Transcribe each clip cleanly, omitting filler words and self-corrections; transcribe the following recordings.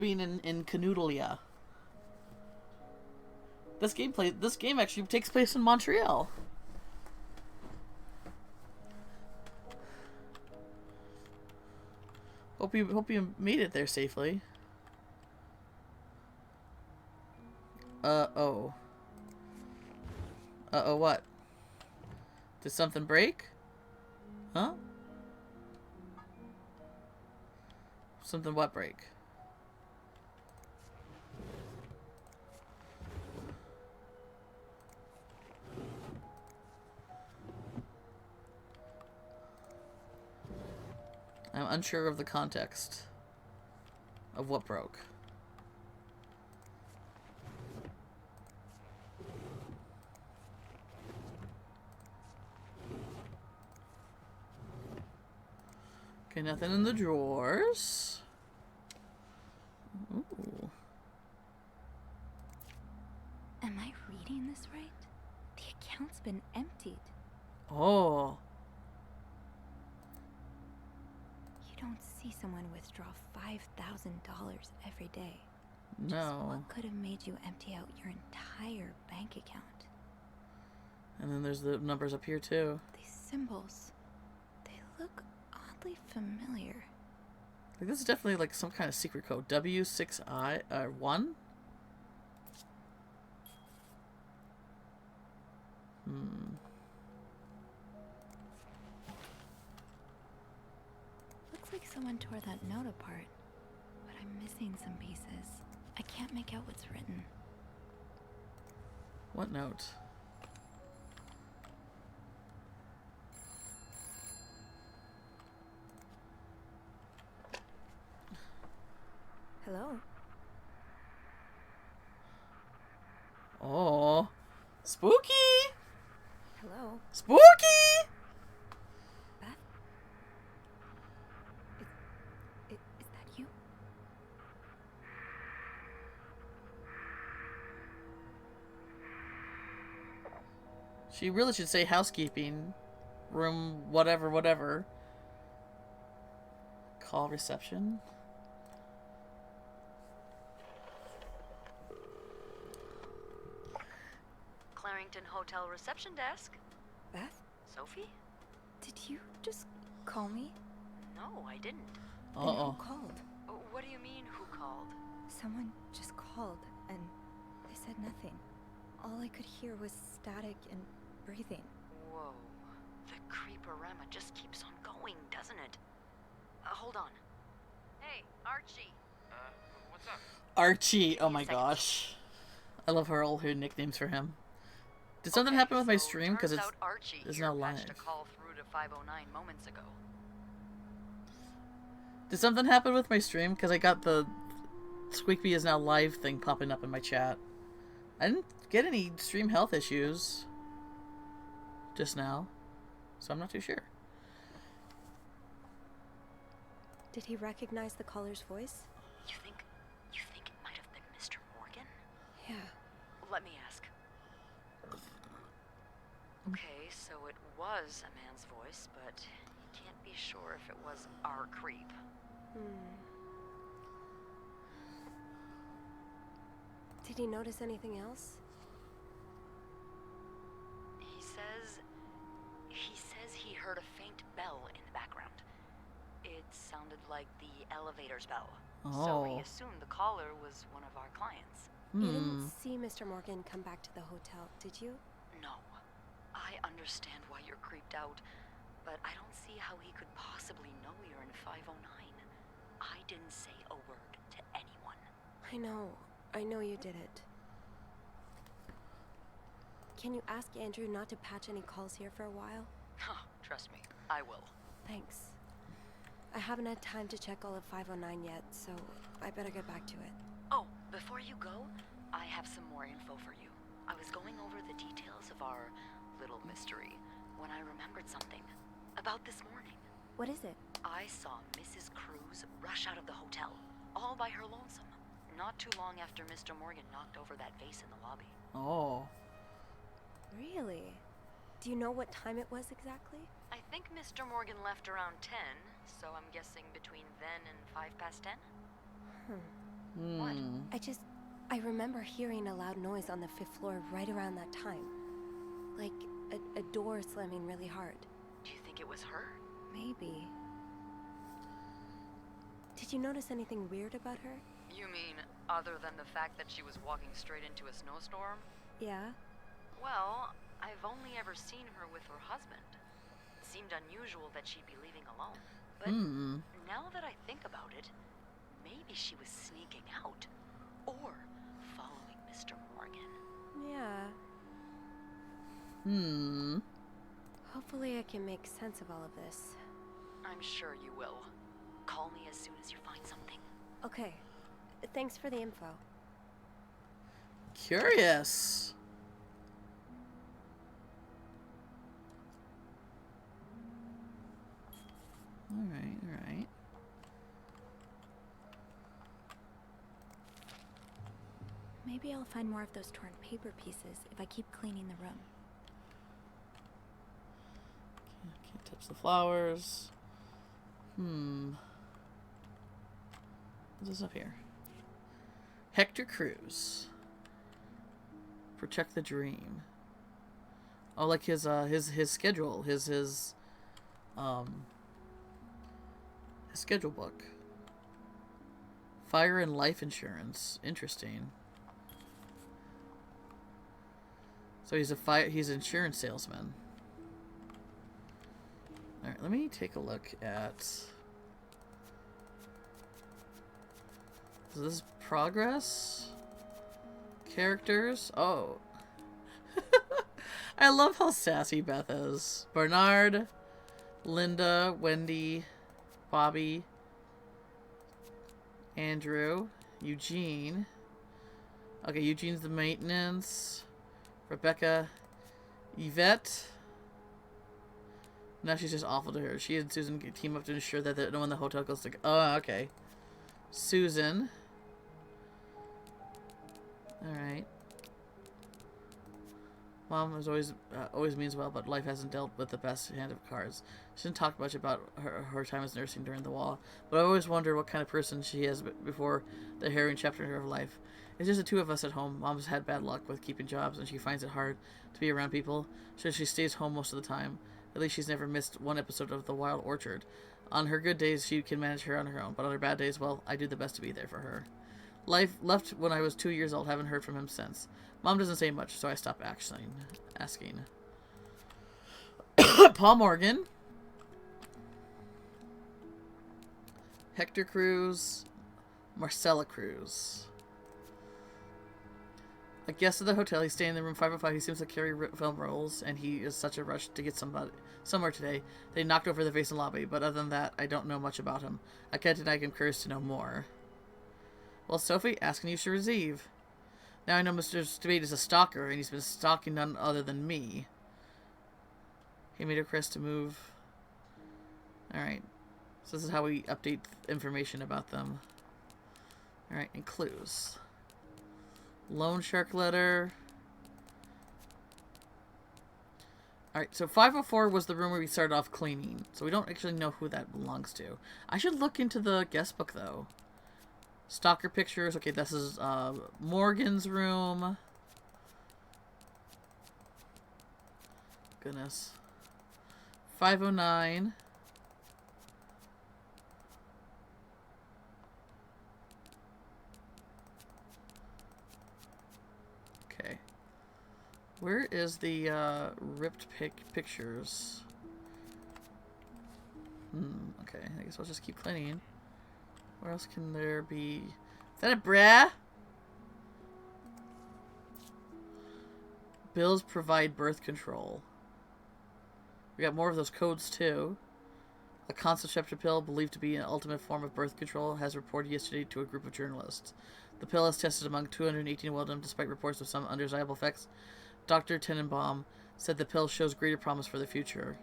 being in Canoodlia. This game actually takes place in Montreal. Hope you made it there safely. Oh. Uh-oh, what? Did something break? Huh? Something what break? I'm unsure of the context of what broke. Okay, nothing in the drawers. Ooh. Am I reading this right? The account's been emptied. Oh. You don't see someone withdraw $5,000 every day. No. Just what could have made you empty out your entire bank account? And then there's the numbers up here too. These symbols, they look oddly familiar. Like this is definitely like some kind of secret code. W6I 1. Looks like someone tore that note apart, but I'm missing some pieces. I can't make out what's written. What note? Hello? Oh. Spooky! Hello? Spooky! Beth? Is that you? She really should say housekeeping. Room whatever. Call reception. Clarington Hotel reception desk. Beth? Sophie? Did you just call me? No, I didn't. Then Uh-oh. who called? What do you mean, who called? Someone just called, and they said nothing. All I could hear was static and breathing. Whoa. The creeporama just keeps on going, doesn't it? Hold on. Hey, Archie. What's up? Archie. Oh me a my second. gosh. I love all her nicknames for him. Did something happen with my so stream? Because turns it's out Archie it's here now patched live. a call through to 509 moments ago. Did something happen with my stream? Because I got the Squeakbee is now live thing popping up in my chat. I didn't get any stream health issues just now, so I'm not too sure. Did he recognize the caller's voice? You think it might have been Mr. Morgan? Yeah. Let me ask. Okay, so it was a man's voice, but he can't be sure if it was our creep. Did he notice anything else? He says he heard a faint bell in the background. It sounded like the elevator's bell. So he Oh. assumed the caller was one of our clients. You didn't see Mr. Morgan come back to the hotel, did you? No. I understand why you're creeped out, but I don't see how he could possibly know you're in 509. I didn't say a word to anyone. I know you did it. Can you ask Andrew not to patch any calls here for a while? Trust me, I will. Thanks. I haven't had time to check all of 509 yet, so I better get back to it. Oh, before you go, I have some more info for you. I was going over the details of our little mystery when I remembered something. About this morning. What is it? I saw Mrs. Cruz rush out of the hotel, all by her lonesome. Not too long after Mr. Morgan knocked over that vase in the lobby. Oh. Really? Do you know what time it was exactly? I think Mr. Morgan left around 10, so I'm guessing between then and 10:05. What? I remember hearing a loud noise on the 5th floor right around that time. Like a door slamming really hard. Do you think it was her? Maybe. Did you notice anything weird about her? You mean, other than the fact that she was walking straight into a snowstorm? Yeah? Well, I've only ever seen her with her husband. It seemed unusual that she'd be leaving alone. But now that I think about it, maybe she was sneaking out. Or following Mr. Morgan. Yeah. Hopefully I can make sense of all of this. I'm sure you will. Call me as soon as you find something. Okay. Thanks for the info. Curious. Alright, alright. Maybe I'll find more of those torn paper pieces if I keep cleaning the room. Can't touch the flowers. What's this up here? Hector Cruz. Protect the Dream. Oh, like his schedule, his schedule book. Fire and life insurance. Interesting. So he's an insurance salesman. All right, let me take a look at. So this is progress. Characters. Oh. I love how sassy Beth is. Bernard, Linda, Wendy, Bobby, Andrew, Eugene. Okay, Eugene's the maintenance. Rebecca, Yvette. Now she's just awful to her. She and Susan team up to ensure that no one in the hotel goes to. Oh, okay. Susan. All right. Mom is always means well, but life hasn't dealt with the best hand of cards. She didn't talk much about her time as nursing during the war, but I always wonder what kind of person she is before the harrowing chapter in her life. It's just the two of us at home. Mom's had bad luck with keeping jobs, and she finds it hard to be around people, so she stays home most of the time. At least she's never missed one episode of The Wild Orchard. On her good days, she can manage her on her own, but on her bad days, well, I do the best to be there for her. Life left when I was 2 years old. Haven't heard from him since. Mom doesn't say much, so I stopped asking. Paul Morgan. Hector Cruz. Marcella Cruz. A guest at the hotel. He's staying in the room 505. He seems to carry film rolls, and he is such a rush to get somewhere today. They knocked over the vase in the lobby, but other than that, I don't know much about him. I can't deny I'm curious to know more. Well, Sophie, asking you to receive. Now I know Mr. Spade is a stalker, and he's been stalking none other than me. He made a request to move. Alright. So this is how we update information about them. Alright, and clues. Loan shark letter. Alright, so 504 was the room where we started off cleaning. So we don't actually know who that belongs to. I should look into the guest book, though. Stalker pictures. Okay, this is Morgan's room. Goodness. 509. Okay. Where is the ripped pictures? Okay, I guess I'll just keep cleaning. Where else can there be? Is that a brah? Bills provide birth control. We got more of those codes too. A contraceptive pill believed to be an ultimate form of birth control has reported yesterday to a group of journalists. The pill is tested among 218 women despite reports of some undesirable effects. Dr. Tenenbaum said the pill shows greater promise for the future.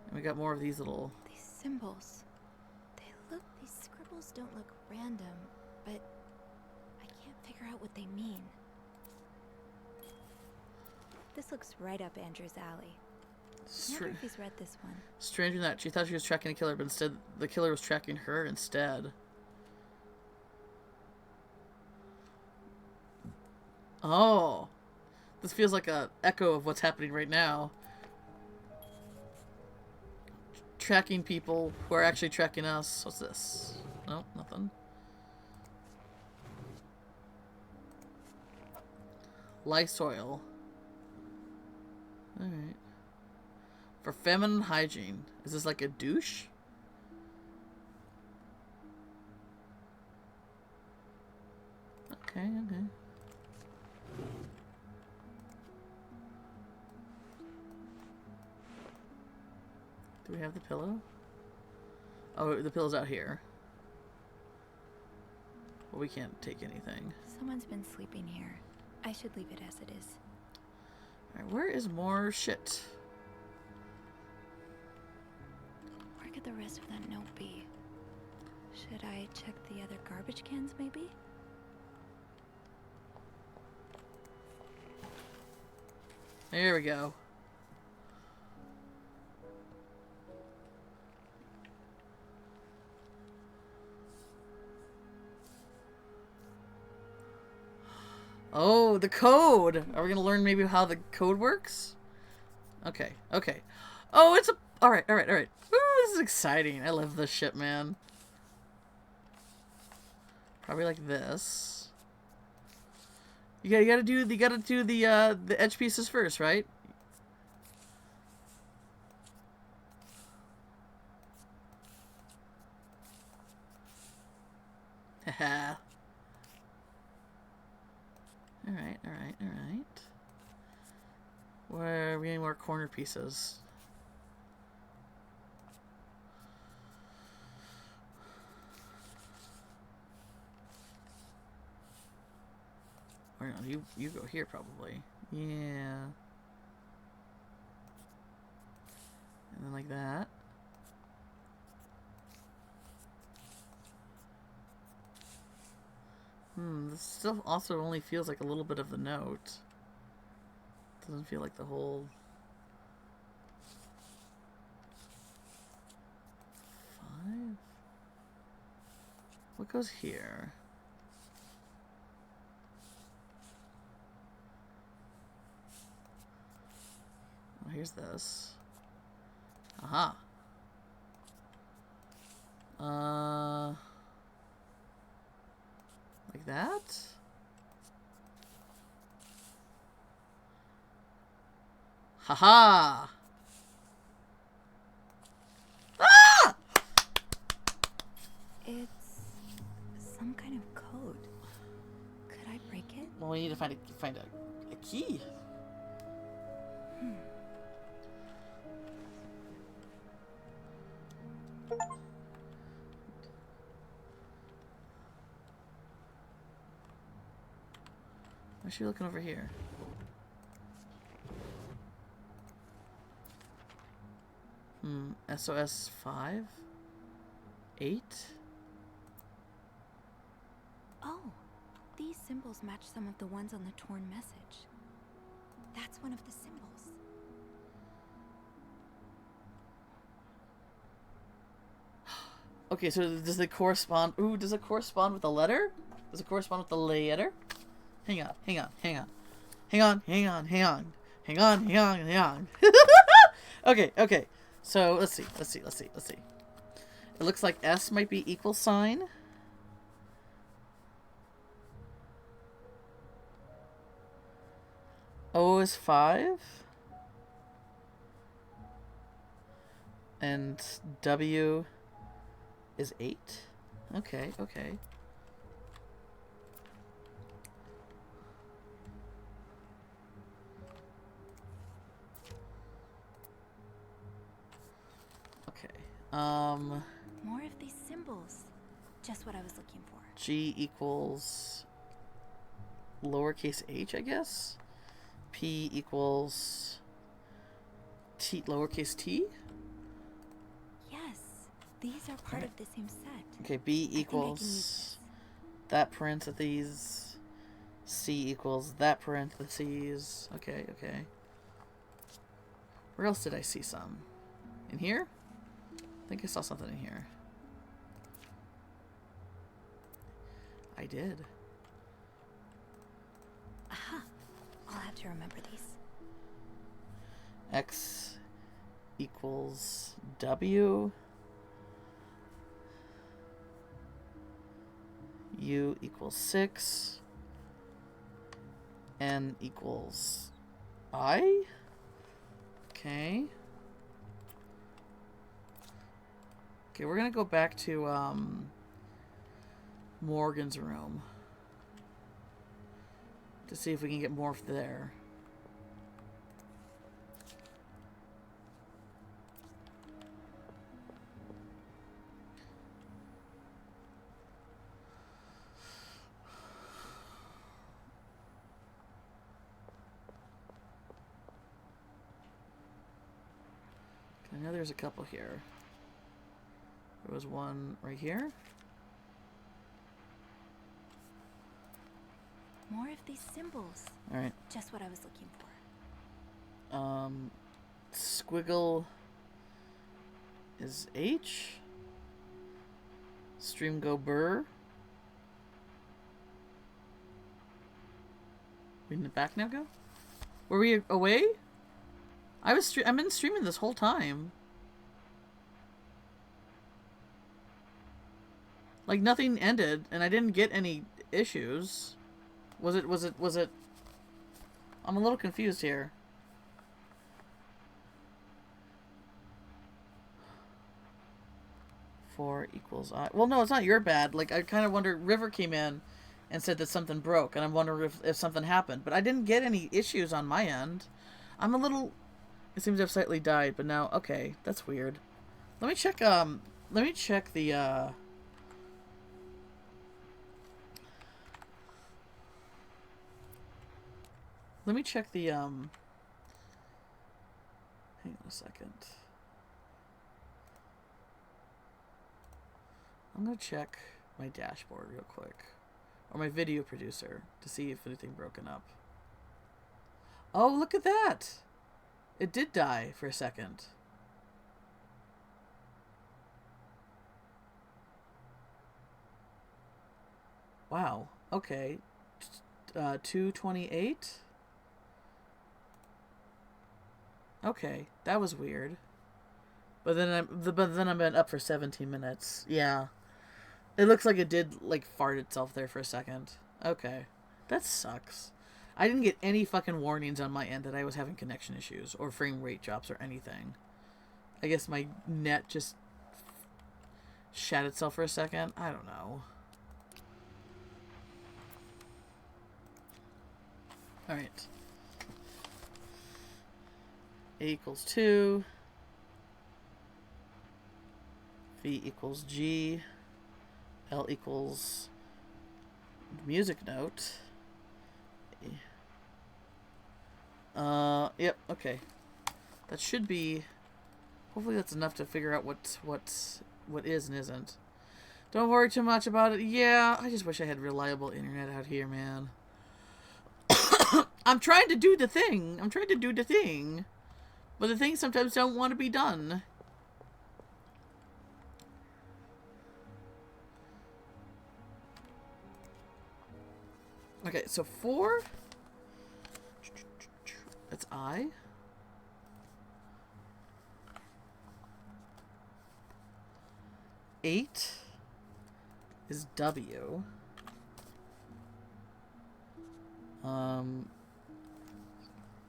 And we got more of these little... These symbols. These scribbles don't look random, but I can't figure out what they mean. This looks right up Andrew's alley. I wonder if he's read this one. Stranger than that, she thought she was tracking a killer, but instead the killer was tracking her instead. Oh. This feels like a echo of what's happening right now. Tracking people who are actually tracking us. What's this? Nope, nothing. Lysol. Alright. For feminine hygiene. Is this like a douche? Okay, okay. Do we have the pillow? Oh, the pillow's out here. Well, we can't take anything. Someone's been sleeping here. I should leave it as it is. Alright, where is more shit? Where could the rest of that note be? Should I check the other garbage cans, maybe? There we go. Oh, the code! Are we gonna learn maybe how the code works? Okay, okay. Oh, it's a... Alright, alright, alright. Ooh, this is exciting. I love this shit, man. Probably like this. You gotta do the edge pieces first, right? Haha. Alright, alright, alright. Where are we getting more corner pieces? Or no, you go here probably. Yeah. And then like that. This still also only feels like a little bit of the note. Doesn't feel like the whole... 5? What goes here? Oh, here's this. Aha. Like that? Haha! Ah! It's some kind of code. Could I break it? Well, we need to find a key. Why is she looking over here? SOS 5? 8? Oh, these symbols match some of the ones on the torn message. That's one of the symbols. Okay, so does it correspond? Ooh, does it correspond with the letter? Does it correspond with the letter? Hang on, hang on, hang on. Hang on, hang on, hang on. Hang on, hang on, hang on. Okay, okay. So, let's see. It looks like S might be equal sign. O is 5. And W is 8. Okay, okay. More of these symbols. Just what I was looking for. G equals lowercase h, I guess. P equals T, lowercase t. Yes, these are part of the same set. Okay, B I think I can use equals this. that parentheses. C equals that parentheses. Okay, okay. Where else did I see some? In here? I think I saw something in here. I did. Aha. had to remember these. X equals W. U equals 6. N equals I. Okay. Okay, we're gonna go back to Morgan's room to see if we can get morphed there. I know there's a couple here. There was one right here. More of these symbols. Alright. Just what I was looking for. Squiggle is H. Stream go burr. We in the back now, go? Were we away? I've been streaming this whole time. Like nothing ended, and I didn't get any issues. Was it? I'm a little confused here. Four equals I. Well, no, it's not your bad. Like, I kind of wonder, River came in and said that something broke, and I'm wondering if something happened. But I didn't get any issues on my end. I'm a little... It seems to have slightly died, but now... Okay, that's weird. Let me check the, Let me check the, Hang on a second. I'm gonna check my dashboard real quick. Or my video producer to see if anything broken up. Oh, look at that! It did die for a second. Wow. Okay. 228? Okay, that was weird. But then I've been up for 17 minutes. Yeah. It looks like it did, like, fart itself there for a second. Okay. That sucks. I didn't get any fucking warnings on my end that I was having connection issues or frame rate drops or anything. I guess my net just shat itself for a second. I don't know. Alright. A equals 2. V equals G. L equals music note. Yep, okay. That should be... Hopefully that's enough to figure out what is and isn't. Don't worry too much about it. Yeah, I just wish I had reliable internet out here, man. I'm trying to do the thing. But the things sometimes don't want to be done. Okay, so 4. That's I. 8 is W.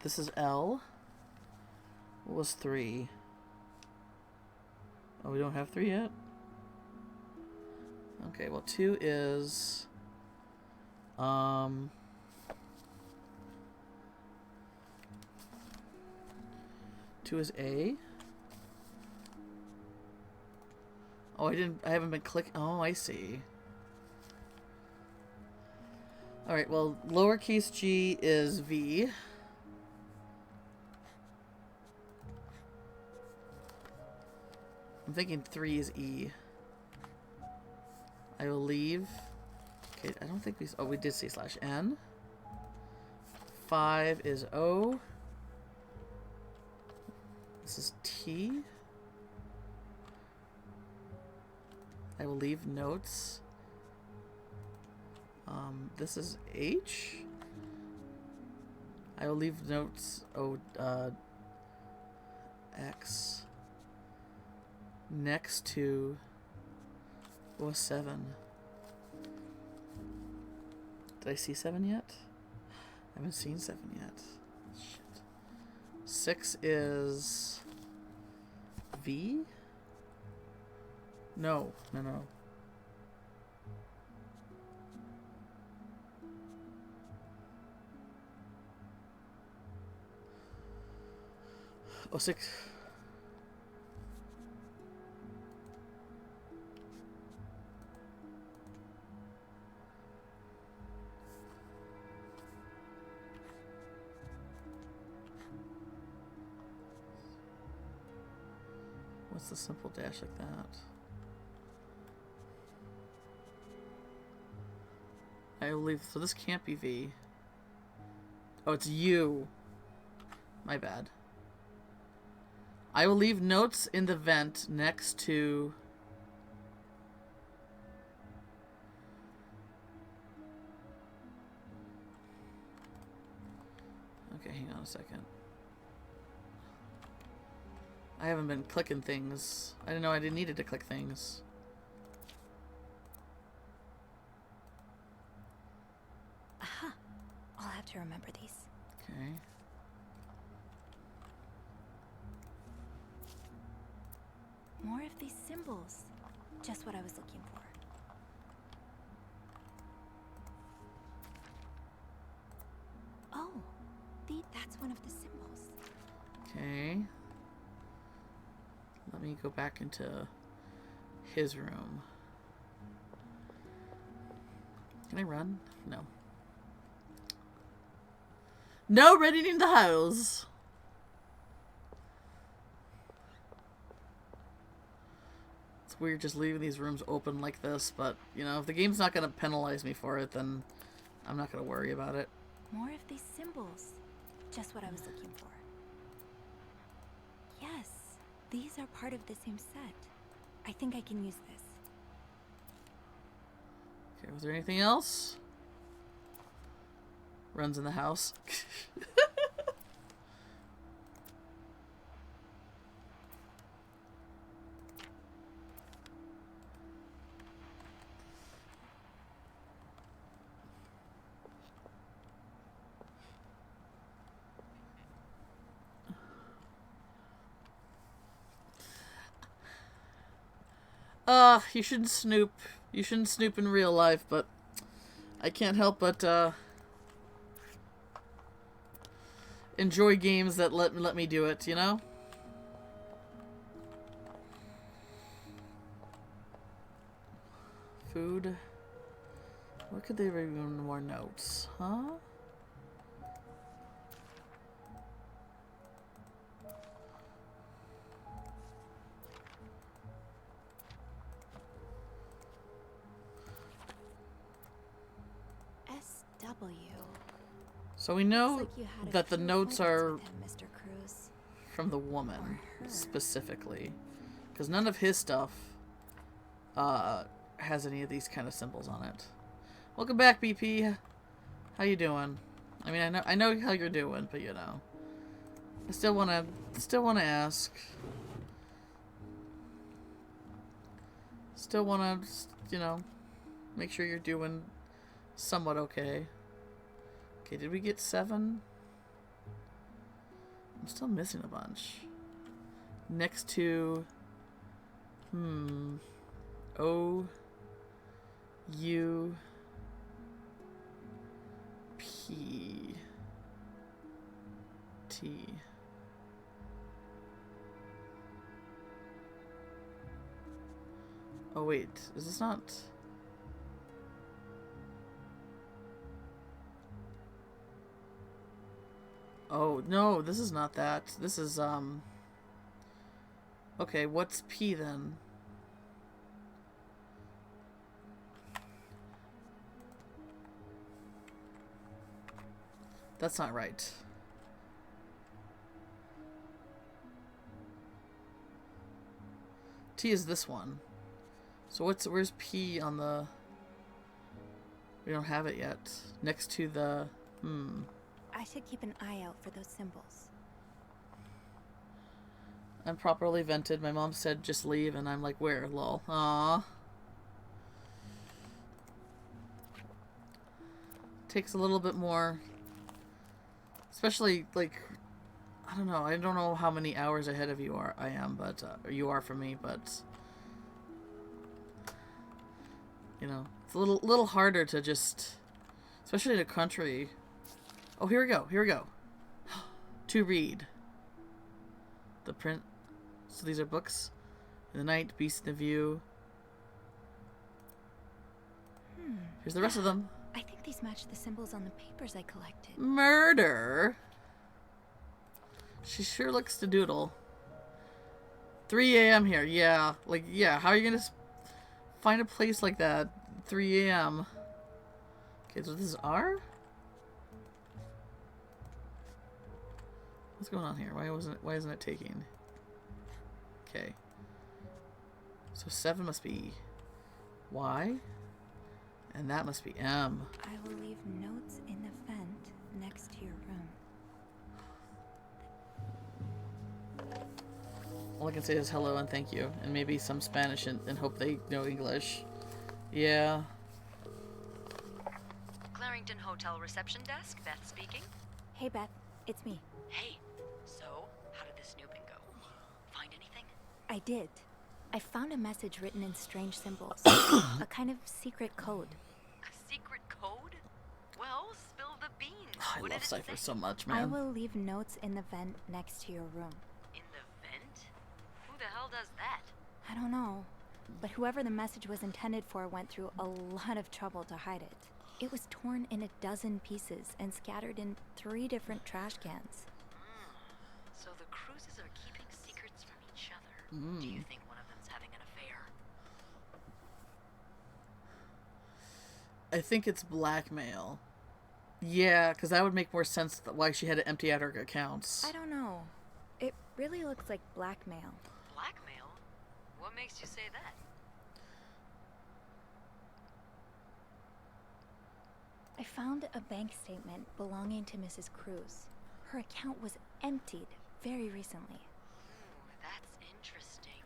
This is L. What was 3? Oh, we don't have 3 yet? Okay, well 2 is... 2 is A. Oh, I haven't been clicking. Oh, I see. Alright, well, lowercase g is V. I'm thinking 3 is E. I will leave. Okay, I don't think we... Oh, we did say /N. 5 is O. This is T. I will leave notes. This is H. I will leave notes. X next to 7. Did I see 7 yet? I haven't seen 7 yet. Shit. 6 is V? No. Oh, 6. What's the simple dash like that? I will leave. So this can't be V. Oh, it's U. My bad. I will leave notes in the vent next to... Okay, hang on a second. I haven't been clicking things. I didn't know I needed to click things. Aha! I'll have to remember these. Okay. More of these symbols. Just what I was looking for. Oh, that's one of the symbols. Okay. Let me go back into his room. Can I run? No. No running in the house! It's weird just leaving these rooms open like this, but, you know, if the game's not going to penalize me for it, then I'm not going to worry about it. More of these symbols. Just what I was looking for. Yes, these are part of the same set. I think I can use this. Okay, was there anything else? Runs in the house. You shouldn't snoop. You shouldn't snoop in real life, but I can't help but enjoy games that let me do it, you know? Food. What could they read more notes? Huh? SW. So we know Looks like you had a that the few notes appointments are with him, Mr. Cruz. from the woman Or her. specifically, because none of his stuff has any of these kind of symbols on it. Welcome back, BP. How you doing? I mean, I know how you're doing, but you know, I still wanna ask. Still wanna, you know, make sure you're doing somewhat okay. Okay, did we get 7? I'm still missing a bunch. Next to... O... U... P... T... Oh wait, is this not... Oh, no, this is not that. This is, okay, what's P then? That's not right. T is this one. So where's P on the... We don't have it yet. Next to the... I I should keep an eye out for those symbols. I'm properly vented. My mom said just leave, and I'm like, where? Lol. Aww. Takes a little bit more. Especially, like, I don't know. I don't know how many hours ahead of you I am, but, or you are for me, but, you know, it's a little harder to just, especially in a country. Oh, here we go. Here we go. To read. The print. So these are books. In the Night, Beast in the View. Here's the rest of them. I think these match the symbols on the papers I collected. Murder. She sure looks to doodle. 3 a.m. here. Yeah. Like, yeah. How are you going to find a place like that? 3 a.m. Okay, so this is R? What's going on here? Why isn't it taking? Okay. So 7 must be Y. And that must be M. I will leave notes in the vent next to your room. All I can say is hello and thank you. And maybe some Spanish and hope they know English. Yeah. Clarington Hotel reception desk, Beth speaking. Hey, Beth. It's me. Hey, so how did the snooping go? Find anything? I did. I found a message written in strange symbols. A kind of secret code. A secret code? Well, spill the beans. I What love did it Cypher say? so much, I man. will leave notes in the vent next to your room. In the vent? Who the hell does that? I don't know. But whoever the message was intended for went through a lot of trouble to hide it. It was torn in 12 pieces and scattered in 3 different trash cans. So the Cruises are keeping secrets from each other. Do you think one of them's having an affair? I think it's blackmail. Yeah, because that would make more sense why she had to empty out her accounts. I don't know. It really looks like blackmail. Blackmail? What makes you say that? I found a bank statement belonging to Mrs. Cruz. Her account was emptied very recently. Ooh, that's interesting.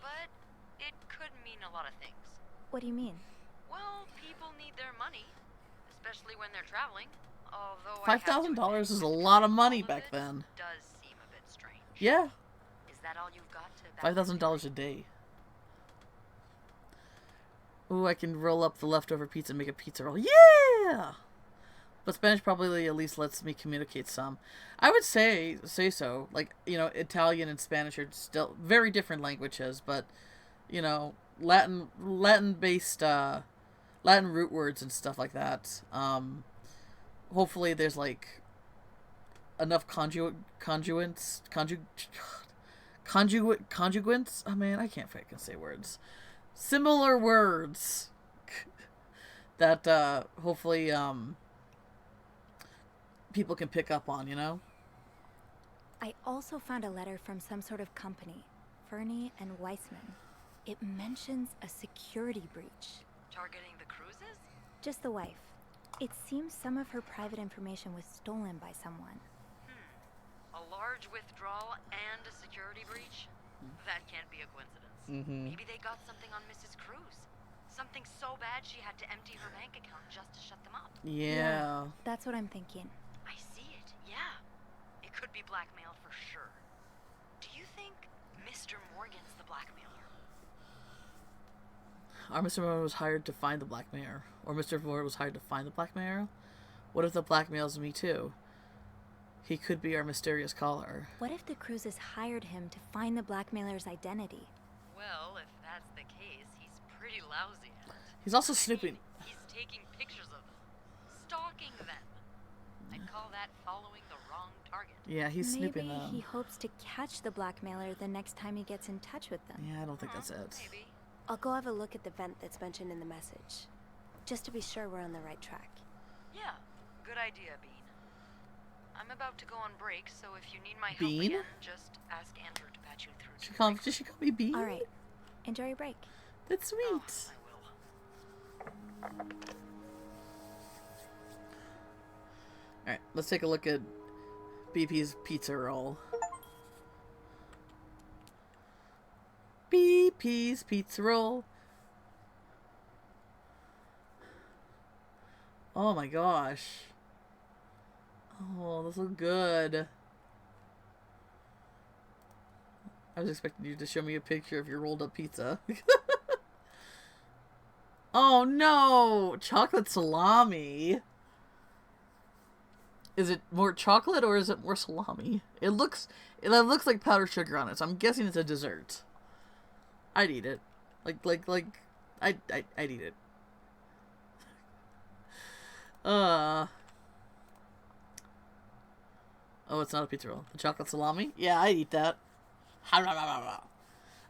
But it could mean a lot of things. What do you mean? Well, people need their money, especially when they're traveling. Although I have to $5,000 is a admit, lot of money all of back it then. Does seem a bit strange. Yeah, Is that all you've got to back $5,000 a day. Ooh, I can roll up the leftover pizza and make a pizza roll. Yeah! But Spanish probably at least lets me communicate some. I would say so. Like, you know, Italian and Spanish are still very different languages, but, you know, Latin-based, Latin root words and stuff like that. Hopefully there's, like, enough conjugates. Oh, man, I can't fucking say words. Similar words that hopefully people can pick up on, you know? I also found a letter from some sort of company, Fernie and Weissman. It mentions a security breach. Targeting the Cruises? Just the wife. It seems some of her private information was stolen by someone. A large withdrawal and a security breach? That can't be a coincidence. Maybe they got something on Mrs. Cruz. Something so bad she had to empty her bank account just to shut them up. Yeah. That's what I'm thinking. I see it, yeah. It could be blackmail for sure. Do you think Mr. Morgan's the blackmailer? Or Mr. Moore was hired to find the blackmailer. Or Mr. Moore was hired to find the blackmailer? What if the blackmail's me too? He could be our mysterious caller. What if the Cruzes hired him to find the blackmailer's identity? Well, if that's the case, he's pretty lousy at it. He's also snooping. He's taking pictures of them. Stalking them. I'd call that following the wrong target. Yeah, he's snooping Maybe them. he hopes to catch the blackmailer the next time he gets in touch with them. Yeah, I don't think that's it. Maybe. I'll go have a look at the vent that's mentioned in the message, just to be sure we're on the right track. Yeah, good idea, Bean. I'm about to go on break, so if you need my help Bean? again, just ask Andrew to patch you through to the break. Did she call me Bean? All right. Enjoy your break. That's sweet. Oh, I will. Alright, let's take a look at BP's pizza roll. BP's pizza roll. Oh my gosh. Oh, this looks good. I was expecting you to show me a picture of your rolled up pizza. Oh no! Chocolate salami. Is it more chocolate or is it more salami? It looks like powdered sugar on it, so I'm guessing it's a dessert. I'd eat it. I'd eat it. Oh, it's not a pizza roll. The chocolate salami? Yeah, I'd eat that. I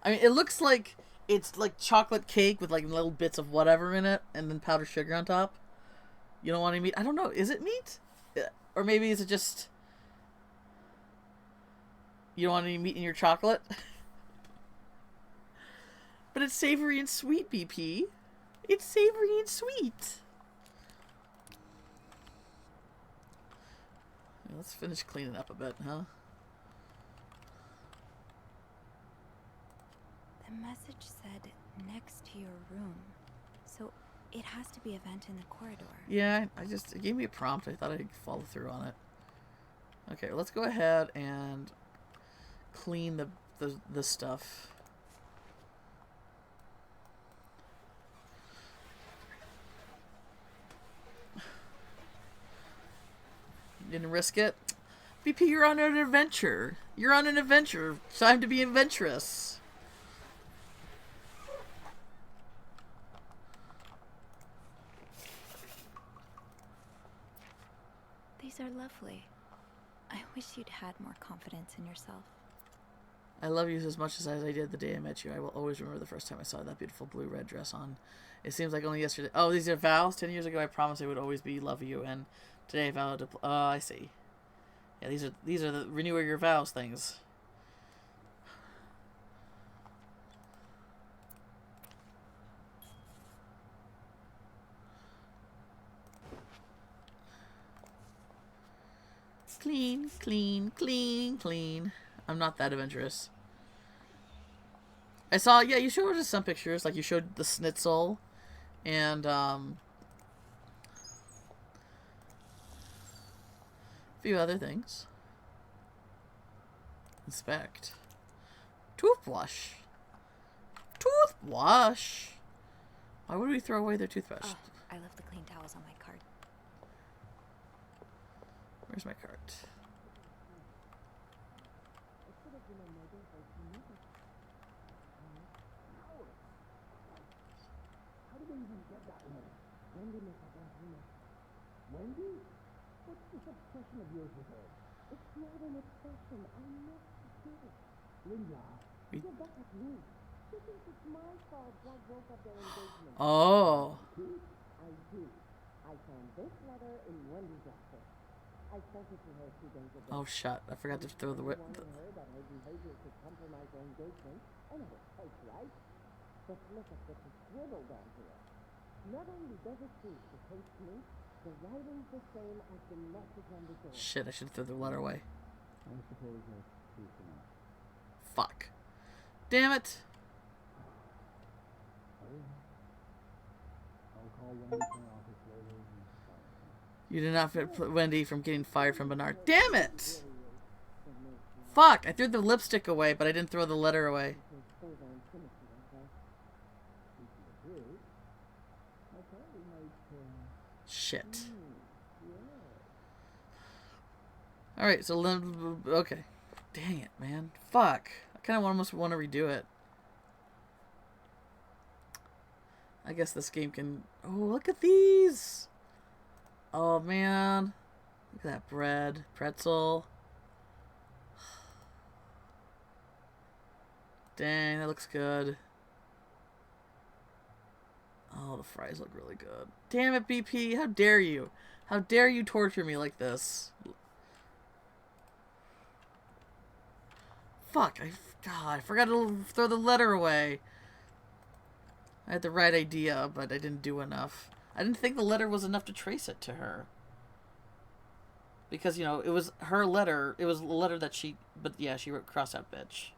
mean, it looks like it's like chocolate cake with like little bits of whatever in it and then powdered sugar on top. You don't want any meat? I don't know. Is it meat? Or maybe is it just... You don't want any meat in your chocolate? But it's savory and sweet, BP. It's savory and sweet. Let's finish cleaning up a bit, huh? The message said next to your room. So it has to be a vent in the corridor. Yeah, it gave me a prompt. I thought I'd follow through on it. Okay, let's go ahead and clean the stuff. Didn't risk it. BP, you're on an adventure. You're on an adventure. It's time to be adventurous. These are lovely. I wish you'd had more confidence in yourself. I love you as much as I did the day I met you. I will always remember the first time I saw that beautiful blue-red dress on. It seems like only yesterday. Oh, these are vows? 10 years ago I promised I would always love you, and today I vowed to... Oh, I see. Yeah, these are the renew your vows things. Clean, clean, clean, clean. I'm not that adventurous. I saw, yeah, you showed us some pictures. Like, you showed the schnitzel. And, a few other things. Inspect. Toothbrush. Toothbrush. Why would we throw away their toothbrush? Oh, I left the clean towels on my card. Where's my cart? How did they even get that letter? Wendy must have gone through it. Wendy? What's this obsession of yours with her? It's not an obsession. I must do it. Linda, you're back at me. She thinks it's my fault Jack broke up their engagement. Oh. I do. I found this letter in Wendy's office. I sent it to her 2 days ago. Oh, shut. I forgot to throw the... I warned her that her behavior could compromise our engagement, and I was right, right? But look at what she scribbled on here. Not only does it prove she hates me, the writing's the same as the message on the door. Shit, I should have thrown the letter away. I suppose that's true enough. Fuck. Damn it. I'll call Wendy to my office later and You did not fit Wendy from getting fired from Bernard. Damn it! Fuck, I threw the lipstick away, but I didn't throw the letter away. Shit. Alright, so okay. Dang it, man. Fuck. I kind of almost want to redo it. I guess this game can... Oh, look at these! Oh, man. Look at that bread. Pretzel. Dang, that looks good. Oh, the fries look really good. Damn it, BP. How dare you? How dare you torture me like this? Fuck. God, I forgot to throw the letter away. I had the right idea, but I didn't do enough. I didn't think the letter was enough to trace it to her. Because, you know, it was her letter. It was a letter that she... But, yeah, she wrote cross out bitch.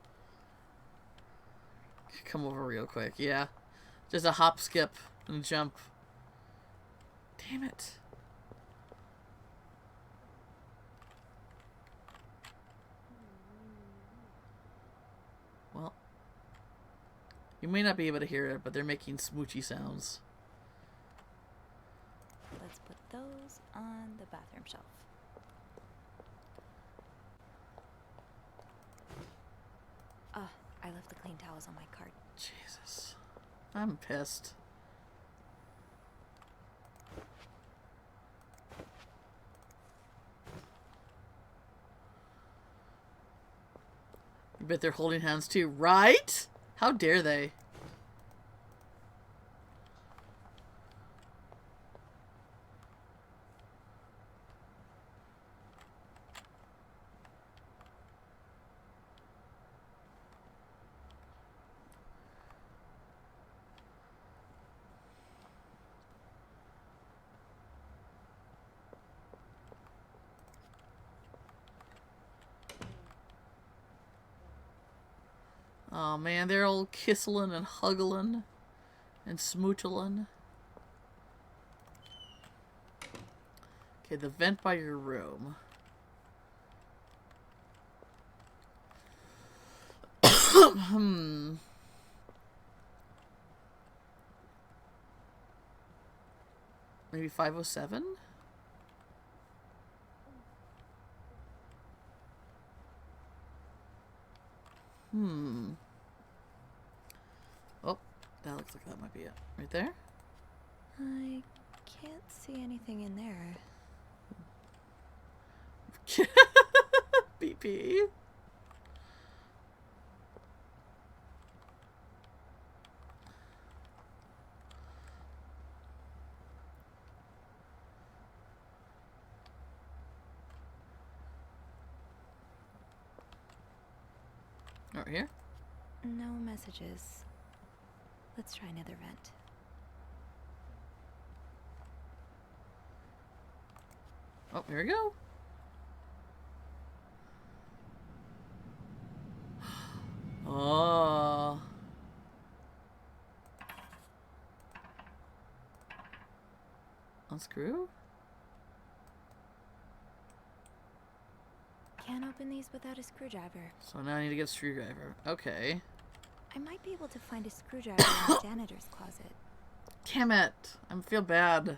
Come over real quick. Yeah. Just a hop, skip, and jump. Damn it. Well. You may not be able to hear it, but they're making smoochy sounds. Let's put those on the bathroom shelf. Oh, I left the clean towels on my cart. Jesus. I'm pissed. You bet they're holding hands too, right? How dare they? Oh man, they're all kissling and huggling and smootling. Okay, the vent by your room. Maybe 507? Oh, that looks like that might be it. Right there? I can't see anything in there. BP. Over here? No messages. Let's try another vent. Oh, here we go. Oh. Unscrew? Can't open these without a screwdriver. So now I need to get a screwdriver. Okay. I might be able to find a screwdriver in the janitor's closet. Damn it. I feel bad.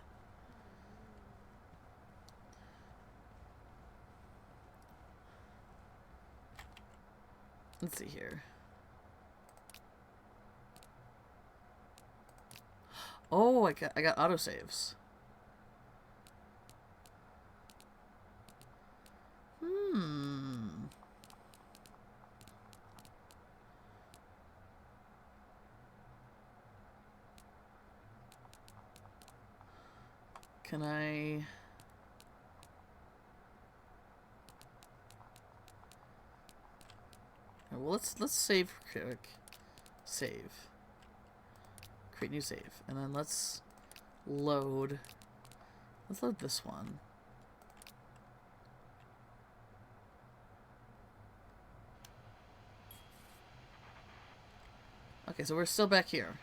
Let's see here. Oh, I got autosaves. Can I... Well, let's save quick. Save. Create new save. And then let's load. Let's load this one. Okay, so we're still back here.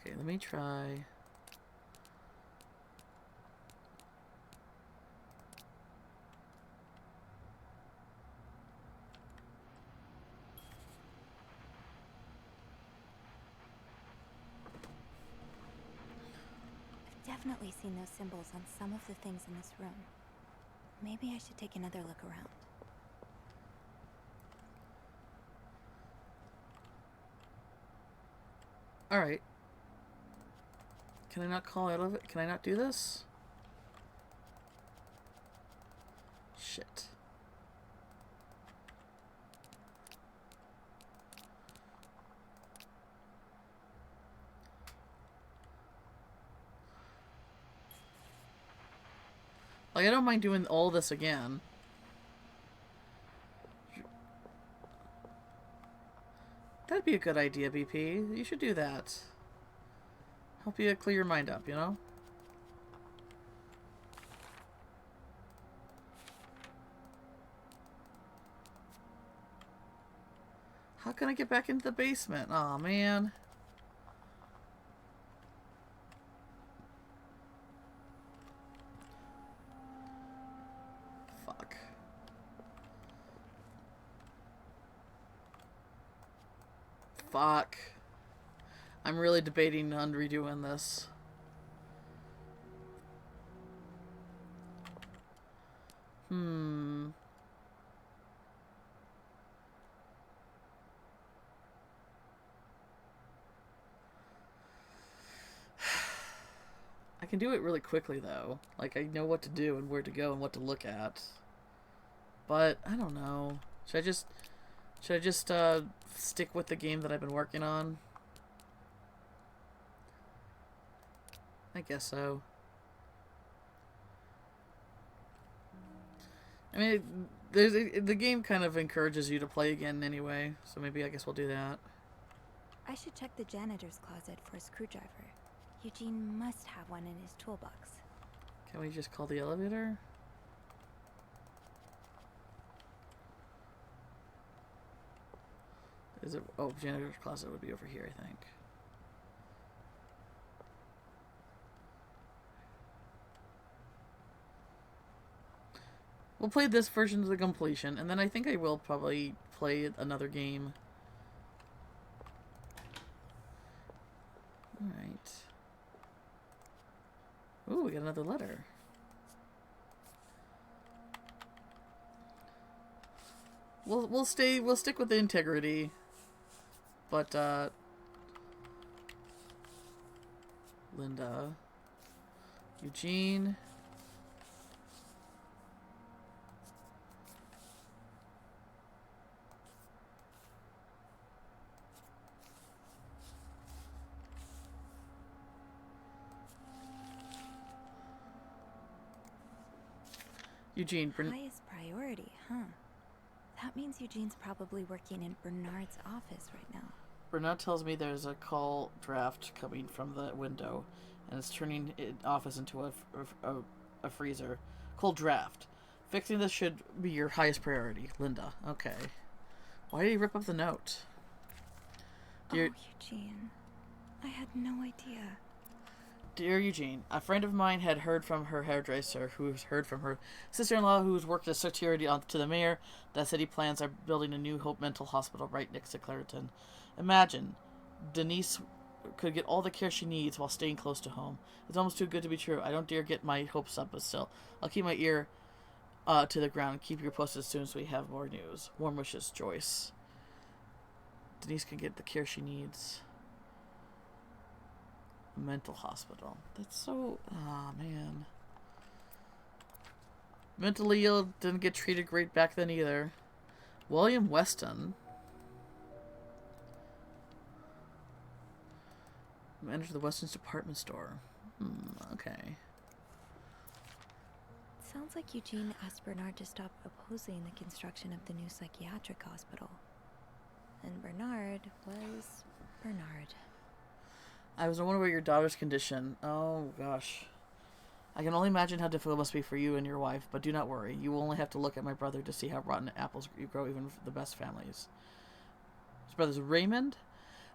Okay, let me try. I've definitely seen those symbols on some of the things in this room. Maybe I should take another look around. Alright. Can I not call out of it? Can I not do this? Shit. Like, I don't mind doing all this again. That'd be a good idea, BP. You should do that. Help you clear your mind up, you know? How can I get back into the basement? Aw, man. Fuck. Fuck. I'm really debating on redoing this. I can do it really quickly though. Like, I know what to do and where to go and what to look at. But I don't know. Should I just stick with the game that I've been working on? I guess so. I mean, the game kind of encourages you to play again anyway, so maybe I guess we'll do that. I should check the janitor's closet for a screwdriver. Eugene must have one in his toolbox. Can we just call the elevator? Is it? Oh, janitor's closet would be over here, I think. We'll play this version to the completion, and then I think I will probably play another game. Alright. Ooh, we got another letter. We'll stick with the integrity. But Linda, Eugene, Highest priority, huh? That means Eugene's probably working in Bernard's office right now. Bernard tells me there's a call draft coming from the window, and it's turning the office into a freezer. Cold draft. Fixing this should be your highest priority, Linda. Okay. Why did he rip up the note? Dear Eugene, I had no idea. Dear Eugene, a friend of mine had heard from her hairdresser, who's heard from her sister-in-law, who's worked as security to the mayor, that city plans are building a new Hope Mental Hospital right next to Clariton. Imagine, Denise could get all the care she needs while staying close to home. It's almost too good to be true. I don't dare get my hopes up, but still, I'll keep my ear to the ground and keep you posted as soon as we have more news. Warm wishes, Joyce. Denise can get the care she needs. Mental hospital. That's so... Ah, man. Mentally ill didn't get treated great back then either. William Weston. Manager of the Weston's department store. Okay. Sounds like Eugene asked Bernard to stop opposing the construction of the new psychiatric hospital. And Bernard was Bernard. I was wondering about your daughter's condition. Oh, gosh. I can only imagine how difficult it must be for you and your wife, but do not worry. You will only have to look at my brother to see how rotten apples you grow even for the best families. His brother's Raymond?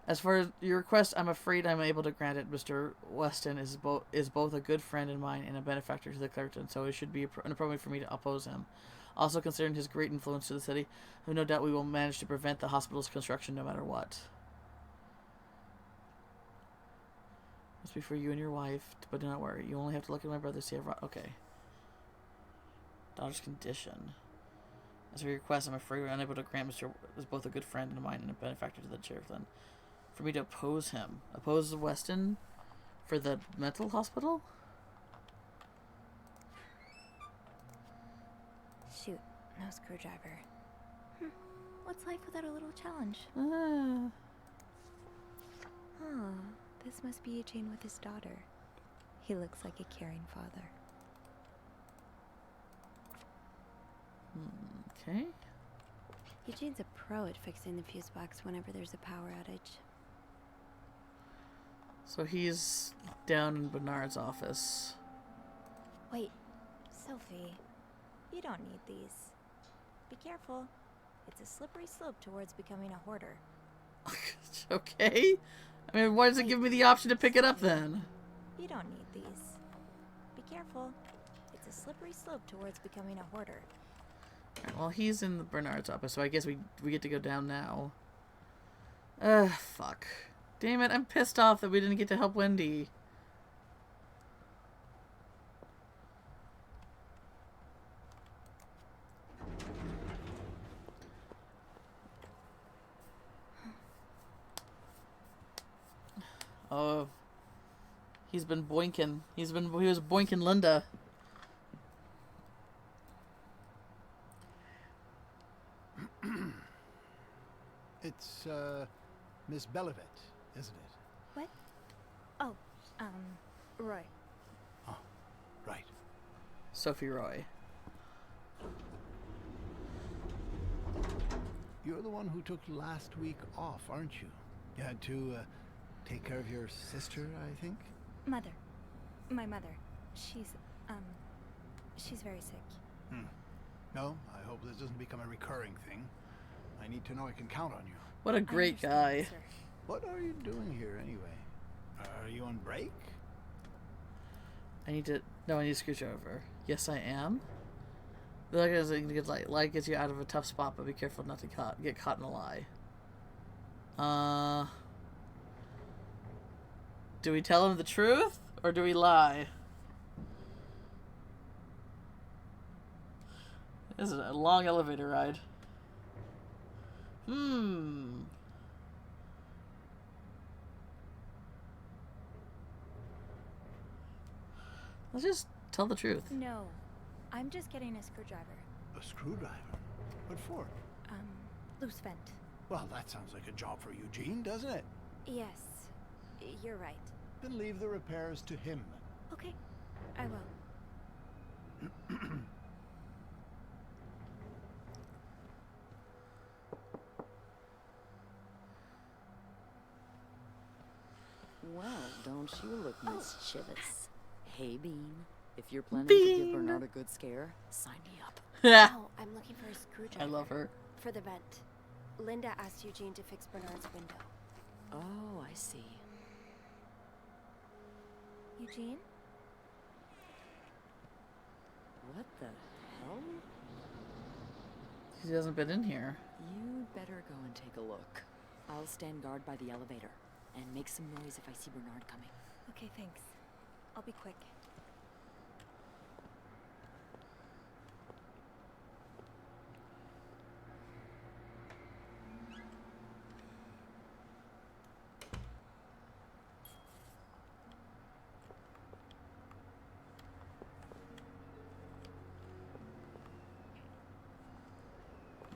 As for your request, I'm afraid I'm able to grant it. Mr. Weston is both a good friend of mine and a benefactor to the Clariton, so it should be inappropriate for me to oppose him. Also, considering his great influence to the city, I have no doubt we will manage to prevent the hospital's construction no matter what. Must be for you and your wife, but do not worry. You only have to look at my brother to see how... Okay. Daughter's condition. As for your request, I'm afraid we're unable to grant Mr. is both a good friend of mine and a benefactor to the Clariton. For me to oppose him. Oppose Weston for the mental hospital? Shoot, no screwdriver. What's life without a little challenge? This must be Eugene with his daughter. He looks like a caring father. Okay. Eugene's a pro at fixing the fuse box whenever there's a power outage. So he's down in Bernard's office. Wait, Sophie, you don't need these. Be careful. It's a slippery slope towards becoming a hoarder. Okay. I mean, why does it give me the option to pick it up then? You don't need these. Be careful. It's a slippery slope towards becoming a hoarder. Alright, well, he's in the Bernard's office, so I guess we get to go down now. Ugh, fuck. Damn it, I'm pissed off that we didn't get to help Wendy. Oh, he's been boinking. He was boinking Linda. It's, Miss Belivet, isn't it? What? Oh, Roy. Oh, right. Sophie Roy. You're the one who took last week off, aren't you? You had to, take care of your sister, I think? Mother. My mother. She's very sick. No, I hope this doesn't become a recurring thing. I need to know I can count on you. What a great guy. Sir. What are you doing here, anyway? Are you on break? I need a screwdriver. Yes, I am. The light is light gets you out of a tough spot, but be careful not to get caught in a lie. Do we tell him the truth or do we lie? This is a long elevator ride. Let's just tell the truth. No. I'm just getting a screwdriver. A screwdriver? What for? Loose vent. Well, that sounds like a job for Eugene, doesn't it? Yes. You're right. Then leave the repairs to him. Okay. I will. Well, don't you look mischievous. Hey, Bean. If you're planning Bean. to give Bernard a good scare, sign me up. Oh, I'm looking for a screwdriver. I love her. For the vent. Linda asked Eugene to fix Bernard's window. Oh, I see. Eugene? What the hell? He hasn't been in here. You'd better go and take a look. I'll stand guard by the elevator and make some noise if I see Bernard coming. Okay, thanks. I'll be quick.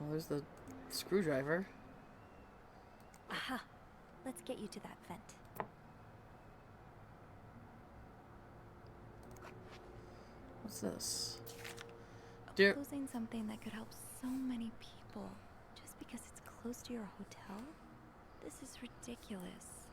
Well, there's the screwdriver. Aha! Let's get you to that vent. What's this? Dear, Opposing something that could help so many people just because it's close to your hotel? This is ridiculous.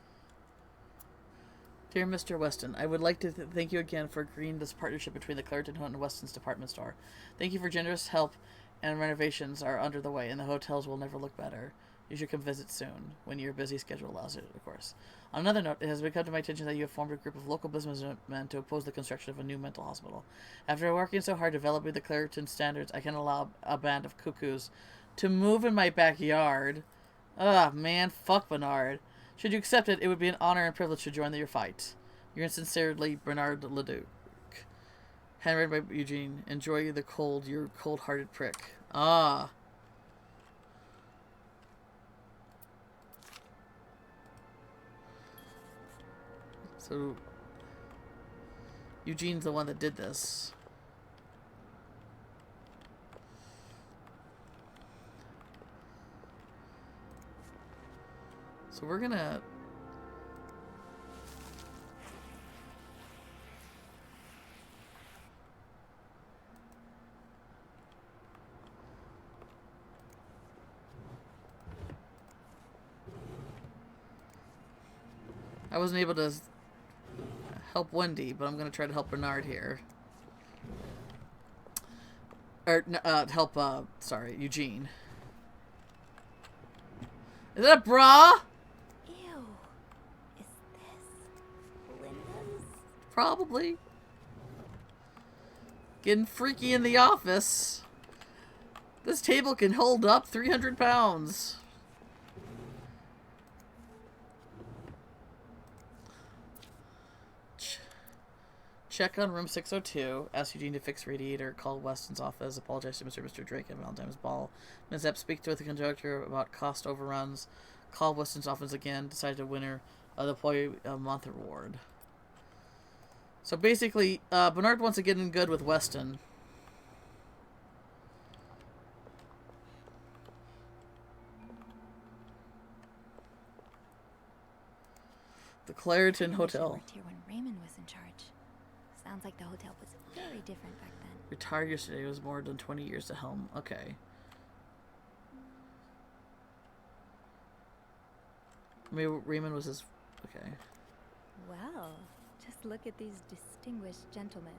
Dear Mr. Weston, I would like to thank you again for agreeing to this partnership between the Clairton Hunt and Weston's department store. Thank you for generous help, and renovations are under the way, and the hotels will never look better. You should come visit soon, when your busy schedule allows it, of course. On another note, it has become to my attention that you have formed a group of local businessmen to oppose the construction of a new mental hospital. After working so hard developing the Clairton standards, I can allow a band of cuckoos to move in my backyard. Ah, man, fuck Bernard. Should you accept it, it would be an honor and privilege to join your fight. Yours sincerely, Bernard Leduc. Handwritten by Eugene. Enjoy the cold, you cold-hearted prick. Ah. So, Eugene's the one that did this. So we're gonna... I wasn't able to help Wendy, but I'm gonna try to help Bernard here. Or, help, sorry, Eugene. Is that a bra? Ew. Is this Linda's? Probably. Getting freaky in the office. This table can hold up 300 pounds. Check on room 602. Ask Eugene to fix radiator. Call Weston's office. Apologize to Mr. Drake at Valentine's Ball. Ms. Epps, speak to the conductor about cost overruns. Call Weston's office again. Decide the winner of the Employee Month Award. So basically, Bernard wants to get in good with Weston. The Clariton Hotel. Worked here when Raymond was in charge. Sounds like the hotel was very different back then. Retired yesterday. It was more than 20 years to helm. Okay. Maybe Raymond was his... Okay. Well, just look at these distinguished gentlemen.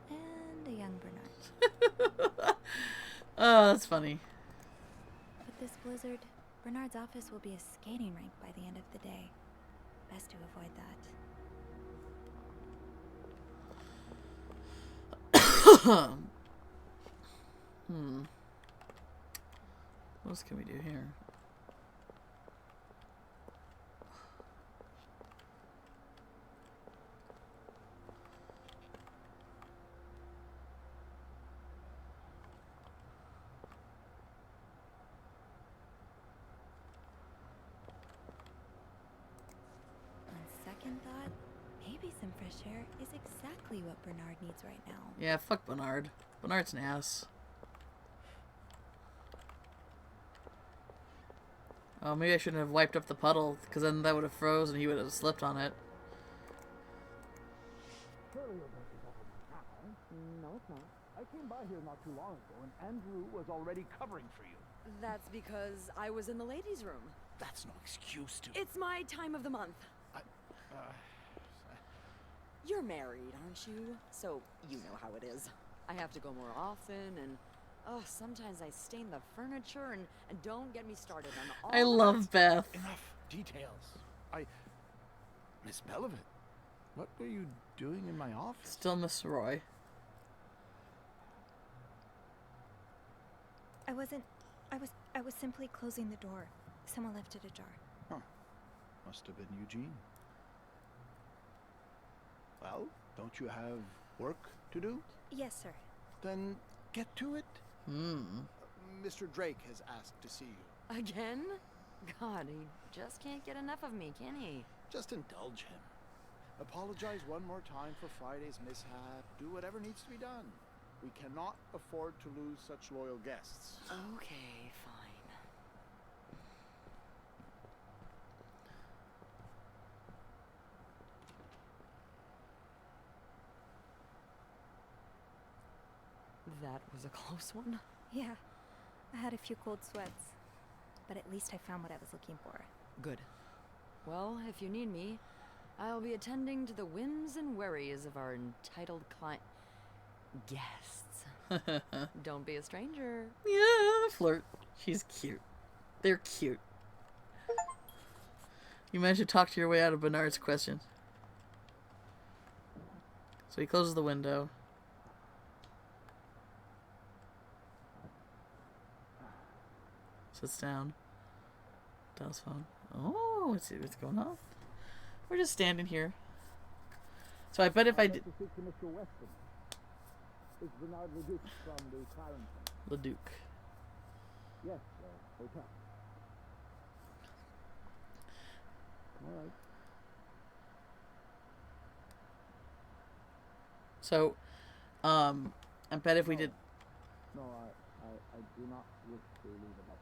And a young Bernard. Oh, that's funny. With this blizzard, Bernard's office will be a skating rink by the end of the day. Best to avoid that. What else can we do here? Second thought, maybe some fresh air is exactly what Bernard needs right now. Yeah, fuck Bernard. Bernard's an ass. Oh, maybe I shouldn't have wiped up the puddle, because then that would have froze and he would have slipped on it. Surely your birth is over by now. No, it's not. I came by here not too long ago, and Andrew was already covering for you. That's because I was in the ladies' room. That's no excuse to... It's my time of the month. You're married, aren't you? So you know how it is. I have to go more often, and sometimes I stain the furniture, and don't get me started on all I love Beth. Enough details. Miss Bellevit, what were you doing in my office? Still Miss Roy. I was simply closing the door. Someone left it ajar. Huh. Must have been Eugene. Well, don't you have work to do? Yes, sir. Then get to it. Mr. Drake has asked to see you. Again? God, he just can't get enough of me, can he? Just indulge him. Apologize one more time for Friday's mishap. Do whatever needs to be done. We cannot afford to lose such loyal guests. Okay, fine. That was a close one. Yeah, I had a few cold sweats, but at least I found what I was looking for. Good. Well, if you need me, I'll be attending to the whims and worries of our entitled guests. Don't be a stranger. Yeah, flirt. She's cute. They're cute. You managed to talk to your way out of Bernard's question. So he closes the window. Sits down. Dials phone. Oh, let's see what's going on. We're just standing here. So I bet if I did... To speak to Mr. Weston. It's Bernard Leduc from the Clarendon. Leduc. Yes, hotel. All right. So, I bet if we did... No, I do not wish to leave a message.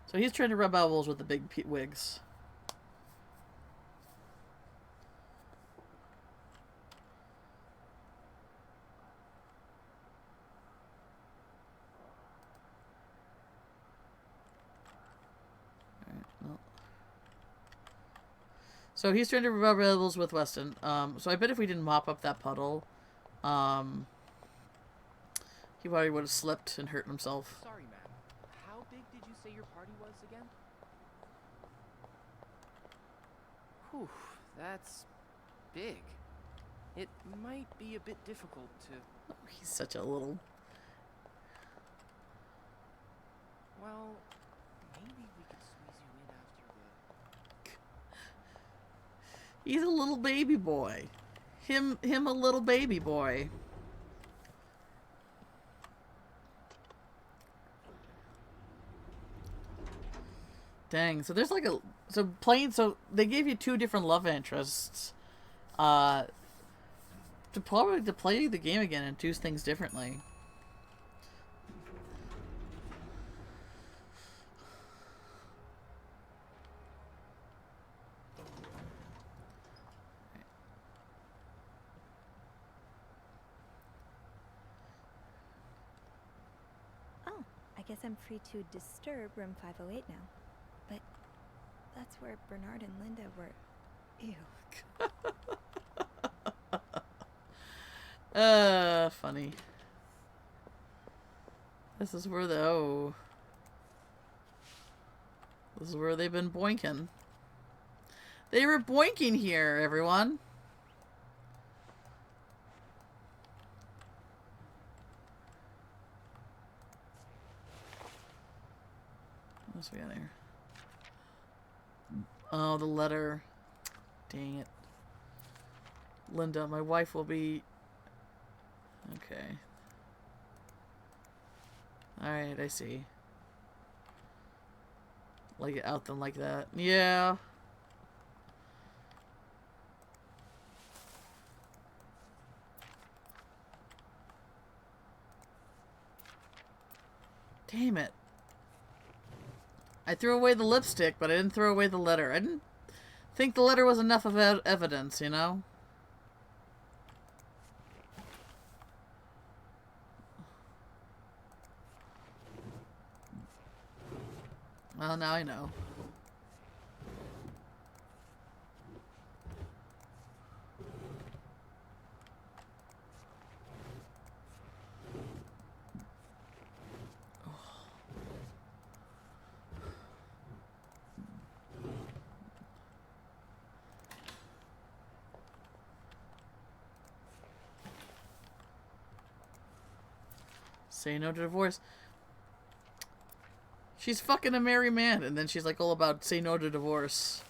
So he's trying to rub elbows with the big wigs. So he's trying to rub elbows with Weston. So I bet if we didn't mop up that puddle, he probably would have slipped and hurt himself. Sorry, ma'am. How big did you say your party was again? Whew, that's big. It might be a bit difficult to... Oh, he's such a little... Well, maybe we could squeeze you in after the... He's a little baby boy. Him a little baby boy. Dang, so there's like a... So they gave you 2 different love interests. To play the game again and do things differently. Oh, I guess I'm free to disturb room 508 now. But that's where Bernard and Linda were. Ew. Funny. This is where this is where they've been boinking. They were boinking here, everyone. What's we got here? Oh, the letter. Dang it. Linda, my wife will be... Okay. Alright, I see. Like it out them like that. Yeah. Damn it. I threw away the lipstick, but I didn't throw away the letter. I didn't think the letter was enough of evidence, you know? Well, now I know. Say no to divorce. She's fucking a married man, and then she's like all about say no to divorce.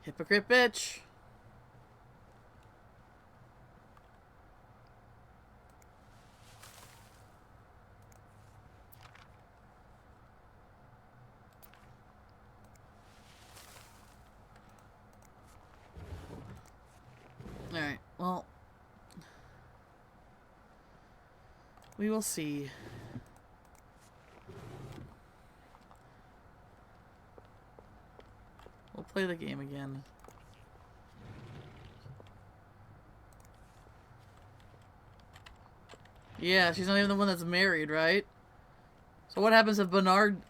Hypocrite bitch. Alright, well... we will see. We'll play the game again. Yeah, she's not even the one that's married, right? So what happens if Bernard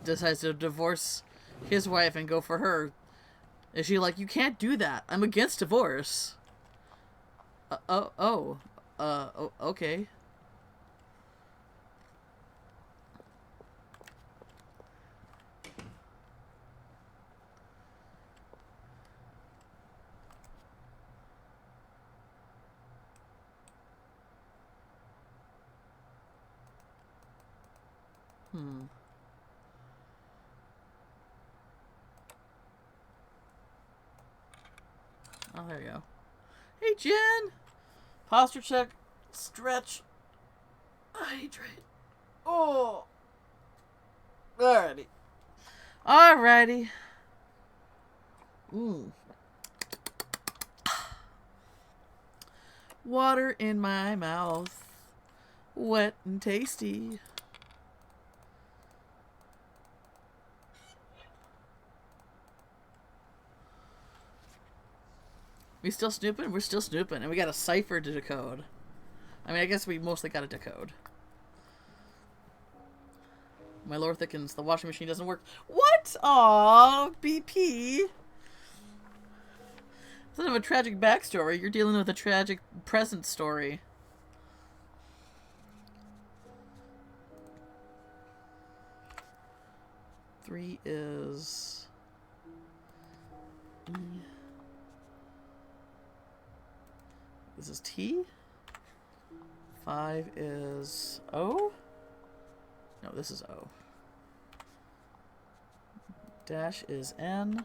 decides to divorce his wife and go for her? Is she like, you can't do that. I'm against divorce. Okay. Oh, there you go. Hey, Jen! Posture check. Stretch. Hydrate. Oh! Alrighty. Alrighty. Water in my mouth. Wet and tasty. We still snooping? We're still snooping. And we got a cipher to decode. I mean, I guess we mostly got to decode. My lower thickens. The washing machine doesn't work. What? Aw, BP. Instead of a tragic backstory, you're dealing with a tragic present story. Three is E. This is T. 5 is O. No, this is O. Dash is N.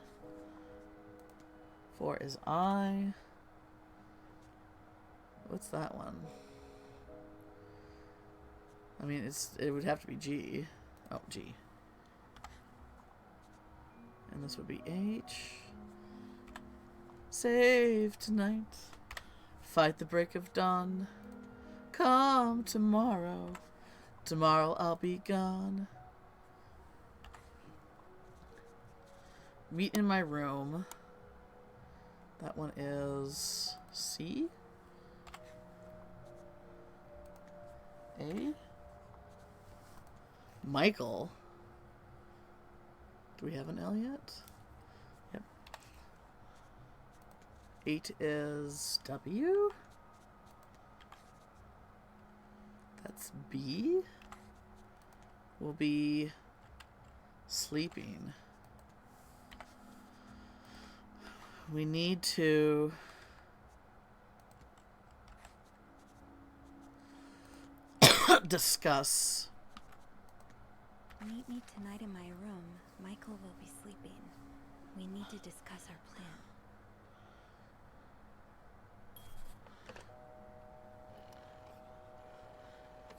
4 is I. What's that one? I mean, it would have to be G. Oh, G. And this would be H. Save tonight. Fight the break of dawn. Come tomorrow. Tomorrow I'll be gone. Meet in my room. That one is C. A. Michael. Do we have an L yet? Yep. 8 is W. That's B. Will be sleeping. We need to discuss. Meet me tonight in my room. Michael will be sleeping. We need to discuss our plan.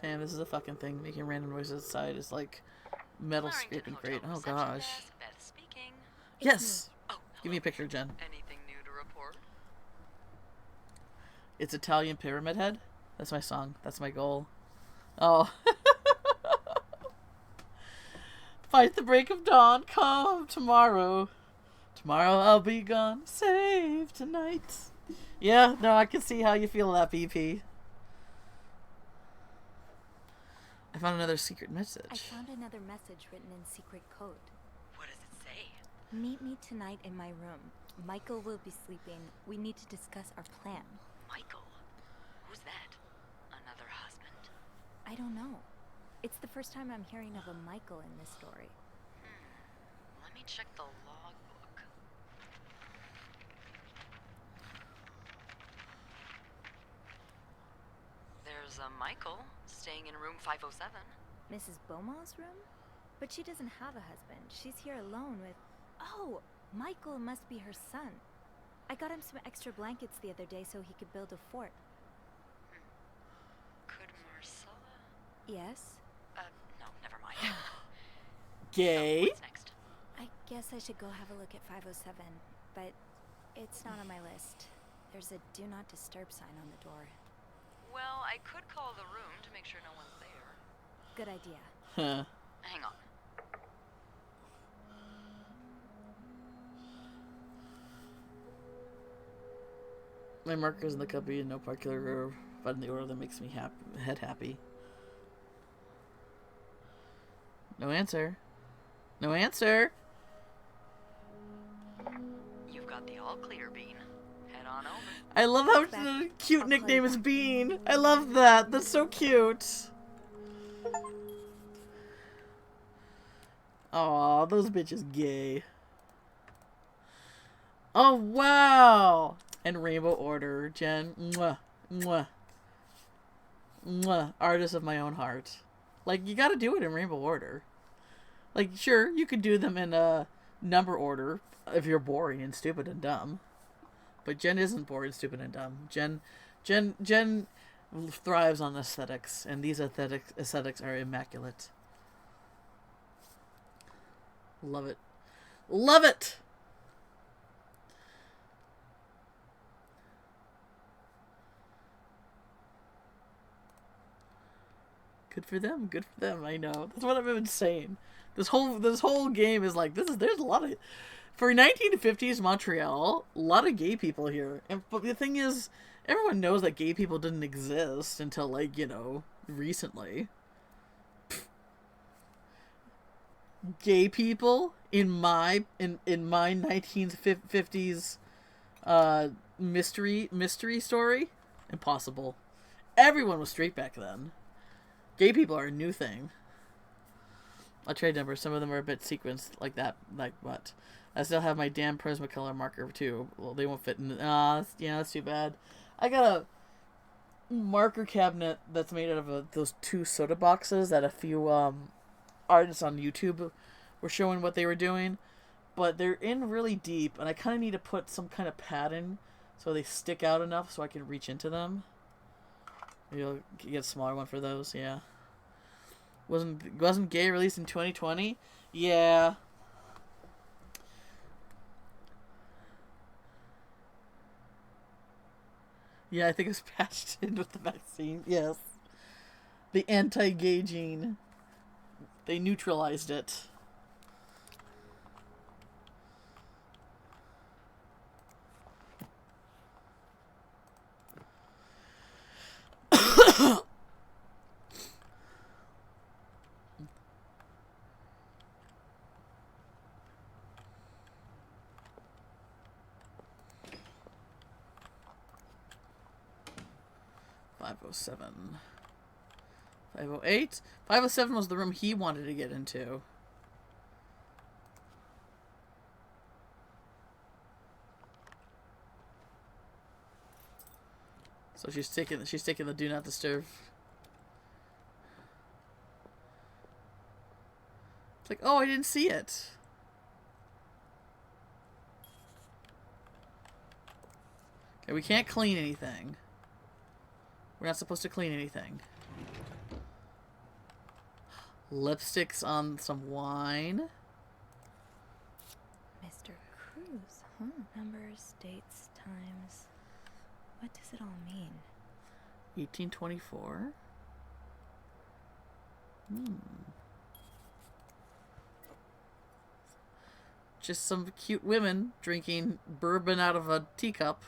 Man, this is a fucking thing. Making random noises outside is like metal scraping great. Oh gosh. Beth speaking. Yes! Oh, Give me a picture, Jen. anything new to report? It's Italian Pyramid Head. That's my song. That's my goal. Oh. Fight the break of dawn. Come tomorrow. Tomorrow I'll be gone. Save tonight. Yeah, no, I can see how you feel that, BP. I found another secret message. I found another message written in secret code. What does it say? Meet me tonight in my room. Michael will be sleeping. We need to discuss our plan. Michael? Who's that? Another husband? I don't know. It's the first time I'm hearing of a Michael in this story. Let me check the logbook. There's a Michael staying in room 507. Mrs. Beaumont's room? But she doesn't have a husband. She's here alone with... Oh! Michael must be her son. I got him some extra blankets the other day so he could build a fort. Could Marcella? Yes? No, never mind. Gay. So, what's next? I guess I should go have a look at 507, but it's not on my list. There's a do not disturb sign on the door. Well, I could call the room to make sure no one's there. Good idea. Huh. Hang on. My marker's in the cubby and no particular but in the order that makes me head happy. No answer. No answer. You've got the all clear, Bean. Head on over. I love how the cute nickname is Bean. I love that. That's so cute. Aw, those bitches gay. Oh, wow. And Rainbow Order. Jen. Mwah. Mwah. Mwah. Artist of my own heart. Like, you gotta do it in Rainbow Order. Like, sure, you could do them in a number order if you're boring and stupid and dumb. But Jen isn't boring, stupid, and dumb. Jen thrives on aesthetics, and these aesthetics are immaculate. Love it. Love it! Good for them. Good for them. I know. That's what I've been saying. This whole game is like there's a lot of for 1950s Montreal, a lot of gay people here. But the thing is, everyone knows that gay people didn't exist until, like, you know, recently. gay people in my 1950s mystery story? Impossible. Everyone was straight back then. Gay people are a new thing. I'll trade numbers. Some of them are a bit sequenced like that, but I still have my damn Prismacolor marker too. Well, they won't fit in. Yeah, that's too bad. I got a marker cabinet that's made out of those 2 soda boxes that a few artists on YouTube were showing what they were doing, but they're in really deep, and I kind of need to put some kind of padding so they stick out enough so I can reach into them. Maybe I'll get a smaller one for those. Yeah. Wasn't Gay released in 2020? Yeah. Yeah, I think it was patched in with the vaccine. Yes. The anti-gay gene. They neutralized it. .507. 508. 507 was the room he wanted to get into. So she's taking the do not disturb. It's like, oh, I didn't see it. Okay, we can't clean anything. We're not supposed to clean anything. Lipsticks on some wine. Mr. Cruz, huh? Numbers, dates, times. What does it all mean? 1824. Just some cute women drinking bourbon out of a teacup.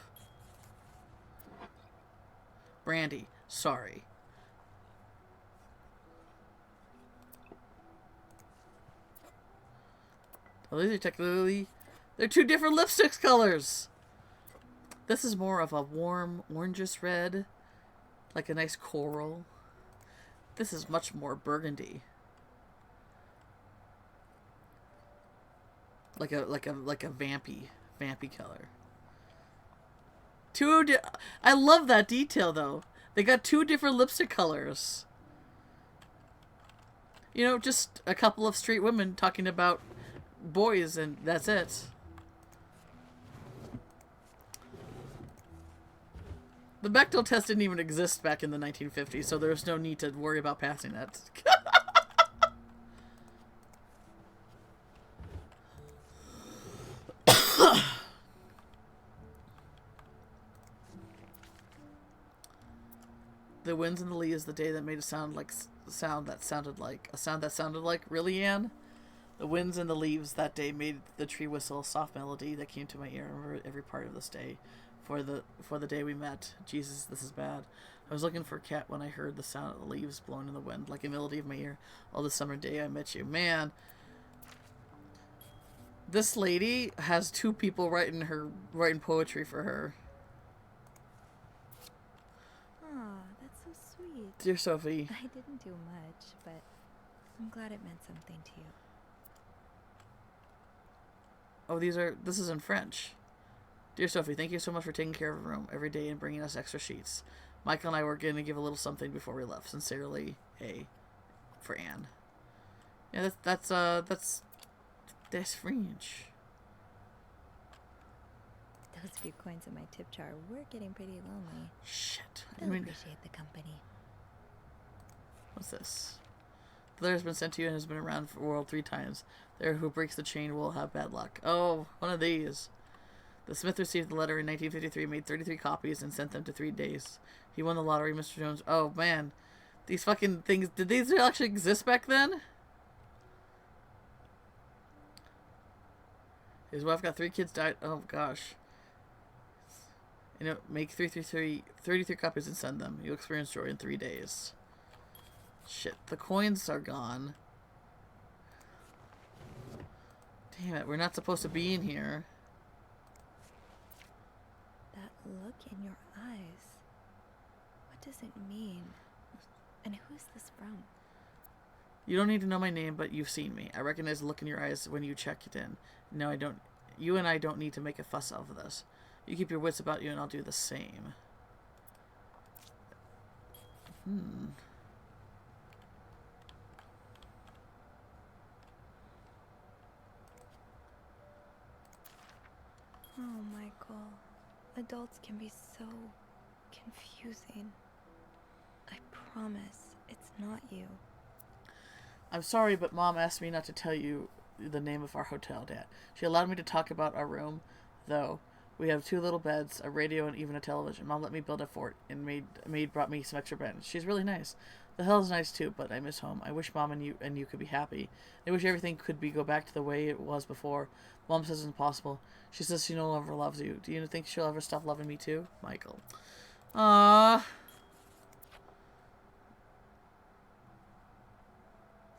Brandy. Sorry. Well, these are technically... They're 2 different lipstick colors! This is more of a warm orangish red. Like a nice coral. This is much more burgundy. Like a vampy color. I love that detail though. They got 2 different lipstick colors. You know, just a couple of straight women talking about boys and that's it. The Bechdel test didn't even exist back in the 1950s, so there's no need to worry about passing it. The winds and the leaves, the day that made a sound that sounded like really, Anne? The winds and the leaves that day made the tree whistle a soft melody that came to my ear. I remember every part of this day. For the day we met. Jesus, this is bad. I was looking for a cat when I heard the sound of the leaves blowing in the wind, like a melody of my ear. All the summer day I met you. Man, this lady has 2 people writing poetry for her. Aw, that's so sweet. Dear Sophie. I didn't do much, but I'm glad it meant something to you. Oh, this is in French. Dear Sophie, thank you so much for taking care of our room every day and bringing us extra sheets. Michael and I were going to give a little something before we left. Sincerely, A. For Anne. Yeah, that's French. Those few coins in my tip jar were getting pretty lonely. Shit. They'll appreciate the company. What's this? The letter has been sent to you and has been around for the world 3 times. There who breaks the chain will have bad luck. Oh, one of these. The Smith received the letter in 1953, made 33 copies, and sent them to 3 days. He won the lottery, Mr. Jones. Oh, man. These fucking things... Did these actually exist back then? His wife got 3 kids died. Oh, gosh. You know, make 33 copies and send them. You'll experience joy in 3 days. Shit. The coins are gone. Damn it, we're not supposed to be in here. That look in your eyes. What does it mean? And who is this from? You don't need to know my name, but you've seen me. I recognize the look in your eyes when you checked in. No, I don't. You and I don't need to make a fuss of this. You keep your wits about you and I'll do the same. Oh, Michael. Adults can be so confusing. I promise it's not you. I'm sorry, but Mom asked me not to tell you the name of our hotel, Dad. She allowed me to talk about our room, though. We have 2 little beds, a radio, and even a television. Mom let me build a fort, and maid brought me some extra beds. She's really nice. The hell is nice too, but I miss home. I wish Mom and you could be happy. I wish everything could go back to the way it was before. Mom says it's impossible. She says she no longer loves you. Do you think she'll ever stop loving me too, Michael? Ah.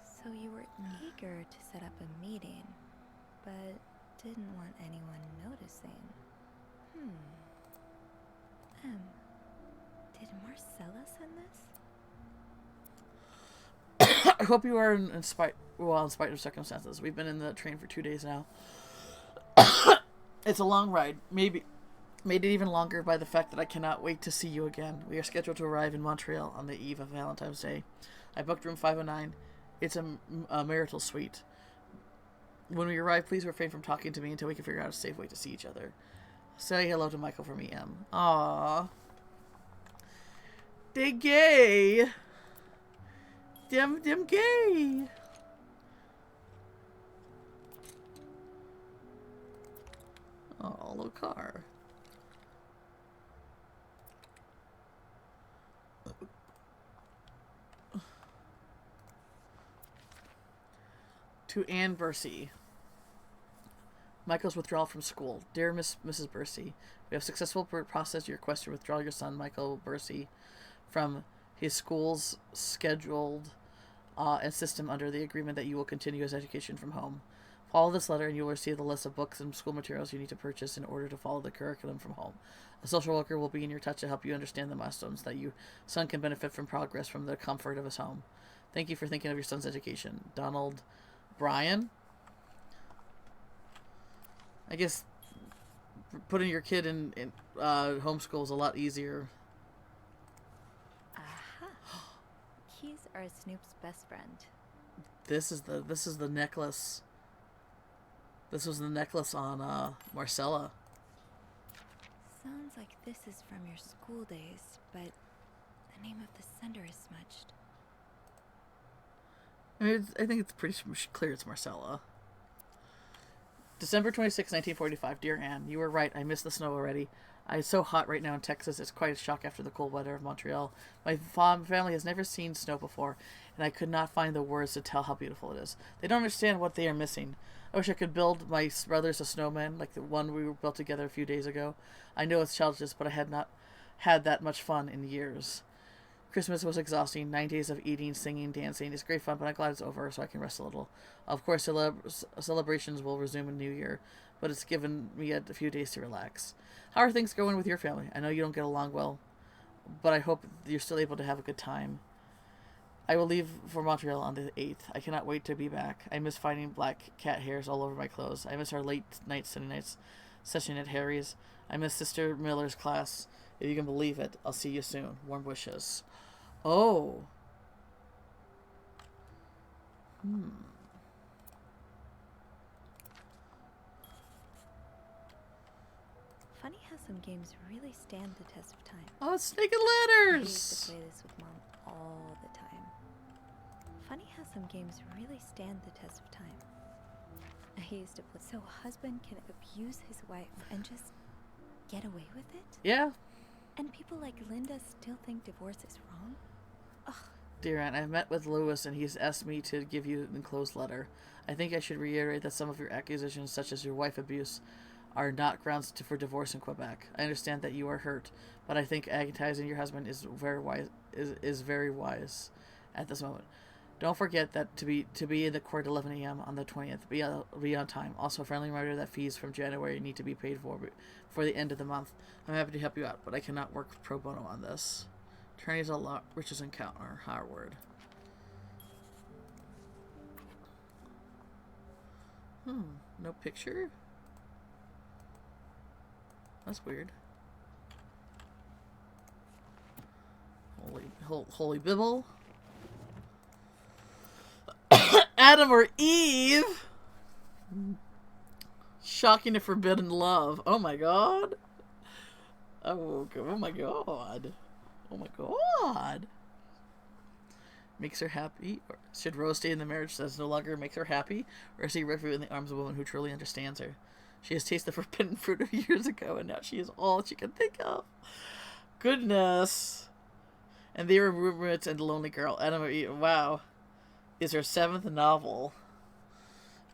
So you were eager to set up a meeting, but didn't want anyone noticing. Did Marcella send this? I hope you are in spite of circumstances. We've been in the train for 2 days now. It's a long ride. Made it even longer by the fact that I cannot wait to see you again. We are scheduled to arrive in Montreal on the eve of Valentine's Day. I booked room 509. It's a marital suite. When we arrive, please refrain from talking to me until we can figure out a safe way to see each other. Say hello to Michael from EM. Aww. They gay. Them gay. Oh, little car. To Anne Bursey. Michael's withdrawal from school. Dear Mrs. Bursey, we have successfully processed your request to withdraw your son, Michael Bursey, from his school's scheduled and system under the agreement that you will continue his education from home. Follow this letter and you will receive the list of books and school materials you need to purchase in order to follow the curriculum from home. A social worker will be in your touch to help you understand the milestones that your son can benefit from progress from the comfort of his home. Thank you for thinking of your son's education. Donald Bryan? I guess putting your kid in homeschool is a lot easier. Aha. Keys are Snoop's best friend. This is the necklace. This was the necklace on Marcella. Sounds like this is from your school days, but the name of the sender is smudged. I mean, I think it's pretty clear it's Marcella. December 26, 1945. Dear Anne, you were right. I miss the snow already. It's so hot right now in Texas. It's quite a shock after the cold weather of Montreal. My family has never seen snow before, and I could not find the words to tell how beautiful it is. They don't understand what they are missing. I wish I could build my brothers a snowman like the one we built together a few days ago. I know it's childish, but I had not had that much fun in years. Christmas was exhausting. 9 days of eating, singing, dancing. It's great fun, but I'm glad it's over so I can rest a little. Of course, celebrations will resume in New Year, but it's given me a few days to relax. How are things going with your family? I know you don't get along well, but I hope you're still able to have a good time. I will leave for Montreal on the 8th. I cannot wait to be back. I miss finding black cat hairs all over my clothes. I miss our late night Sunday nights session at Harry's. I miss Sister Miller's class. If you can believe it, I'll see you soon. Warm wishes. Oh. Funny how some games really stand the test of time. Oh, Snake and I Ladders! used to play this with Mom all the time. Funny how some games really stand the test of time. I used to play so a husband can abuse his wife and just get away with it? Yeah. And people like Linda still think divorce is wrong? Ugh. Dear Aunt, I've met with Lewis and he's asked me to give you an enclosed letter. I think I should reiterate that some of your accusations, such as your wife abuse, are not grounds for divorce in Quebec. I understand that you are hurt, but I think agonizing your husband is very wise at this moment. Don't forget that to be in the court at 11 a.m. on the 20th. Be on time. Also, a friendly reminder that fees from January need to be paid for the end of the month. I'm happy to help you out, but I cannot work pro bono on this. Attorneys a lot, riches encounter. Harward. No picture? That's weird. Holy Bibble. Adam or Eve? Shocking to forbidden love. Oh my god. Oh my god. Oh my god. Makes her happy. Or should Rose stay in the marriage that no longer makes her happy? Or is he refuge in the arms of a woman who truly understands her? She has tasted the forbidden fruit of years ago, and now she is all she can think of. Goodness. And they were roommates and the lonely girl. Adam or Eve. Wow. Is her 7th novel.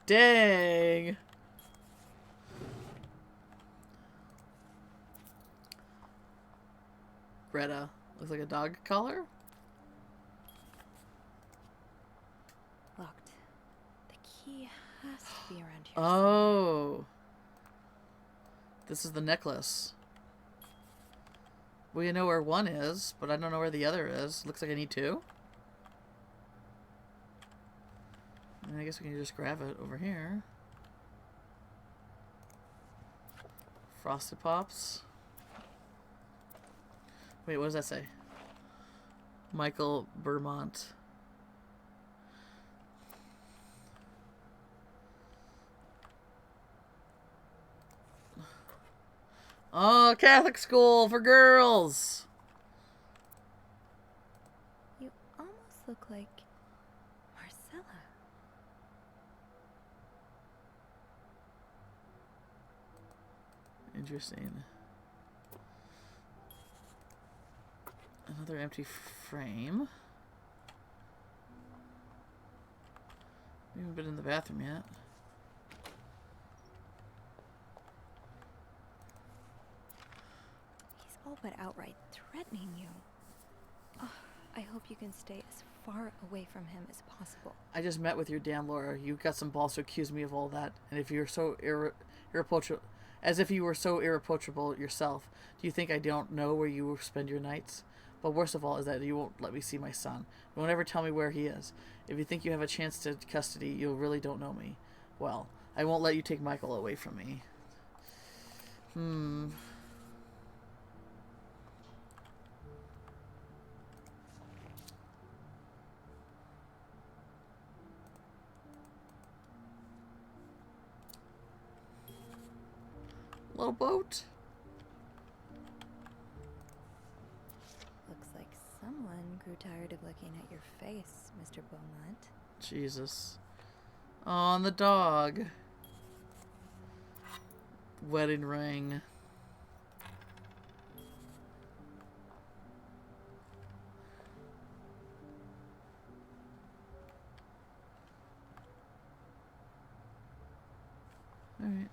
Dang. Greta. Looks like a dog collar. Locked. The key has to be around here. Oh. This is the necklace. We know where one is, but I don't know where the other is. Looks like I need two. I guess we can just grab it over here. Frosted Pops. Wait, what does that say? Michael Vermont. Oh, Catholic school for girls. You almost look like Marcella. Interesting. Another empty frame. We haven't been in the bathroom yet. He's all but outright threatening you. Oh, I hope you can stay as far away from him as possible. I just met with your damn Laura. You've got some balls to accuse me of all that. And if you're so irreproachable, as if you were so irreproachable yourself, do you think I don't know where you spend your nights? But worst of all is that you won't let me see my son. You won't ever tell me where he is. If you think you have a chance to custody, you really don't know me. Well, I won't let you take Michael away from me. Little boat. Looks like someone grew tired of looking at your face, Mr. Beaumont. Jesus. Oh, and the dog. Wedding ring. Alright.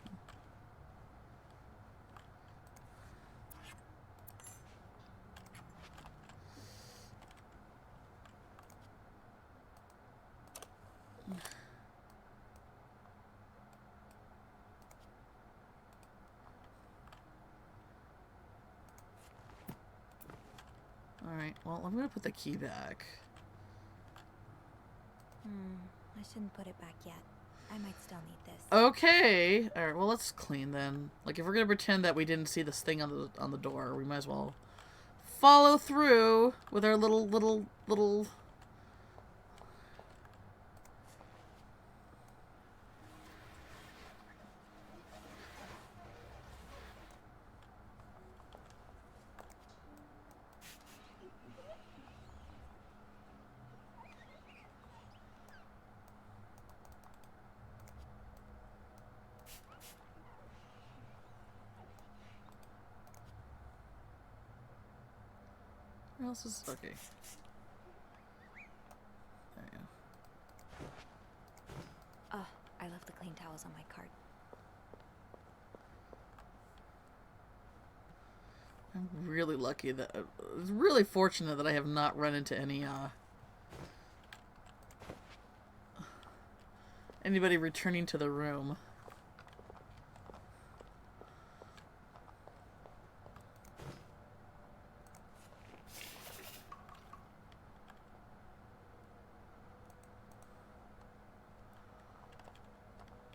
Alright, well, I'm gonna put the key back. I shouldn't put it back yet. I might still need this. Okay! Alright, well, let's clean then. Like, if we're gonna pretend that we didn't see this thing on the door, we might as well follow through with our little... Where else is... Okay. There you go. Oh, I left the clean towels on my cart. I'm really lucky that... really fortunate that I have not run into any, anybody returning to the room.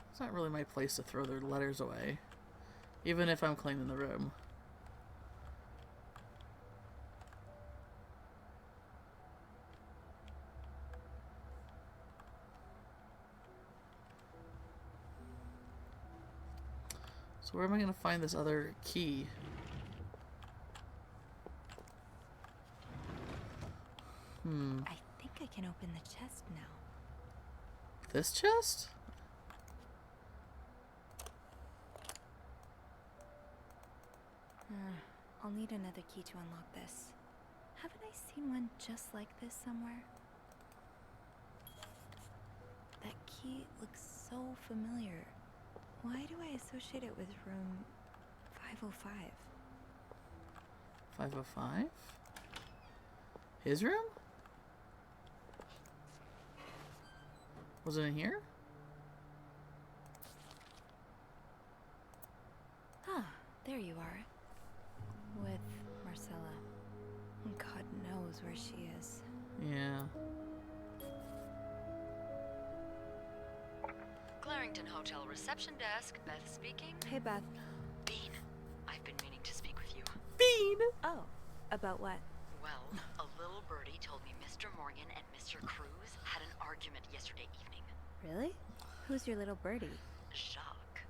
It's not really my place to throw their letters away, even if I'm cleaning the room. So where am I going to find this other key? I think I can open the chest now. This chest? I'll need another key to unlock this. Haven't I seen one just like this somewhere? That key looks so familiar. Why do I associate it with room 505? 505? His room? Was it in here? Ah, there you are. With Marcella. God knows where she is. Yeah. Clarington Hotel reception desk, Beth speaking. Hey, Beth. Bean, I've been meaning to speak with you. Bean! Oh, about what? Well, a little birdie told me Mr. Morgan and Mr. Cruz had an argument yesterday evening. Really? Who's your little birdie? Jacques.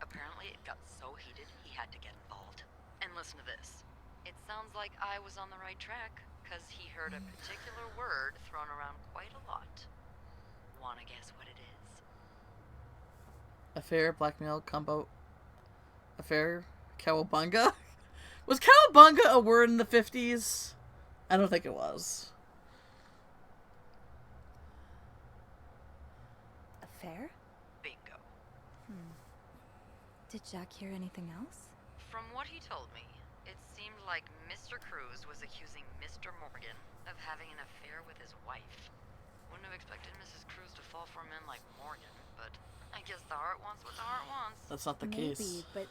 Apparently it got so heated he had to get involved. And listen to this. It sounds like I was on the right track, because he heard a particular word thrown around quite a lot. Wanna guess what it is? Affair, blackmail, combo. Affair, cowabunga? Was cowabunga a word in the 50s? I don't think it was. Affair? Bingo. Did Jack hear anything else? From what he told me, it seemed like Mr. Cruz was accusing Mr. Morgan of having an affair with his wife. Wouldn't have expected Mrs. Cruz to fall for a man like Morgan, but I guess the heart wants what the heart wants. That's not the Maybe, case. but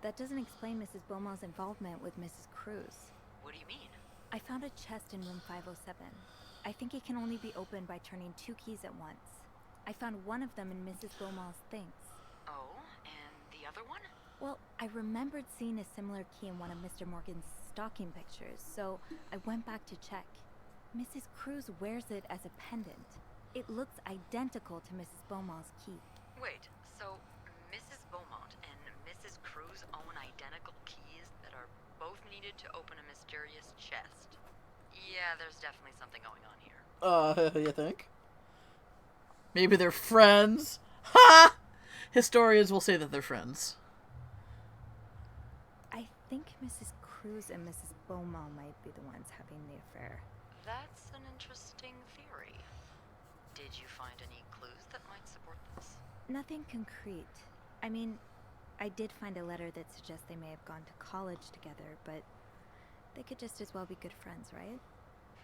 that doesn't explain Mrs. Beaumont's involvement with Mrs. Cruz. What do you mean? I found a chest in room 507. I think it can only be opened by turning 2 keys at once. I found one of them in Mrs. Beaumont's things. Oh, and the other one? Well, I remembered seeing a similar key in one of Mr. Morgan's stocking pictures, so I went back to check. Mrs. Cruz wears it as a pendant. It looks identical to Mrs. Beaumont's key. Wait, so Mrs. Beaumont and Mrs. Cruz own identical keys that are both needed to open a mysterious chest? Yeah, there's definitely something going on here. You think? Maybe they're friends? Ha! Historians will say that they're friends. I think Mrs. Cruz and Mrs. Beaumont might be the ones having the affair. That's an interesting theory. Did you find any clues that might support this? Nothing concrete. I mean, I did find a letter that suggests they may have gone to college together, but they could just as well be good friends, right?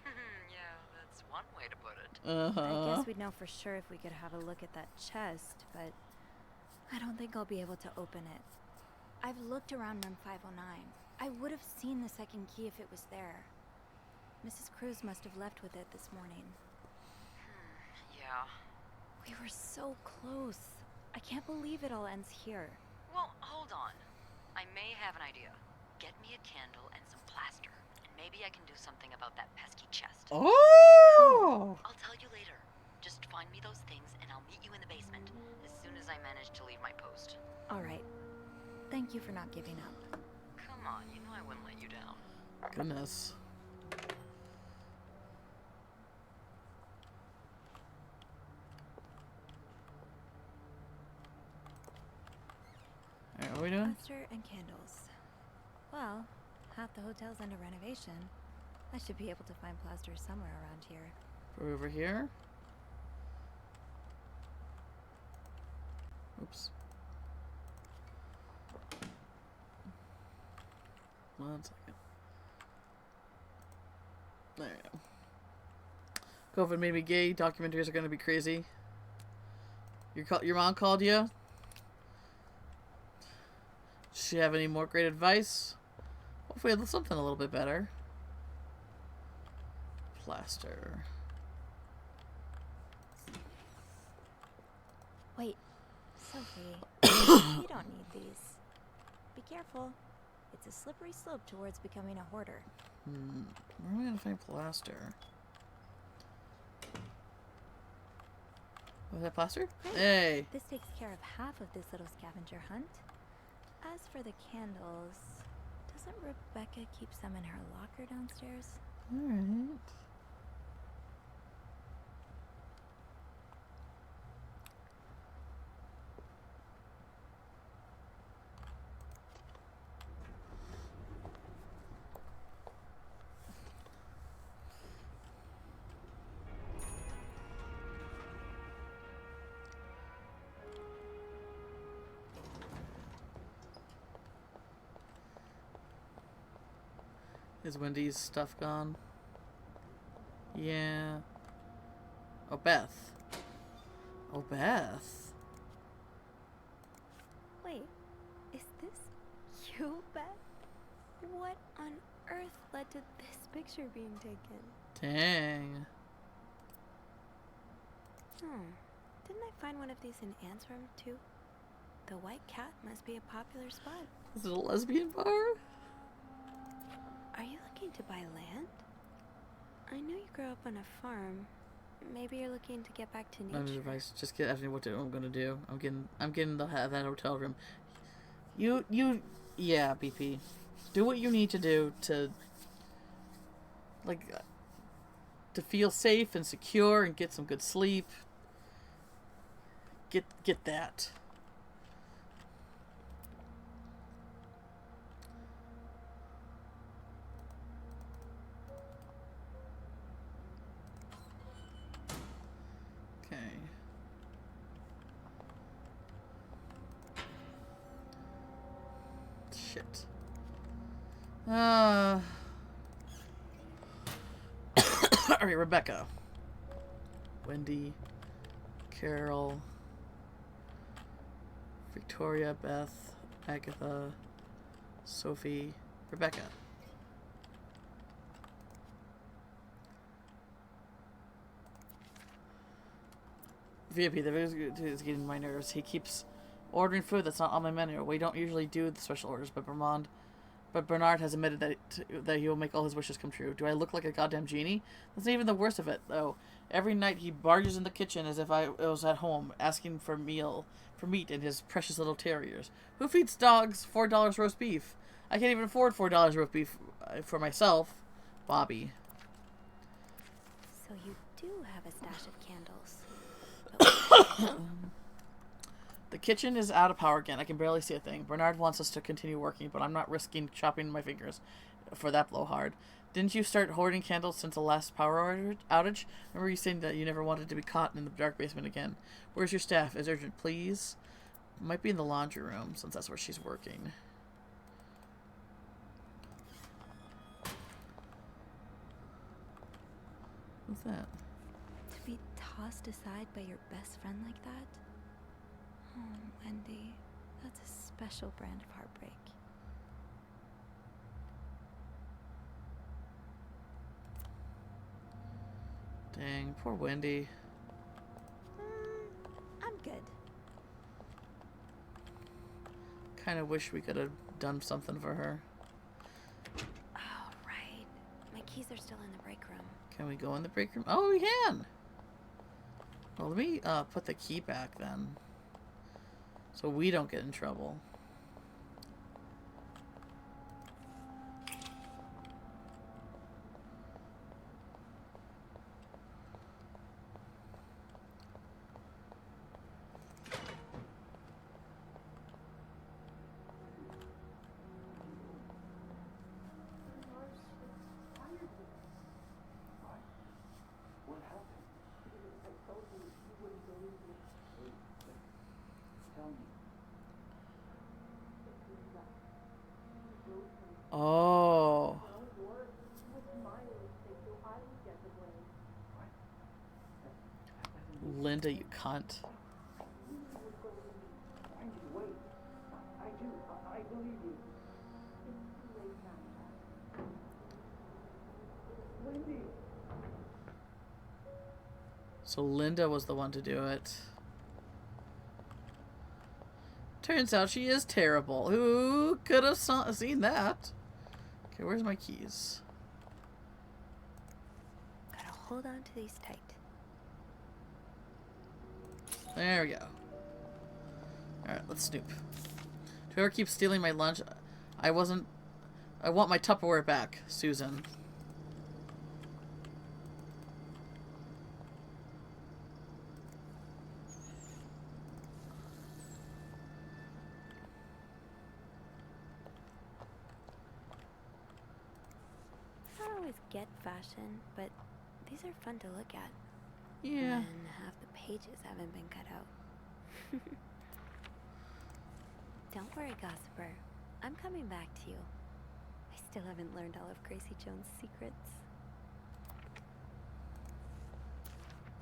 Yeah, that's one way to put it. I guess we'd know for sure if we could have a look at that chest, but I don't think I'll be able to open it. I've looked around room 509. I would have seen the second key if it was there. Mrs. Cruz must have left with it this morning. Yeah. We were so close. I can't believe it all ends here. Well, hold on. I may have an idea. Get me a candle and some plaster, and maybe I can do something about that pesky chest. Oh! I'll tell you later. Just find me those things, and I'll meet you in the basement as soon as I manage to leave my post. All right. Thank you for not giving up. Come on, you know I wouldn't let you down. Goodness. Alright, what are we doing? Plaster and candles. Well, half the hotel's under renovation. I should be able to find plaster somewhere around here. We're over here. Oops. One second. There you go. COVID made me gay. Documentaries are going to be crazy. Your mom called you? Does she have any more great advice? What if we had something a little bit better? Plaster. Wait, Sophie, you don't need these. Be careful. It's a slippery slope towards becoming a hoarder. Where am I gonna find plaster? Was that plaster? Great. Hey! This takes care of half of this little scavenger hunt. As for the candles, doesn't Rebecca keep some in her locker downstairs? Alright. Is Wendy's stuff gone? Yeah. Oh, Beth. Oh, Beth. Wait, is this you, Beth? What on earth led to this picture being taken? Dang. Didn't I find one of these in Anne's room, too? The White Cat must be a popular spot. Is it a lesbian bar? Are you looking to buy land? I know you grew up on a farm. Maybe you're looking to get back to nature. None of advice. Just get asking what I'm gonna do. I'm getting that hotel room. Yeah, BP. Do what you need to do to, like, to feel safe and secure and get some good sleep. Get that. Okay. Shit. Alright, Rebecca. Wendy. Carol. Victoria, Beth, Agatha, Sophie, Rebecca. VIP, the video is getting my nerves. He keeps ordering food that's not on my menu. We don't usually do the special orders, but Bernard has admitted that he will make all his wishes come true. Do I look like a goddamn genie? That's not even the worst of it, though. Every night he barges in the kitchen as if I was at home, asking for meat and his precious little terriers. Who feeds dogs $4 roast beef? I can't even afford $4 roast beef for myself. Bobby. So you do have a stash of candles. The kitchen is out of power again. I can barely see a thing. Bernard wants us to continue working, but I'm not risking chopping my fingers for that blowhard. Didn't you start hoarding candles since the last power outage? Remember you saying that you never wanted to be caught in the dark basement again. Where's your staff? Is urgent, please? Might be in the laundry room, since that's where she's working. What's that? To be tossed aside by your best friend like that? Oh, Wendy, that's a special brand of heartbreak. Dang, poor Wendy. I'm good. Kind of wish we could have done something for her. Oh, right. My keys are still in the break room. Can we go in the break room? Oh, we can! Well, let me put the key back then. So we don't get in trouble. Oh. Linda, you cunt. So Linda was the one to do it. Turns out she is terrible. Who could have seen that? Okay, where's my keys? Gotta hold on to these tight. There we go. Alright, let's snoop. Whoever keeps stealing my lunch, I want my Tupperware back, Susan. I don't always get fashion, but these are fun to look at. Yeah. And half the pages haven't been cut out. Don't worry, Gossiper. I'm coming back to you. I still haven't learned all of Gracie Jones' secrets.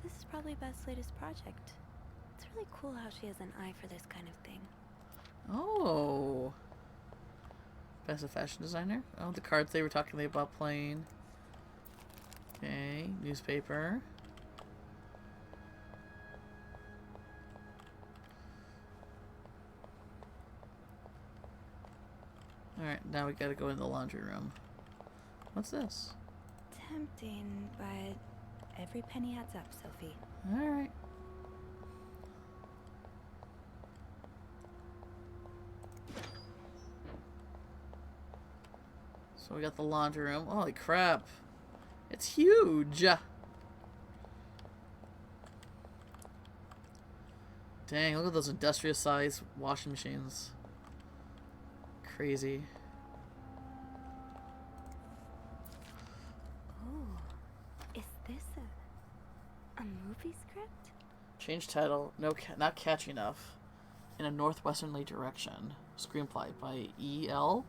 This is probably Beth's latest project. It's really cool how she has an eye for this kind of thing. Oh. Best a fashion designer? Oh, the cards they were talking about playing. Okay, newspaper. Alright, now we gotta go in the laundry room. What's this? Tempting, but every penny adds up, Sophie. Alright. So we got the laundry room. Holy crap. It's huge. Dang, look at those industrial sized washing machines. Crazy. Oh, is this a movie script? Change title. No, not catchy enough. In a northwesternly direction. Screenplay by E.L.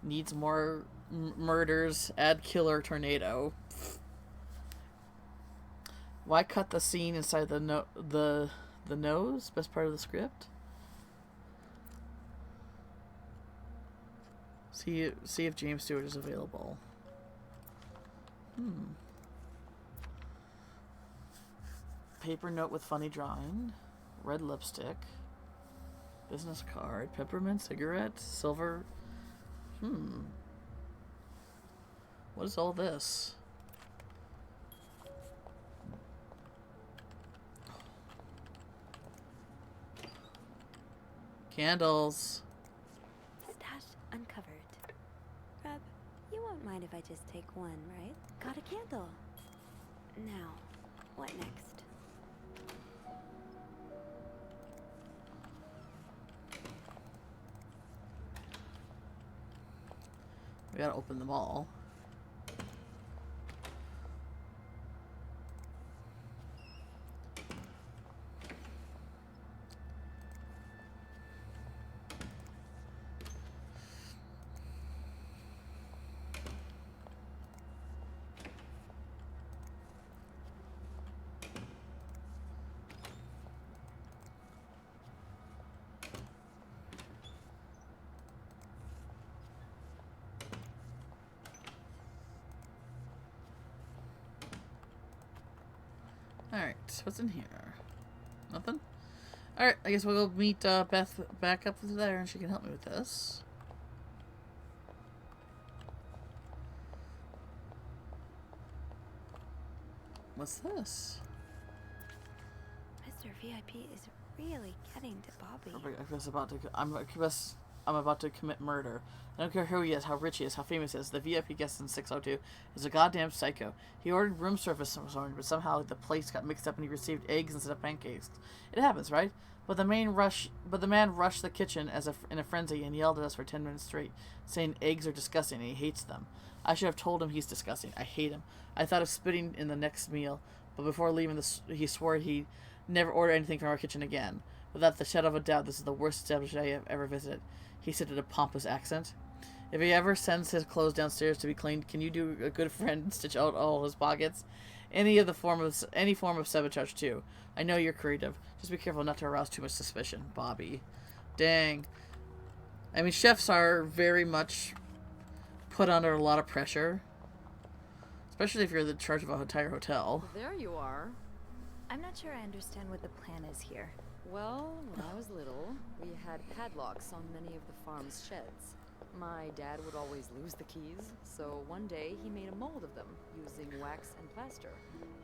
Needs more murders. Add killer tornado. Why cut the scene inside the nose? Best part of the script. See if James Stewart is available. Paper note with funny drawing. Red lipstick. Business card. Peppermint cigarette. Silver. What is all this? Candles. Stash uncovered. Reb, you won't mind if I just take one, right? Got a candle. Now, what next? We gotta open them all. Alright, what's in here? Nothing? Alright, I guess we'll go meet Beth back up there and she can help me with this. What's this? Mr. VIP is really getting to Bobby. I'm about to commit murder. I don't care who he is, how rich he is, how famous he is. The VIP guest in 602 is a goddamn psycho. He ordered room service this morning, but somehow the place got mixed up and he received eggs instead of pancakes. It happens, right? But the man rushed the kitchen in a frenzy and yelled at us for 10 minutes straight, saying eggs are disgusting and he hates them. I should have told him he's disgusting. I hate him. I thought of spitting in the next meal, but before leaving, he swore he'd never order anything from our kitchen again. Without the shadow of a doubt, this is the worst establishment I have ever visited, he said in a pompous accent. If he ever sends his clothes downstairs to be cleaned, can you do a good friend and stitch out all his pockets? Any form of sabotage too. I know you're creative. Just be careful not to arouse too much suspicion, Bobby. Dang. I mean, chefs are very much put under a lot of pressure, especially if you're in charge of an entire hotel. There you are. I'm not sure I understand what the plan is here. Well, when I was little, we had padlocks on many of the farm's sheds. My dad would always lose the keys, so one day he made a mold of them using wax and plaster.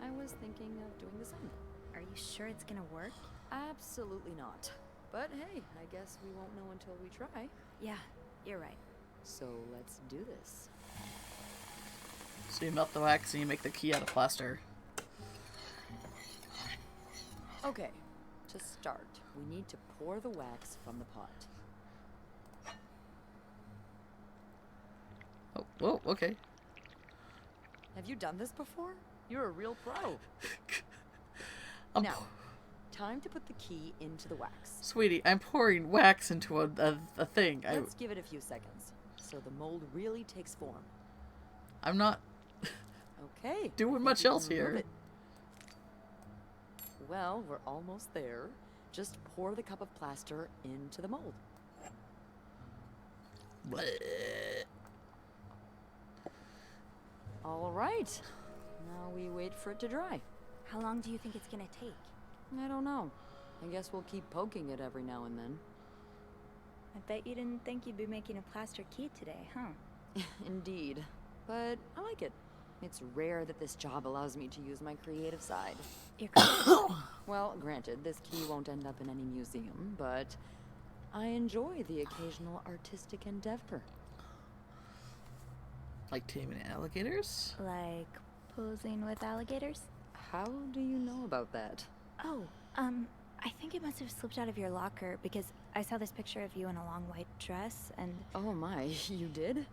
I was thinking of doing the same. Are you sure it's gonna work? Absolutely not. But hey, I guess we won't know until we try. Yeah, you're right. So let's do this. So you melt the wax and you make the key out of plaster. Okay, to start, we need to pour the wax from the pot. Oh, whoa, okay. Have you done this before? You're a real pro. I'm Now, time to put the key into the wax. Sweetie, I'm pouring wax into a thing. Let's give it a few seconds, so the mold really takes form. I'm not Okay. doing think much we can else remove here. it. Well, we're almost there. Just pour the cup of plaster into the mold. Bleh. All right. Now we wait for it to dry. How long do you think it's gonna take? I don't know. I guess we'll keep poking it every now and then. I bet you didn't think you'd be making a plaster key today, huh? Indeed. But I like it. It's rare that this job allows me to use my creative side. You're correct. Well, granted, this key won't end up in any museum, but I enjoy the occasional artistic endeavor. Like taming alligators? Like posing with alligators? How do you know about that? Oh, I think it must have slipped out of your locker because I saw this picture of you in a long white dress and... Oh my, you did?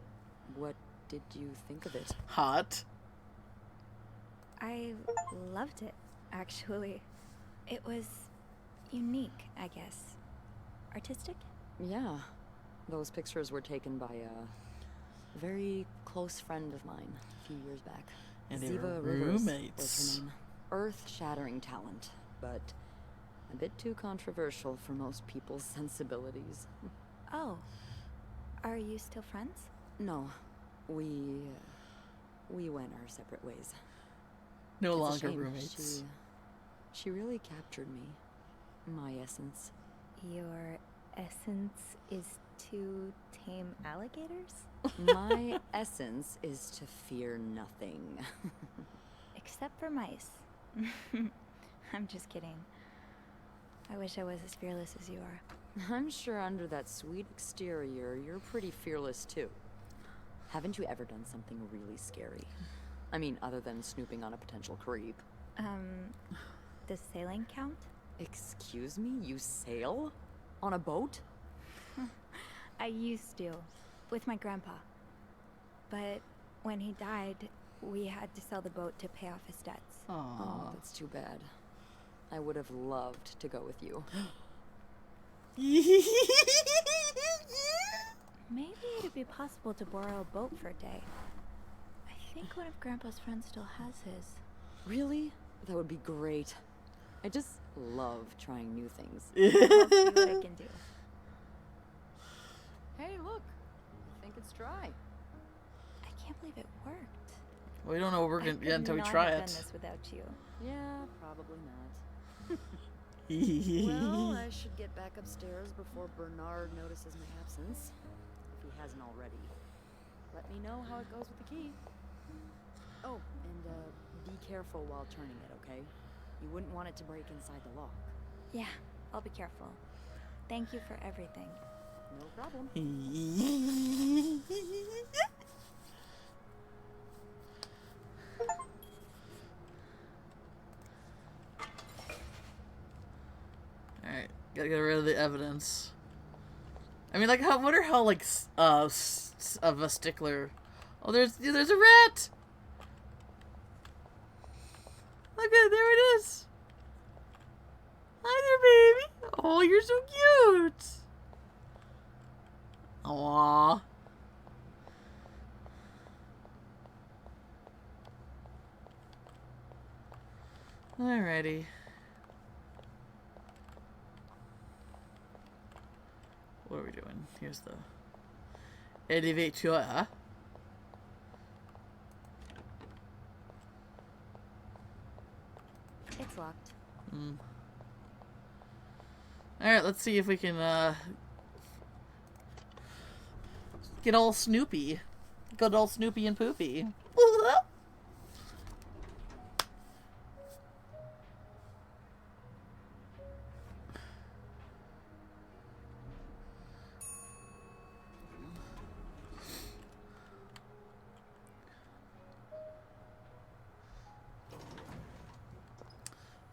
What did you think of it? Hot. I loved it, actually. It was unique, I guess. Artistic? Yeah. Those pictures were taken by a very close friend of mine a few years back. And they Ziva were Rivers roommates. was her name. Earth-shattering talent, but a bit too controversial for most people's sensibilities. Oh. Are you still friends? No, we went our separate ways. No It's a longer shame. roommates. She really captured me. My essence. Your essence is to tame alligators? My essence is to fear nothing. Except for mice. I'm just kidding. I wish I was as fearless as you are. I'm sure under that sweet exterior, you're pretty fearless too. Haven't you ever done something really scary? I mean, other than snooping on a potential creep. Does sailing count? Excuse me? You sail? On a boat? I used to, with my grandpa. But when he died, we had to sell the boat to pay off his debts. Oh, that's too bad. I would have loved to go with you. Maybe it'd be possible to borrow a boat for a day. I think one of Grandpa's friends still has his. Really? That would be great. I just love trying new things. I'll see what I can do. Hey, look. I think it's dry. I can't believe it worked. We don't know what we're I gonna could get until we not try have it. done this without you. Yeah, probably not. Well, I should get back upstairs before Bernard notices my absence. If he hasn't already. Let me know how it goes with the key. Oh, and be careful while turning it, okay? You wouldn't want it to break inside the lock. Yeah, I'll be careful. Thank you for everything. No problem. Alright, gotta get rid of the evidence. I mean, like, I wonder how, like, of a stickler. Oh, there's a rat! Look at, there it is! Hi there, baby! Oh, you're so cute! Aww. Alrighty. What are we doing? Here's the elevator. It's locked. Alright, let's see if we can, get all Snoopy. Good old Snoopy and Poopy.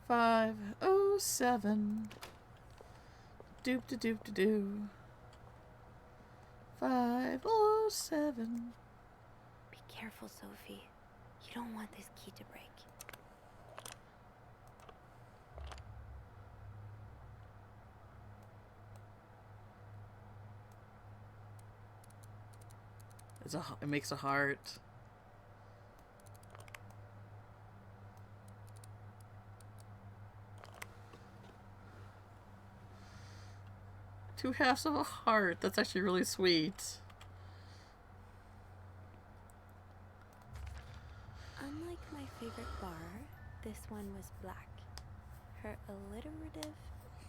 507. Doop de doop de doo. 507. Be careful, Sophie. You don't want this key to break. It makes a heart. Two halves of a heart. That's actually really sweet. Unlike my favorite bar, this one was black. Her alliterative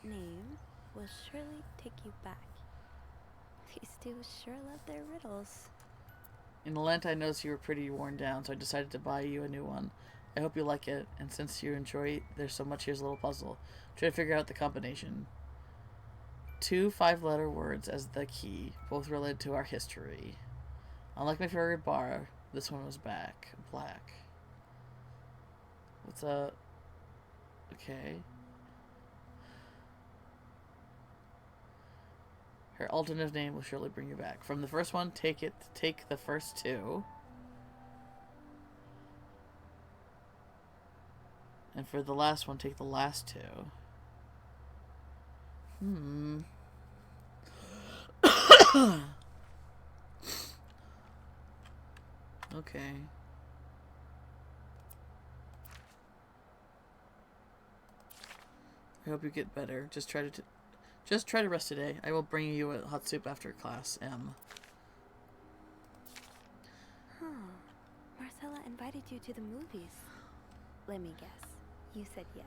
name will surely take you back. These two sure love their riddles. In Lent, I noticed you were pretty worn down, so I decided to buy you a new one. I hope you like it, and since you enjoy there's so much, here's a little puzzle. Try to figure out the combination. 2 5-letter words as the key, both related to our history. Unlike my favorite bar, this one was black. What's up? Okay. Her alternative name will surely bring you back. From the first one, take the first 2. And for the last one, take the last 2. Okay. I hope you get better. Just try to rest today. I will bring you a hot soup after class, M. Huh. Marcella invited you to the movies. Let me guess. You said yes.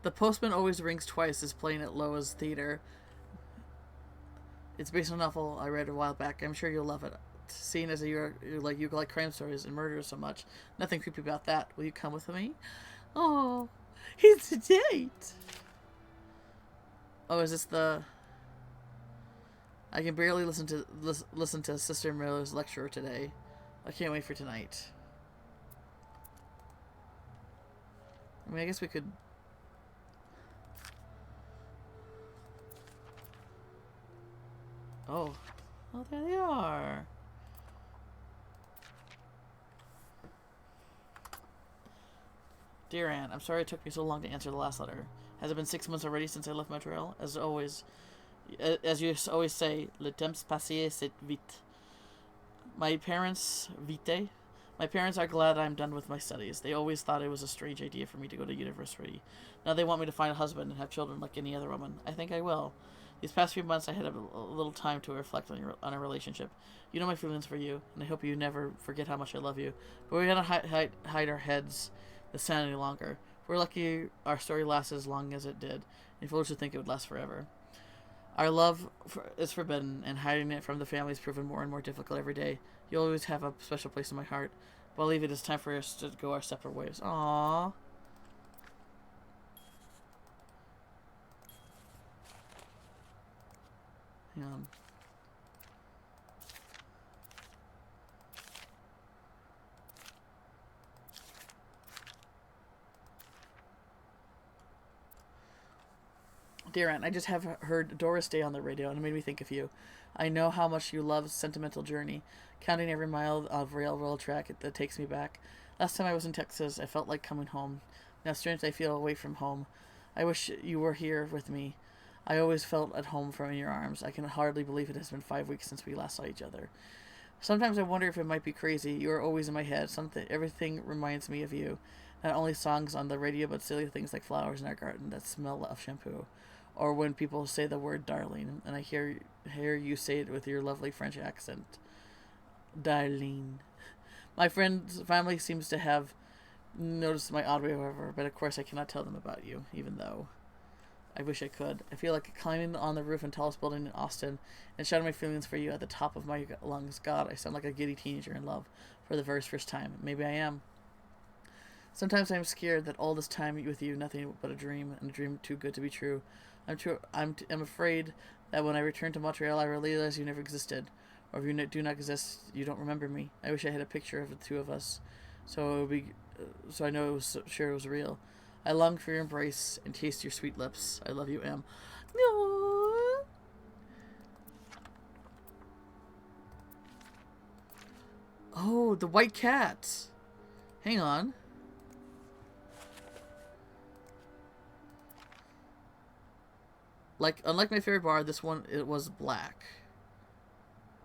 The Postman Always Rings Twice is playing at Loa's Theater. It's based on a novel I read a while back. I'm sure you'll love it. Seeing as you like crime stories and murder so much, nothing creepy about that. Will you come with me? Oh, it's a date. Oh, is this the? I can barely listen to Sister Miller's lecture today. I can't wait for tonight. I mean, I guess we could. Oh, there they are. Dear Anne, I'm sorry it took me so long to answer the last letter. Has it been 6 months already since I left Montreal? As you always say, le temps passé c'est vite. My parents are glad I'm done with my studies. They always thought it was a strange idea for me to go to university. Now they want me to find a husband and have children like any other woman. I think I will. These past few months I had a little time to reflect on our relationship. You know my feelings for you, and I hope you never forget how much I love you. But we had to hide our heads the sand any longer. We're lucky our story lasted as long as it did, and foolish to think it would last forever. Our love is forbidden, and hiding it from the family is proven more and more difficult every day. You'll always have a special place in my heart. But I'll leave it. It's time for us to go our separate ways. Aww. Hang on. Dear Aunt, I just have heard Doris Day on the radio, and it made me think of you. I know how much you love Sentimental Journey, counting every mile of railroad track that takes me back. Last time I was in Texas, I felt like coming home. Now, strange, I feel away from home. I wish you were here with me. I always felt at home from your arms. I can hardly believe it has been 5 weeks since we last saw each other. Sometimes I wonder if it might be crazy. You are always in my head. Everything reminds me of you. Not only songs on the radio, but silly things like flowers in our garden that smell of shampoo. Or when people say the word darling, and I hear you say it with your lovely French accent. Darling. My friend's family seems to have notice my odd behavior, but of course I cannot tell them about you, even though I wish I could. I feel like climbing on the roof and tallest building in Austin and shouting my feelings for you at the top of my lungs. God, I sound like a giddy teenager in love for the very first time. Maybe I am. Sometimes I'm scared that all this time with you, nothing but a dream, and a dream too good to be true. I'm afraid that when I return to Montreal, I realize you never existed, or if you do not exist, you don't remember me. I wish I had a picture of the two of us, so I know sure it was real. I long for your embrace and taste your sweet lips. I love you, Em. No. Oh, the white cat. Hang on. Like, unlike my favorite bar, this one, it was black.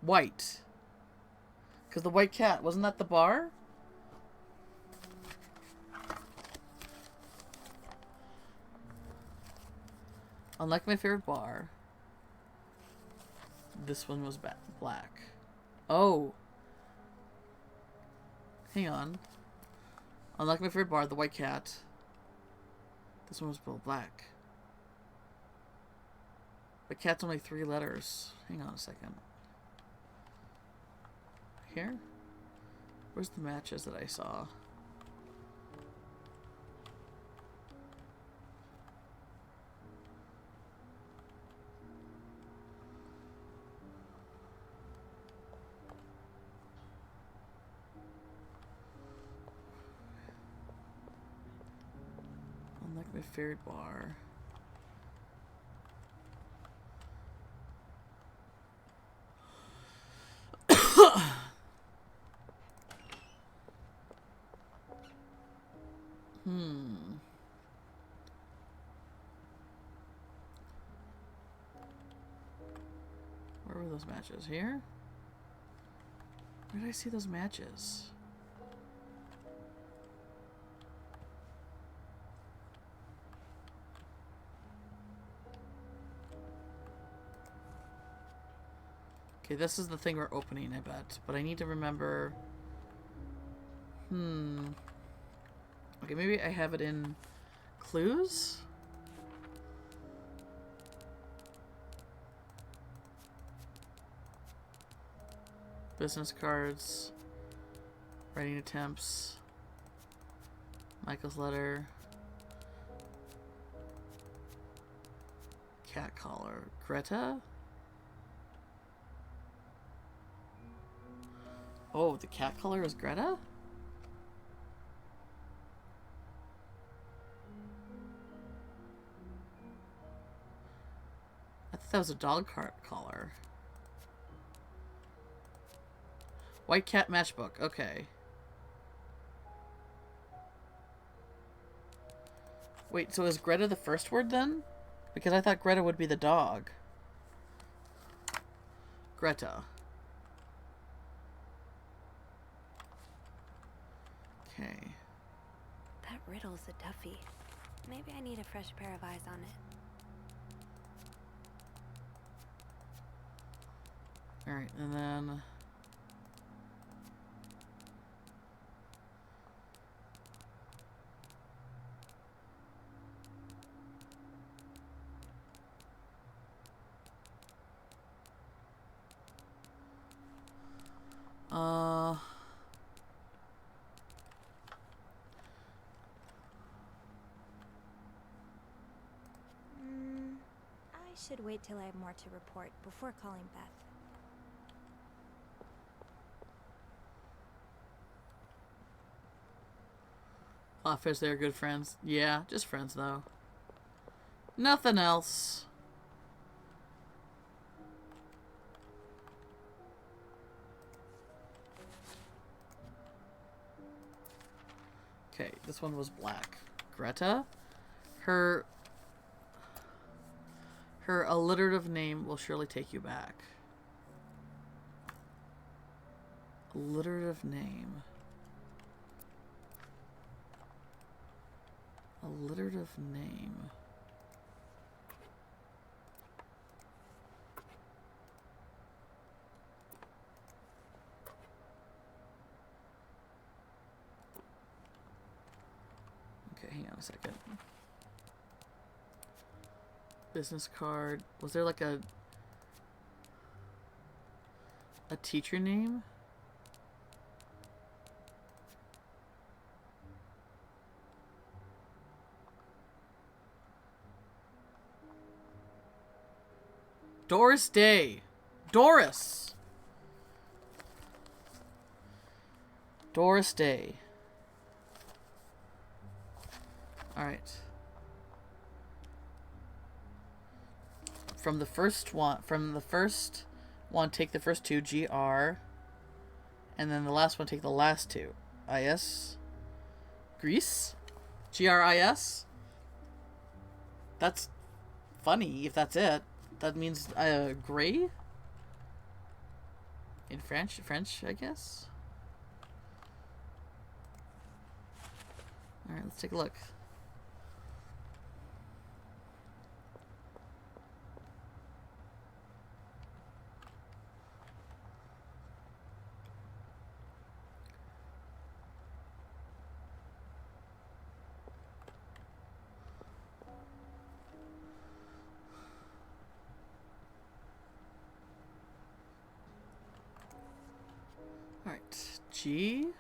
White. Because the white cat, wasn't that the bar? Unlike my favorite bar, this one was black. Oh. Hang on. Unlike my favorite bar, the white cat, this one was black. The cat's only 3 letters. Hang on a second. Here? Where's the matches that I saw? Unlike my favorite bar. Where were those matches? Here? Where did I see those matches? Okay, this is the thing we're opening, I bet. But I need to remember... Okay, maybe I have it in clues? Business cards. Writing attempts. Michael's letter. Cat collar. Greta? Oh, the cat color is Greta? I thought that was a dog collar. White cat matchbook. Okay. Wait, so is Greta the first word then? Because I thought Greta would be the dog. Greta. Okay. That riddle's a toughie. Maybe I need a fresh pair of eyes on it. Alright, and then... I should wait till I have more to report before calling Beth. Office, they're good friends. Yeah, just friends though. Nothing else. Okay, this one was black. Greta? Her alliterative name will surely take you back. Alliterative name. Alliterative name. Okay, hang on a second. Business card. Was there like a teacher name? Doris Day. Doris! Doris Day. Alright. From the first one, take the first two, GR. And then the last one, take the last two. IS? Greece? GRIS? That's funny, if that's it. That means gray? In French, I guess? Alright, let's take a look. Alright, GRIS.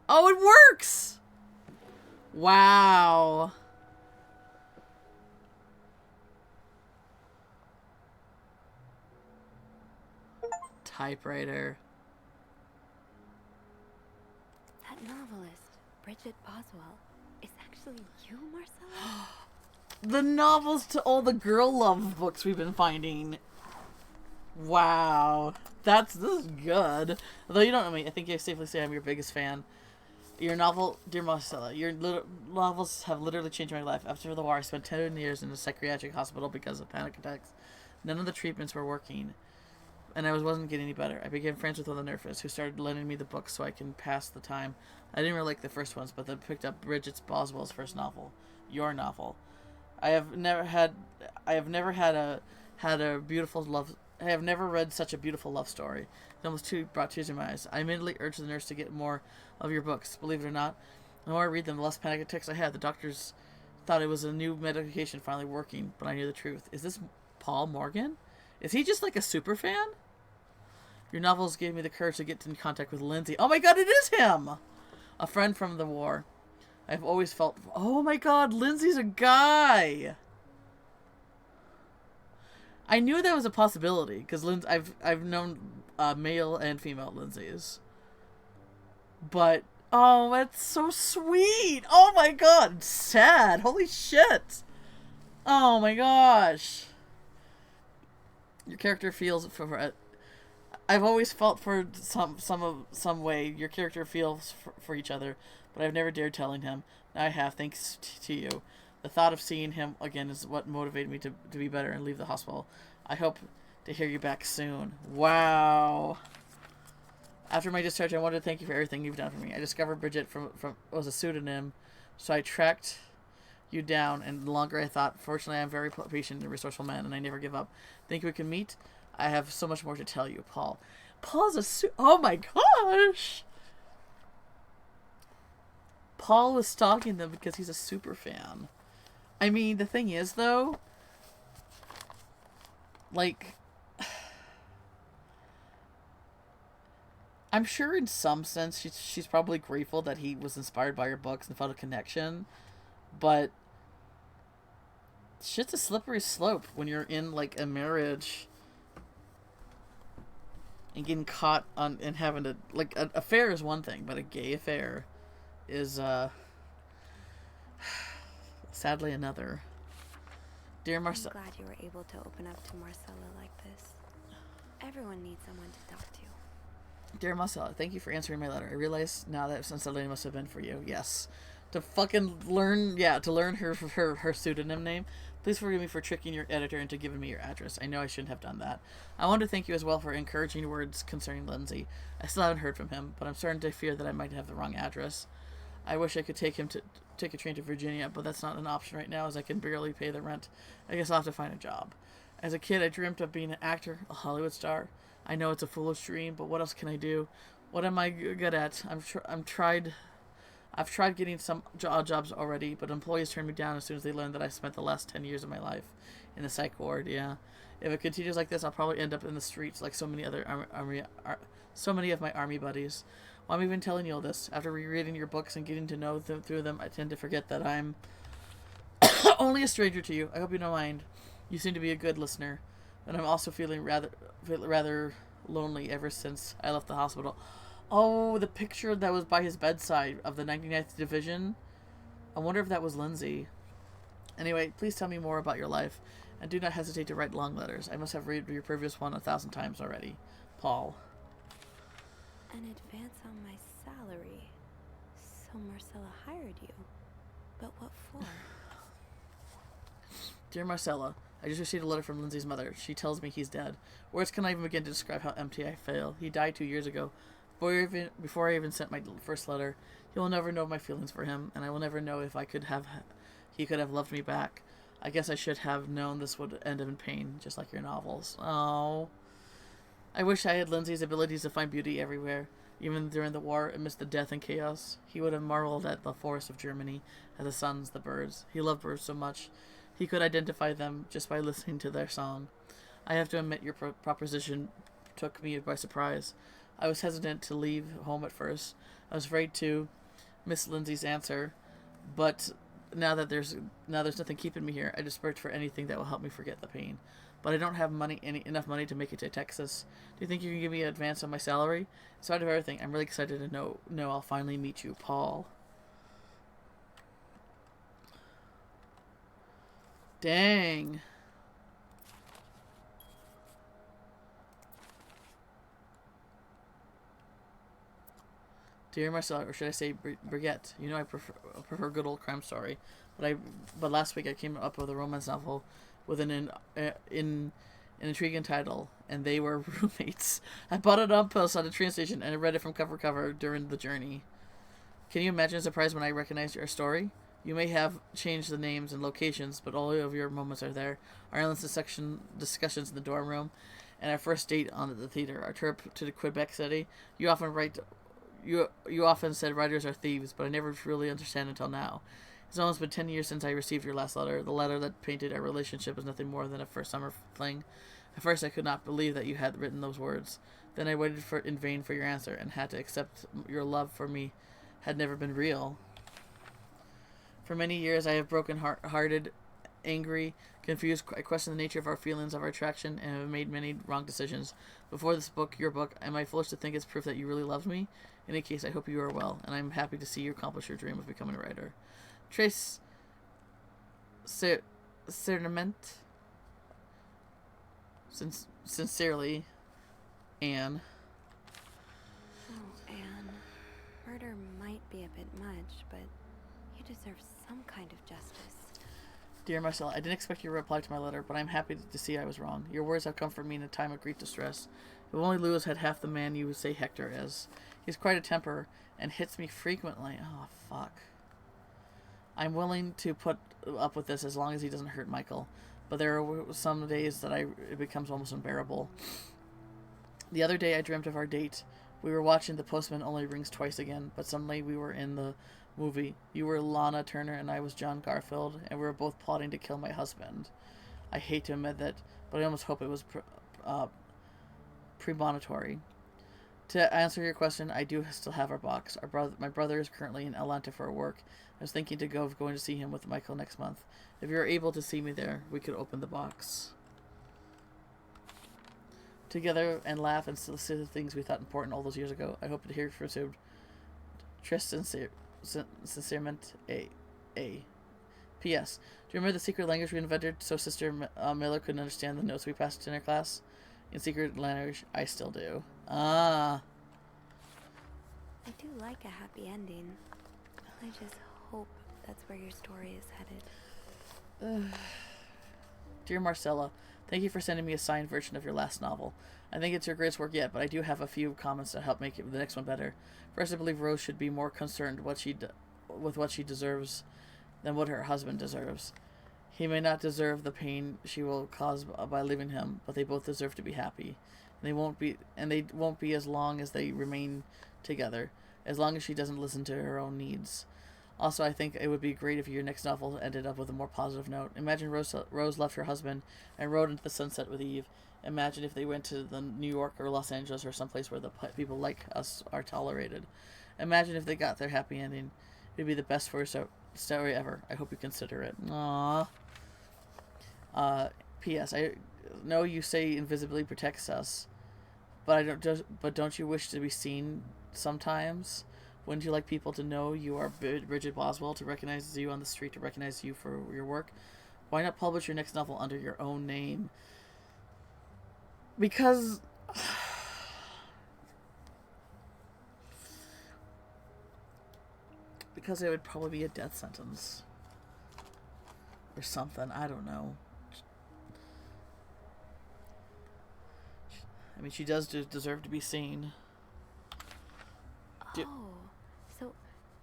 Oh, it works! Wow. Typewriter. That novelist, Bridget Boswell, is actually you, Marcella? The novels to all the girl love books we've been finding. Wow. This is good. Although you don't know me, I think you safely say I'm your biggest fan. Your novel, dear Marcella, your novels have literally changed my life. After the war, I spent 10 years in a psychiatric hospital because of panic attacks. None of the treatments were working, and I wasn't getting any better. I became friends with one of the nurses who started lending me the books so I can pass the time. I didn't really like the first ones, but then picked up Bridget Boswell's first novel, your novel. I have never read such a beautiful love story. It almost brought tears in my eyes. I immediately urged the nurse to get more of your books. Believe it or not, the more I read them, the less panic attacks I had. The doctors thought it was a new medication finally working, but I knew the truth. Is this Paul Morgan? Is he just like a super fan? Your novels gave me the courage to get in contact with Lindsay. Oh my god, it is him! A friend from the war. I've always felt... Oh my god, Lindsay's a guy! I knew that was a possibility, because I've known male and female Lindsays. But, oh, that's so sweet! Oh my god, sad! Holy shit! Oh my gosh! Your character feels for I've always felt for some way your character feels for each other, but I've never dared telling him. Now I have, thanks to you. The thought of seeing him again is what motivated me to be better and leave the hospital. I hope to hear you back soon. Wow. After my discharge, I wanted to thank you for everything you've done for me. I discovered Bridget from was a pseudonym, so I tracked you down, and the longer I thought. Fortunately, I'm a very patient and resourceful man, and I never give up. Think we can meet? I have so much more to tell you, Paul. Paul's oh my gosh! Paul was stalking them because he's a super fan. I mean, the thing is, though, like, I'm sure in some sense she's probably grateful that he was inspired by her books and felt a connection, but shit's a slippery slope when you're in, like, a marriage and getting caught on and having to, like, an affair is one thing, but a gay affair is sadly another. Dear Marcella, I'm glad you were able to open up to Marcella like this. Everyone needs someone to talk to. Dear Marcella, thank you for answering my letter. I realize now that Sincerely must have been for you. Yes. To fucking learn, to learn her pseudonym name. Please forgive me for tricking your editor into giving me your address. I know I shouldn't have done that. I want to thank you as well for encouraging words concerning Lindsay. I still haven't heard from him, but I'm starting to fear that I might have the wrong address. I wish I could take a train to Virginia, but that's not an option right now as I can barely pay the rent. I guess I'll have to find a job. As a kid, I dreamt of being an actor, a Hollywood star. I know it's a foolish dream, but what else can I do? What am I good at? I've tried getting some jobs already, but employees turn me down as soon as they learn that I spent the last 10 years of my life in the psych ward. Yeah, if it continues like this, I'll probably end up in the streets like so many other so many of my army buddies. Well, I'm even telling you all this after rereading your books and getting to know them through them. I tend to forget that I'm only a stranger to you. I hope you don't mind. You seem to be a good listener, and I'm also feeling rather lonely ever since I left the hospital. Oh, the picture that was by his bedside of the 99th Division. I wonder if that was Lindsay. Anyway, please tell me more about your life, and do not hesitate to write long letters. I must have read your previous one 1,000 times already. Paul. An advance on my salary. So Marcella hired you. But what for? Dear Marcella, I just received a letter from Lindsay's mother. She tells me he's dead. Words cannot even begin to describe how empty I feel. He died 2 years ago. Before I even sent my first letter, he will never know my feelings for him, and I will never know if he could have loved me back. I guess I should have known this would end in pain, just like your novels. Oh, I wish I had Lindsay's abilities to find beauty everywhere, even during the war, amidst the death and chaos. He would have marveled at the forests of Germany, at the suns, the birds. He loved birds so much, he could identify them just by listening to their song. I have to admit your proposition took me by surprise. I was hesitant to leave home at first. I was afraid to miss Lindsay's answer, but now there's nothing keeping me here. I just search for anything that will help me forget the pain. But I don't have enough money to make it to Texas. Do you think you can give me an advance on my salary? In spite of everything, I'm really excited to know I'll finally meet you, Paul. Dang. Dear Marcella, or should I say Brigitte? You know I prefer good old crime story, but last week I came up with a romance novel with an intriguing title, and they were roommates. I bought it on post at a train station, and I read it from cover to cover during the journey. Can you imagine the surprise when I recognized your story? You may have changed the names and locations, but all of your moments are there. Our endless discussions in the dorm room, and our first date on the theater, our trip to the Quebec City. You often said writers are thieves, but I never really understand until now. It's almost been 10 years since I received your last letter. The letter that painted our relationship is nothing more than a first summer fling. At first I could not believe that you had written those words. Then I waited in vain for your answer, and had to accept your love for me had never been real. For many years I have broken-hearted, angry, confused. I questioned the nature of our feelings, of our attraction, and have made many wrong decisions. Before this book, your book, am I foolish to think it's proof that you really loved me? In any case, I hope you are well, and I'm happy to see you accomplish your dream of becoming a writer. Trace Cernament. Sincerely, Anne. Oh, Anne. Murder might be a bit much, but you deserve some kind of justice. Dear Marcella, I didn't expect your reply to my letter, but I'm happy to see I was wrong. Your words have comforted me in a time of great distress. If only Lewis had half the man you would say Hector is. He's quite a temper, and hits me frequently. Oh, fuck. I'm willing to put up with this as long as he doesn't hurt Michael, but there are some days that it becomes almost unbearable. The other day I dreamt of our date. We were watching The Postman Only Rings Twice again, but suddenly we were in the movie. You were Lana Turner and I was John Garfield, and we were both plotting to kill my husband. I hate to admit that, but I almost hope it was premonitory. To answer your question, I do still have our box. My brother is currently in Atlanta for work. I was thinking of going to see him with Michael next month. If you're able to see me there, we could open the box together and laugh and still say the things we thought important all those years ago. I hope to hear from soon. Tristan Sincerement A. P.S. Do you remember the secret language we invented so Sister Miller couldn't understand the notes we passed in her class? In secret language, I still do. Ah. I do like a happy ending. I just hope that's where your story is headed. Dear Marcella, thank you for sending me a signed version of your last novel. I think it's your greatest work yet, but I do have a few comments to help make the next one better. First, I believe Rose should be more concerned with what she deserves than what her husband deserves. He may not deserve the pain she will cause by leaving him, but they both deserve to be happy. They won't be as long as they remain together, as long as she doesn't listen to her own needs. Also, I think it would be great if your next novel ended up with a more positive note. Imagine Rose left her husband and rode into the sunset with Eve. Imagine if they went to New York or Los Angeles or someplace where the people like us are tolerated. Imagine if they got their happy ending. It would be the best story ever. I hope you consider it. Aww. P.S. I know you say invisibility protects us, but don't you wish to be seen sometimes? Wouldn't you like people to know you are Bridget Boswell, to recognize you on the street, to recognize you for your work? Why not publish your next novel under your own name? Because it would probably be a death sentence or something. I don't know. I mean, she does deserve to be seen. Oh, so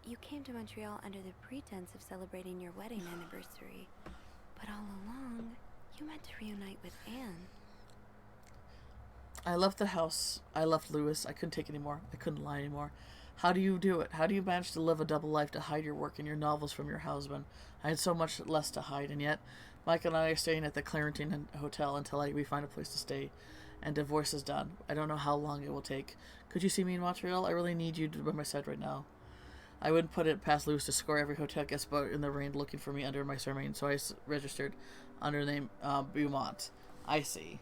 you came to Montreal under the pretense of celebrating your wedding anniversary, but all along, you meant to reunite with Anne. I left the house. I left Lewis. I couldn't take it anymore. I couldn't lie anymore. How do you do it? How do you manage to live a double life, to hide your work and your novels from your husband? I had so much less to hide, and yet Mike and I are staying at the Clarington Hotel until we find a place to stay and divorce is done. I don't know how long it will take. Could you see me in Montreal? I really need you by my side right now. I wouldn't put it past Lewis to score every hotel guest spot in the rain looking for me under my surname, so I registered under the name Beaumont. I see.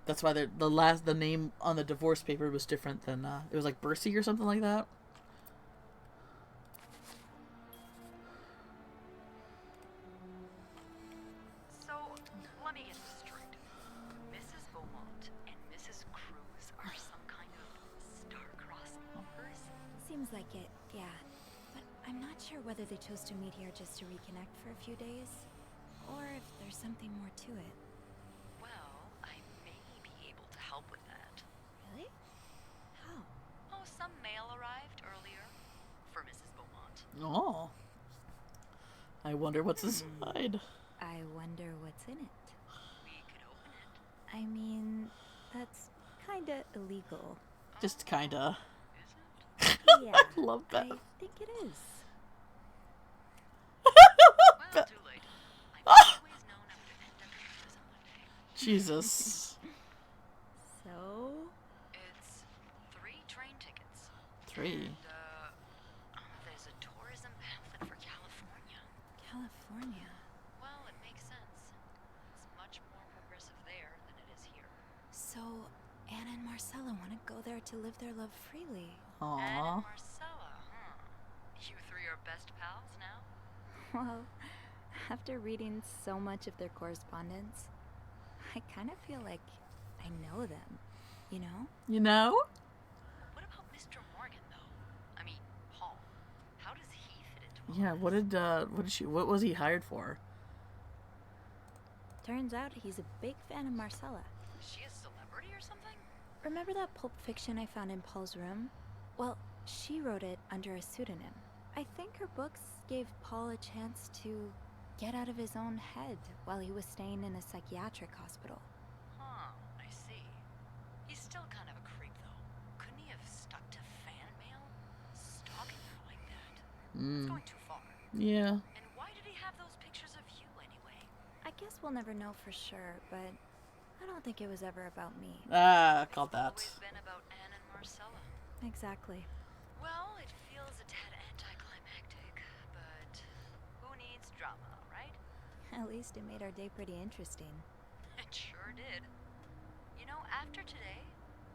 That's why the name on the divorce paper was different than it was like Bercy or something like that. So let me get this straight. Mrs. Beaumont and Mrs. Cruz are some kind of star-crossed lovers? Seems like it, yeah. But I'm not sure whether they chose to meet here just to reconnect for a few days, or if there's something more to it. Well, I may be able to help with that. Really? How? Oh, some mail arrived earlier for Mrs. Beaumont. Oh. I wonder what's inside. I wonder what's in it. We could open it. I mean, that's kinda illegal. Just kinda. Is it? Yeah, I love that. I think it is. Well, too late. I've always known I would end up in prison one day. Jesus. So? It's 3 train tickets. 3. And, there's a tourism pamphlet for California. California. Well, it makes sense. It's much more progressive there than it is here. So, Anna and Marcella want to go there to live their love freely. Anne Aww. and Marcella, huh? You 3 are best pals now? Well, after reading so much of their correspondence, I kind of feel like I know them, you know? You know? What about Mr. Morgan, though? I mean, Paul. How does he fit into all Yeah, this? what was he hired for? Turns out he's a big fan of Marcella. Is she a celebrity or something? Remember that Pulp Fiction I found in Paul's room? Well, she wrote it under a pseudonym. I think her books gave Paul a chance to get out of his own head while he was staying in a psychiatric hospital. Huh, I see. He's still kind of a creep, though. Couldn't he have stuck to fan mail? Stalking her like that? It's going too far. Yeah. And why did he have those pictures of you, anyway? I guess we'll never know for sure, but I don't think it was ever about me. Called that. It's always been about Anne and Marcella. Exactly. Well, it feels a tad anticlimactic, but who needs drama, right? At least it made our day pretty interesting. It sure did. You know, after today,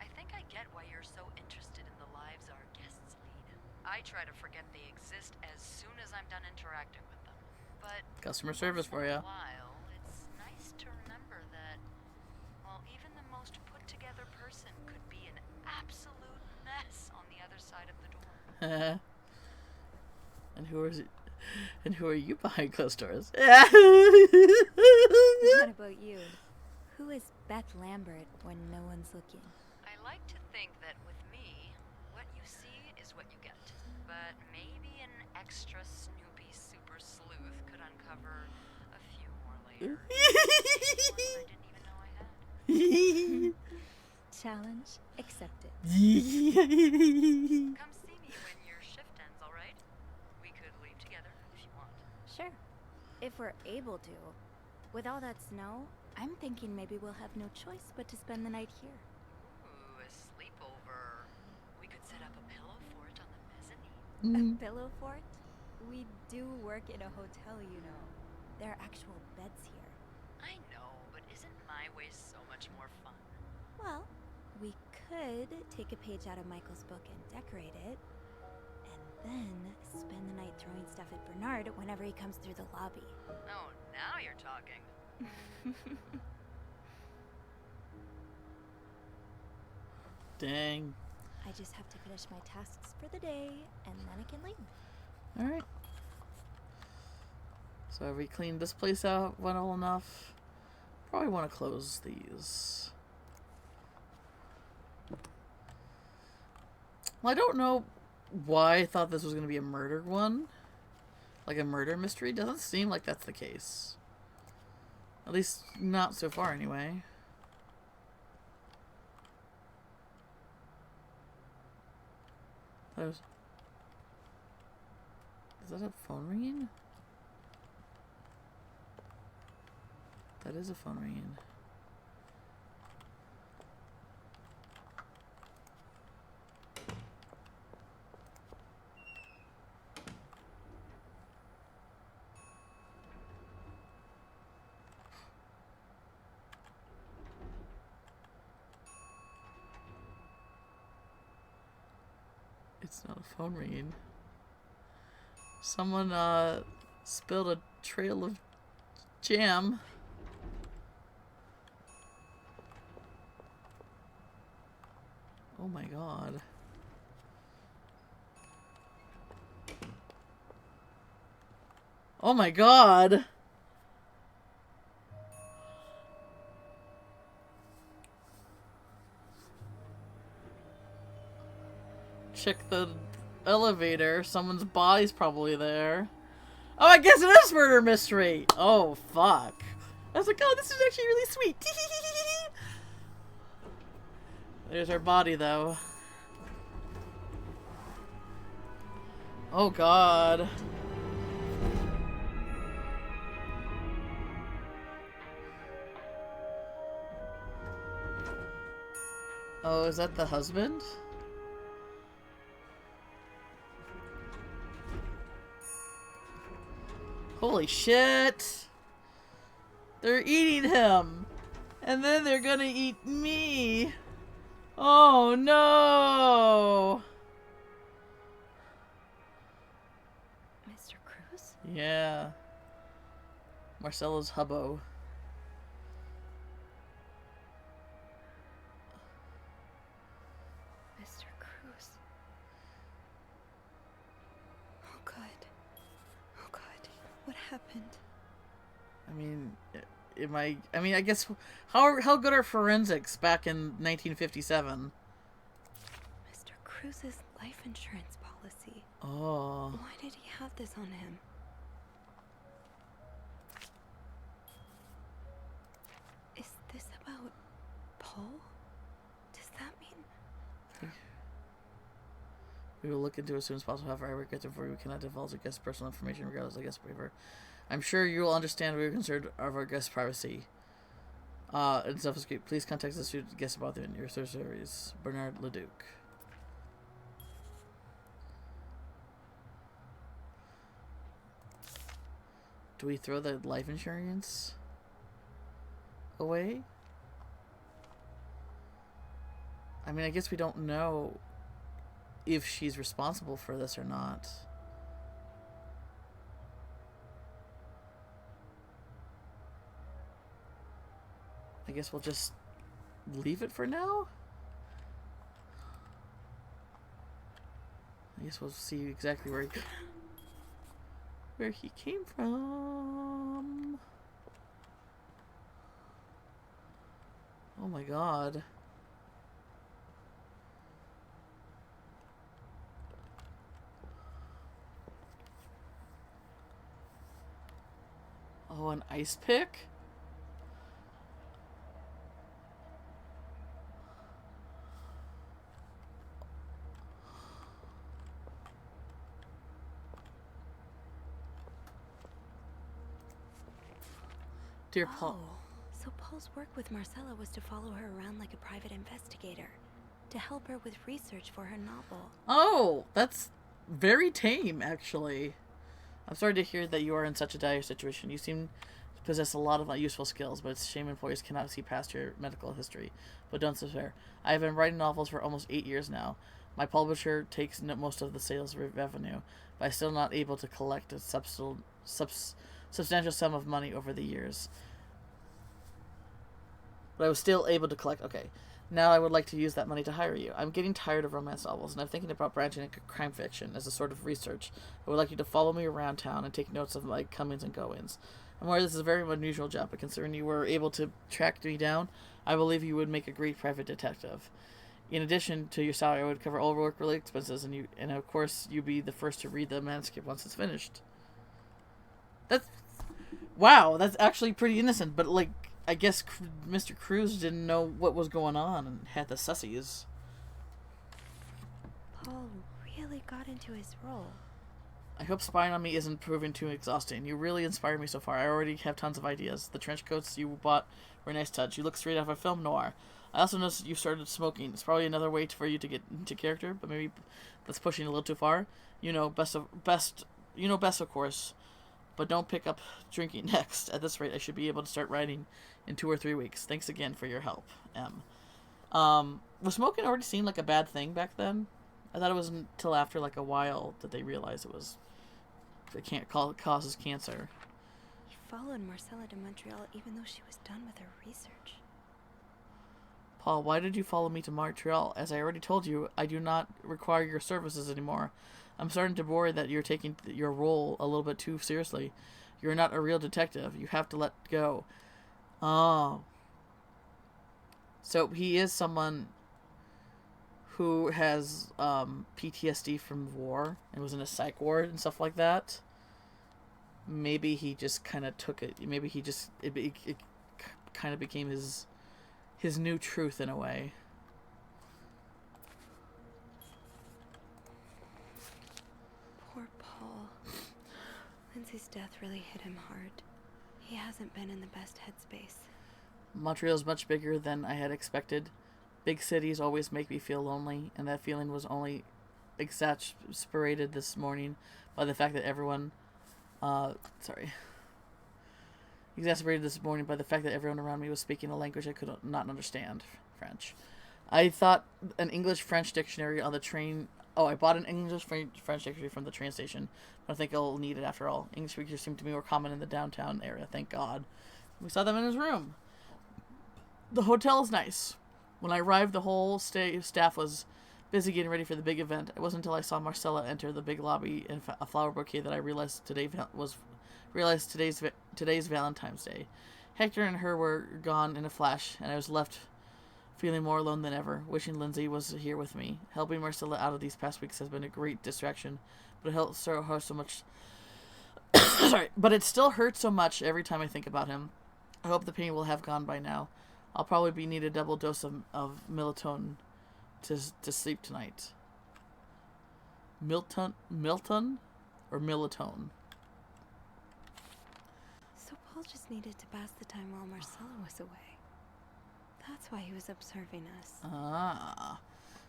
I think I get why you're so interested in the lives our guests lead. I try to forget they exist as soon as I'm done interacting with them. But Customer service for once in you. a while, it's nice to remember that, well, even the most put-together person could be an absolute mess on the other side of the door. And who are you behind closed doors? What about you? Who is Beth Lambert when no one's looking? I like to think that with me, what you see is what you get. But maybe an extra Snoopy super sleuth could uncover a later. One I didn't even know I had. Challenge accepted. Come see me when your shift ends, alright? We could leave together if you want. Sure. If we're able to. With all that snow, I'm thinking maybe we'll have no choice but to spend the night here. Ooh, a sleepover. We could set up a pillow fort on the mezzanine. A pillow fort? We do work in a hotel, you know. There are actual beds here. I know, but isn't my way so much more fun? Well, we could take a page out of Michael's book and decorate it, and then spend the night throwing stuff at Bernard whenever he comes through the lobby. Oh, now you're talking. Dang. I just have to finish my tasks for the day, and then I can leave. Alright. So have we cleaned this place out well enough? Probably want to close these. Well, I don't know why I thought this was going to be a murder one. Like a murder mystery. Doesn't seem like that's the case. At least not so far anyway. Is that a phone ringing? That is a phone ringing. It's not a phone ringing. Someone spilled a trail of jam. Oh my god. Oh my god. Check the elevator. Someone's body's probably there. Oh, I guess it is murder mystery. Oh, fuck. I was like, oh, this is actually really sweet. There's our body, though. Oh, God. Oh, is that the husband? Holy shit! They're eating him! And then they're gonna eat me! Oh no! Mr. Cruz? Yeah. Marcelo's hubbo. Mr. Cruz. Oh god. Oh god. What happened? I mean, I guess, how good are forensics back in 1957? Mr. Cruz's life insurance policy. Oh. Why did he have this on him? Is this about Paul? Does that mean... We will look into it as soon as possible. However, I regret that we cannot divulge a guest's personal information regardless of guest waiver. I'm sure you will understand we are concerned of our guest's privacy. And self-escape. Please contact the student guest about your service. Bernard Leduc. Do we throw the life insurance away? I mean, I guess we don't know if she's responsible for this or not. I guess we'll just leave it for now? I guess we'll see exactly where he came from. Oh my god. Oh, Oh, an ice pick? Dear Paul. Oh, so Paul's work with Marcella was to follow her around like a private investigator, to help her with research for her novel. Oh, that's very tame, actually. I'm sorry to hear that you are in such a dire situation. You seem to possess a lot of useful skills, but it's a shame employers cannot see past your medical history. But don't despair. I have been writing novels for almost 8 years now. My publisher takes most of the sales revenue, but I'm still not able to collect a substantial sum of money over the years. But I was still able to collect... Okay. Now I would like to use that money to hire you. I'm getting tired of romance novels, and I'm thinking about branching into crime fiction as a sort of research. I would like you to follow me around town and take notes of my comings and goings. I'm aware this is a very unusual job, but considering you were able to track me down, I believe you would make a great private detective. In addition to your salary, I would cover all work-related expenses, and of course, you'd be the first to read the manuscript once it's finished. Wow, that's actually pretty innocent, but, like, I guess Mr. Cruz didn't know what was going on and had the sussies. Paul really got into his role. I hope spying on me isn't proving too exhausting. You really inspired me so far. I already have tons of ideas. The trench coats you bought were a nice touch. You look straight out of a film noir. I also noticed you started smoking. It's probably another way for you to get into character, but maybe that's pushing a little too far. You know best, of course. But don't pick up drinking next. At this rate, I should be able to start writing in 2 or 3 weeks. Thanks again for your help, M. Was smoking already seen like a bad thing back then? I thought it was until after like a while that they realized it causes cancer. He followed Marcella to Montreal even though she was done with her research. Paul, why did you follow me to Montreal? As I already told you, I do not require your services anymore. I'm starting to worry that you're taking your role a little bit too seriously. You're not a real detective. You have to let go. Oh. So he is someone who has PTSD from war and was in a psych ward and stuff like that. Maybe he just kind of took it. Maybe he just... It kind of became his new truth in a way. Poor Paul. Lindsay's death really hit him hard. He hasn't been in the best headspace. Montreal is much bigger than I had expected. Big cities always make me feel lonely, and that feeling was only exacerbated this morning by the fact that everyone... Exacerbated this morning by the fact that everyone around me was speaking a language I could not understand. French. I thought an English-French dictionary on the train... Oh, I bought an English-French dictionary from the train station, but I think I'll need it after all. English speakers seem to be more common in the downtown area, thank God. We saw them in his room. The hotel is nice. When I arrived, the whole staff was busy getting ready for the big event. It wasn't until I saw Marcella enter the big lobby in a flower bouquet that I realized today's Valentine's Day. Hector and her were gone in a flash, and I was left feeling more alone than ever, wishing Lindsay was here with me. Helping Marcella out of these past weeks has been a great distraction, but it hurts so much. Sorry, but it still hurts so much every time I think about him. I hope the pain will have gone by now. I'll probably need a double dose of melatonin to sleep tonight. Milton or melatonin? So Paul just needed to pass the time while Marcella was away. That's why he was observing us. Ah.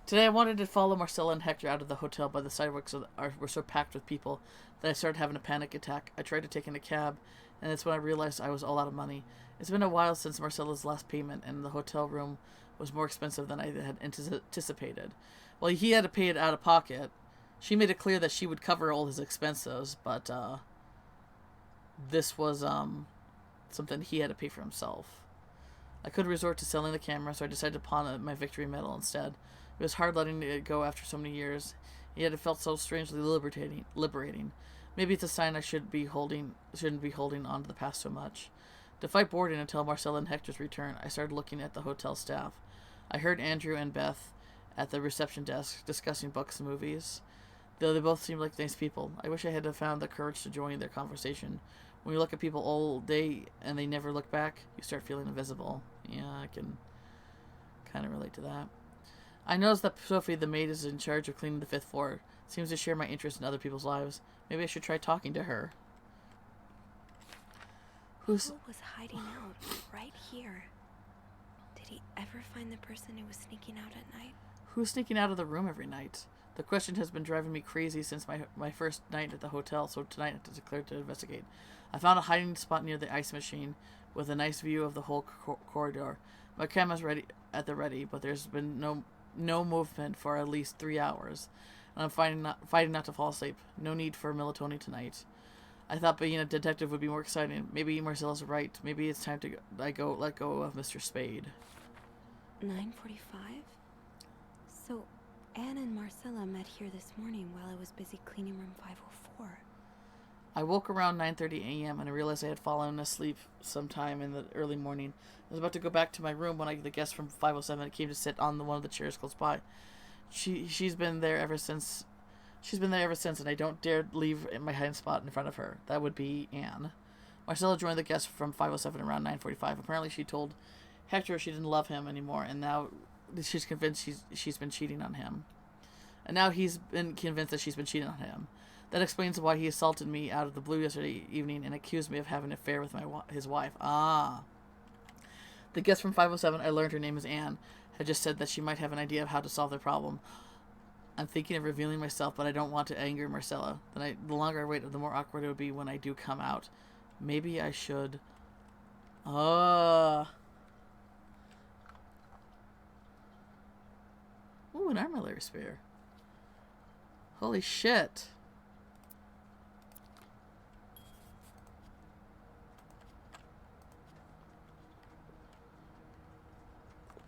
Today I wanted to follow Marcella and Hector out of the hotel, but the sidewalks were so packed with people that I started having a panic attack. I tried to take in a cab, and that's when I realized I was all out of money. It's been a while since Marcella's last payment, and the hotel room was more expensive than I had anticipated. Well, he had to pay it out of pocket. She made it clear that she would cover all his expenses, but this was something he had to pay for himself. I could resort to selling the camera, so I decided to pawn my victory medal instead. It was hard letting it go after so many years, yet it felt so strangely liberating. Maybe it's a sign I shouldn't be holding on to the past so much. To fight boredom until Marcella and Hector's return, I started looking at the hotel staff. I heard Andrew and Beth at the reception desk discussing books and movies. Though they both seemed like nice people, I wish I had found the courage to join their conversation When you look at people all day and they never look back, you start feeling invisible. Yeah, I can kind of relate to that. I noticed that Sophie, the maid, is in charge of cleaning the 5th floor. Seems to share my interest in other people's lives. Maybe I should try talking to her. Who was hiding out right here? Did he ever find the person who was sneaking out at night? Who's sneaking out of the room every night? The question has been driving me crazy since my first night at the hotel, so tonight I declared to investigate. I found a hiding spot near the ice machine with a nice view of the whole corridor. My camera's ready at the ready, but there's been no movement for at least 3 hours, and I'm fighting not to fall asleep. No need for melatonin tonight. I thought being a detective would be more exciting. Maybe Marcella's right. Maybe it's time to let go of Mr. Spade. 9:45? So, Anne and Marcella met here this morning while I was busy cleaning room 504. I woke around 9:30 a.m. and I realized I had fallen asleep sometime in the early morning. I was about to go back to my room when the guest from 507 came to sit on one of the chairs close by. She's been there ever since. She's been there ever since, and I don't dare leave my hiding spot in front of her. That would be Anne. Marcella joined the guest from 507 around 9:45. Apparently, she told Hector she didn't love him anymore, and now she's convinced she's been cheating on him. And now he's been convinced that she's been cheating on him. That explains why he assaulted me out of the blue yesterday evening and accused me of having an affair with his wife. Ah. The guest from 507, I learned her name is Anne, had just said that she might have an idea of how to solve their problem. I'm thinking of revealing myself, but I don't want to anger Marcella. The longer I wait, the more awkward it would be when I do come out. Maybe I should... Ooh, an armillary spear. Holy shit.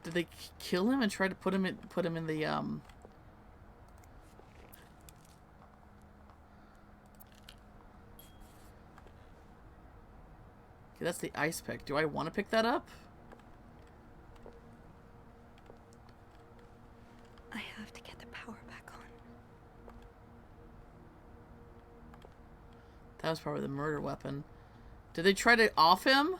Did they kill him and try to put him in the Okay, that's the ice pick. Do I want to pick that up? I have to get the power back on. That was probably the murder weapon. Did they try to off him?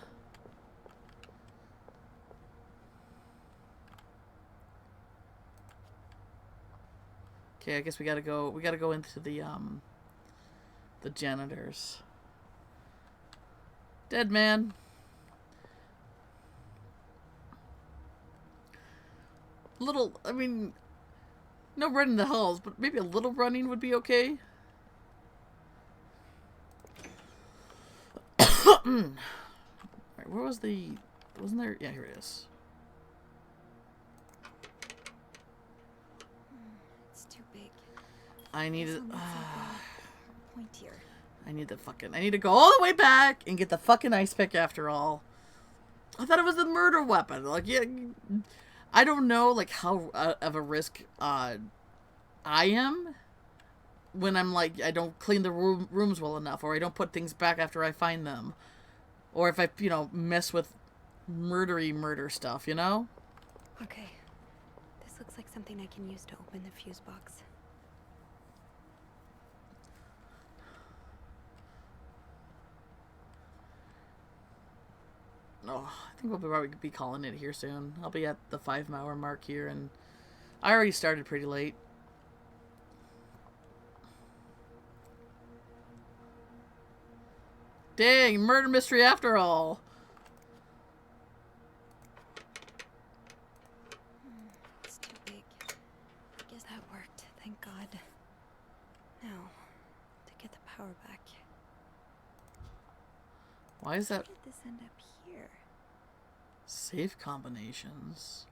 Okay, I guess we gotta go into the janitors. Dead man. I mean, no running the halls, but maybe a little running would be okay. Alright, where was wasn't there? Yeah, here it is. It's too big. I need it. Pointier. I need to go all the way back and get the fucking ice pick after all. I thought it was the murder weapon. Like, yeah, I don't know, like, how of a risk I am when I'm like, I don't clean the rooms well enough, or I don't put things back after I find them, or if I, mess with murder stuff, Okay. This looks like something I can use to open the fuse box. Oh, I think we'll probably be calling it here soon. I'll be at the 5-hour mark here, and I already started pretty late. Dang, murder mystery after all. It's too big. I guess that worked, thank God. Now, to get the power back. Why is that? How did this end up here? Safe combinations.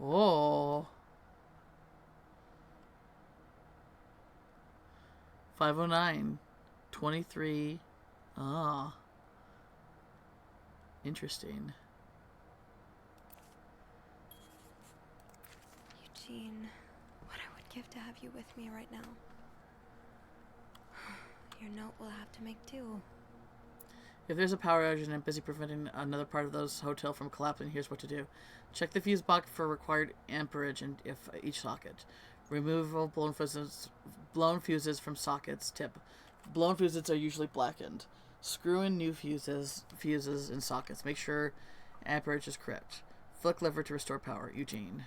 Oh. 509. 23. Ah. Interesting. Eugene, what I would give to have you with me right now. Your note will have to make do. If there's a power outage and I'm busy preventing another part of those hotel from collapsing, here's what to do. Check the fuse box for required amperage and if each socket. Removal blown fuses from sockets. Tip. Blown fuses are usually blackened. Screw in new fuses and sockets. Make sure amperage is correct. Flick lever to restore power. Eugene.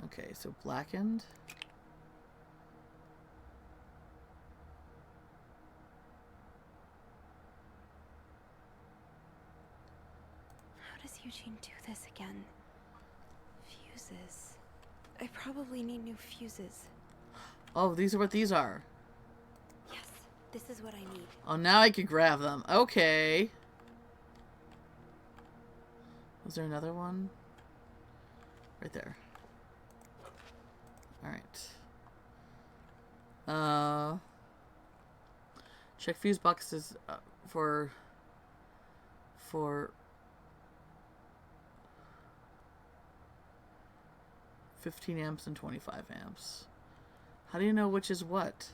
Okay, so blackened. How does Eugene do this again? Fuses. I probably need new fuses. Oh, these are what these are. Yes, this is what I need. Oh, now I can grab them. Okay. Was there another one? Right there. Alright. Check fuse boxes for 15 amps and 25 amps. How do you know which is what?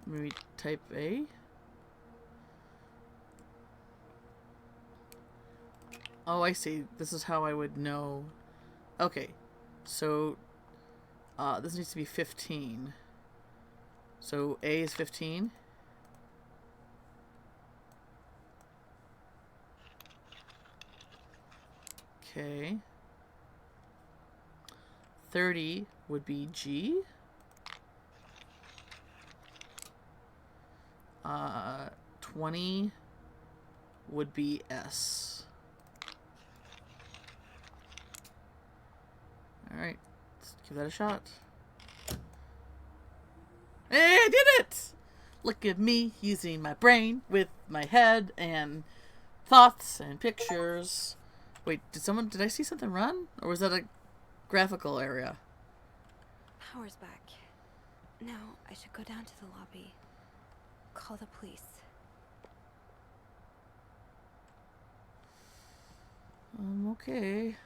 Maybe type A? Oh, I see. This is how I would know. Okay. So, this needs to be 15. So, A is 15. Okay. 30 would be G. 20 would be S. Alright, let's give that a shot. Hey, I did it! Look at me using my brain with my head and thoughts and pictures. Wait, did I see something run? Or was that a graphical area? Power's back. Now I should go down to the lobby. Call the police. Okay.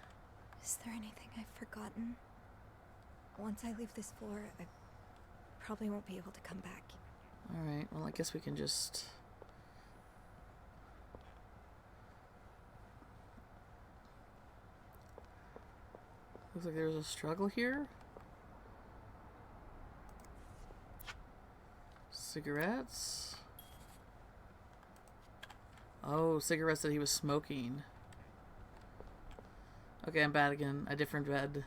Is there anything I've forgotten? Once I leave this floor, I probably won't be able to come back. Alright, well I guess we can just... Looks like there's a struggle here. Cigarettes. Oh, cigarettes that he was smoking. Okay, I'm bad again. A different bed.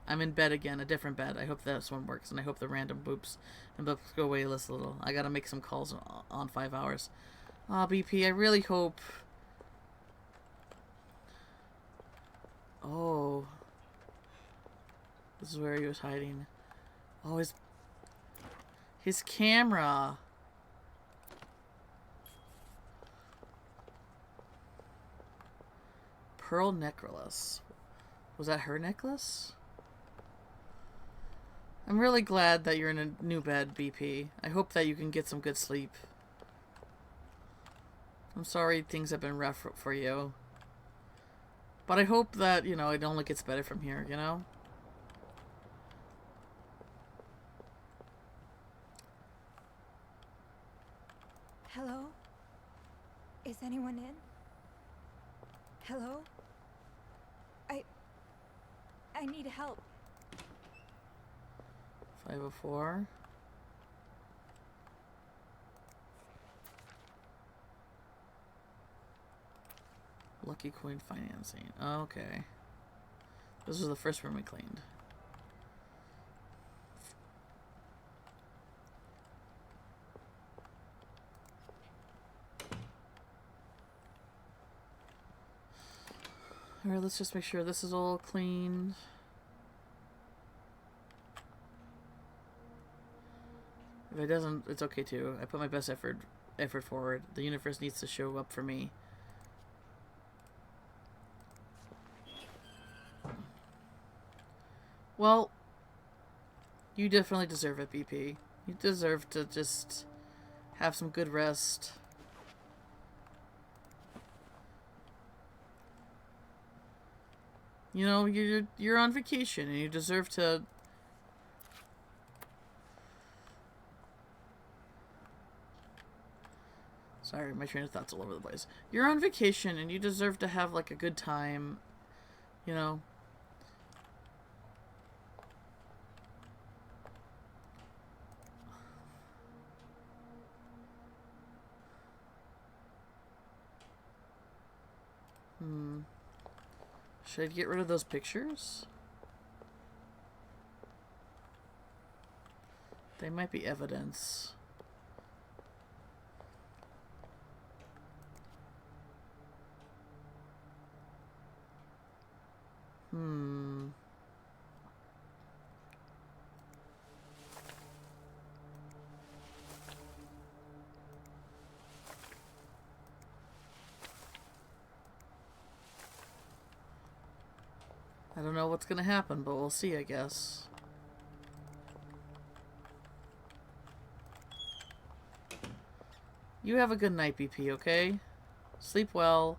I'm in bed again. A different bed. I hope this one works, and I hope the random boops and boops go away a little. I gotta make some calls on 5 hours. Aw, BP, I really hope... Oh. This is where he was hiding. Oh, his camera. Pearl necklace. Was that her necklace? I'm really glad that you're in a new bed, BP. I hope that you can get some good sleep. I'm sorry things have been rough for you. But I hope that, you know, it only gets better from here, you know? Hello? Is anyone in? Hello? I need help. 504. Lucky Coin Financing. Okay. This was the first room we cleaned. Alright, let's just make sure this is all cleaned. If it doesn't, it's okay too. I put my best effort forward. The universe needs to show up for me. Well, you definitely deserve it, BP. You deserve to just have some good rest. You know, you're on vacation and you deserve to... Sorry, my train of thought's all over the place. You're on vacation and you deserve to have like a good time, you know. Should I get rid of those pictures? They might be evidence. I don't know what's gonna happen, but we'll see, I guess. You have a good night, BP, okay? Sleep well.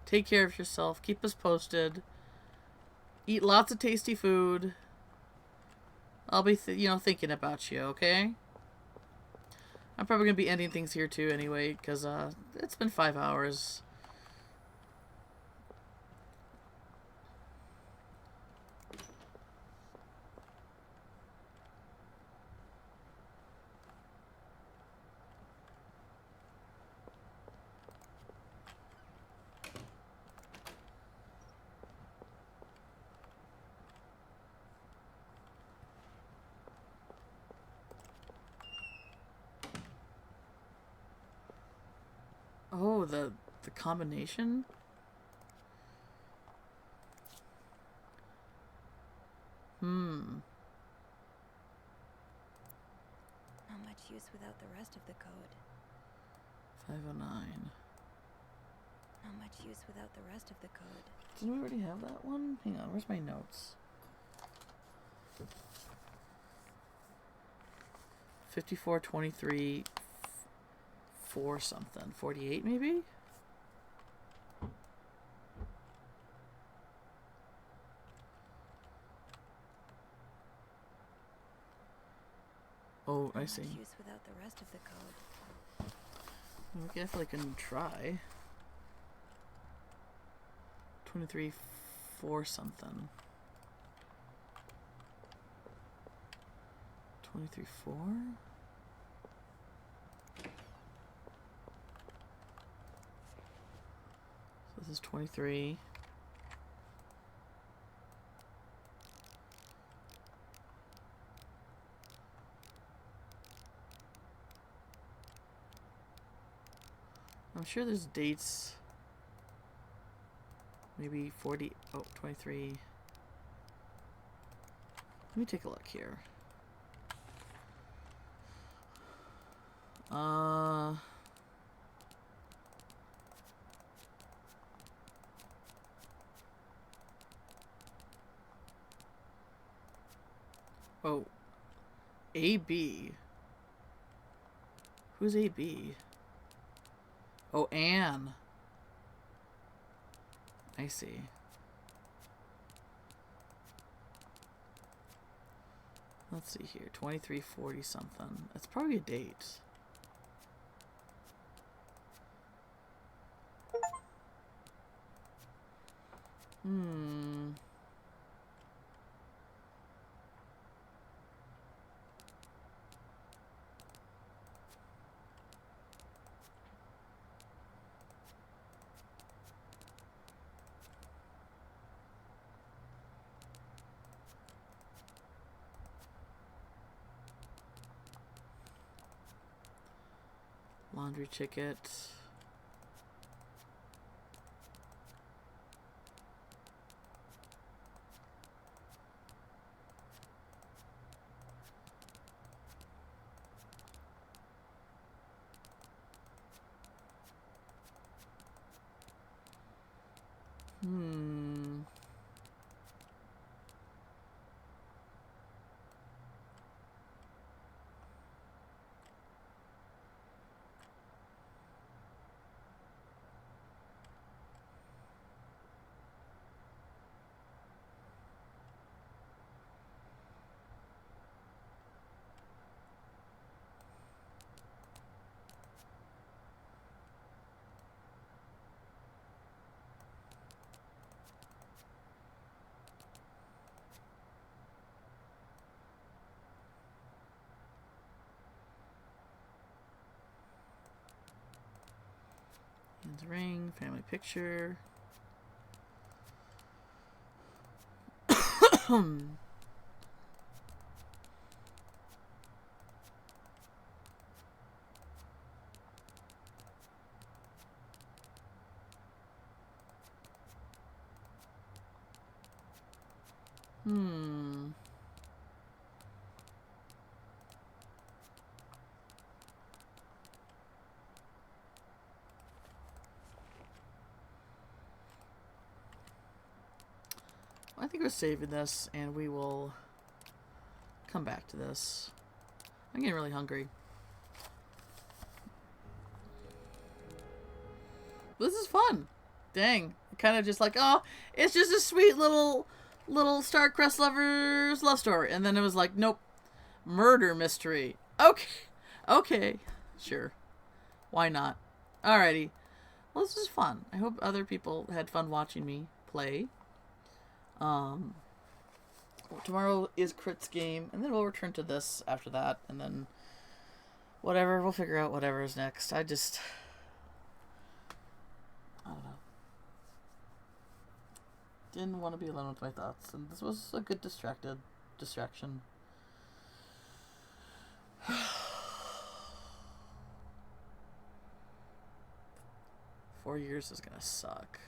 Take care of yourself. Keep us posted. Eat lots of tasty food. I'll be, thinking about you, okay? I'm probably gonna be ending things here too anyway, because, it's been 5 hours. Oh, the combination? Not much use without the rest of the code. 509. Not much use without the rest of the code. Didn't we already have that one? Hang on, where's my notes? 54, 23, 4 something. 48 maybe? Oh, I see. Not much use without the rest of the code. Okay, I feel like I can try. 23, 4 something. 23, 4? So this is 23. I'm sure there's dates. Maybe 40. Oh, 23. Let me take a look here. Oh. AB. Who's AB? Oh, Anne. I see. Let's see here. 2340 something. That's probably a date. Laundry ticket. Ian's ring, family picture. I think we're saving this, and we will come back to this. I'm getting really hungry. This is fun. Dang. Kind of just like, oh, it's just a sweet little Starcrest lovers love story. And then it was like, nope. Murder mystery. Okay. Okay. Sure. Why not? Alrighty. Well, this was fun. I hope other people had fun watching me play. Tomorrow is Crit's game, and then we'll return to this after that, and then whatever, we'll figure out whatever is next. I don't know. Didn't want to be alone with my thoughts, and this was a good distraction. 4 years is gonna suck.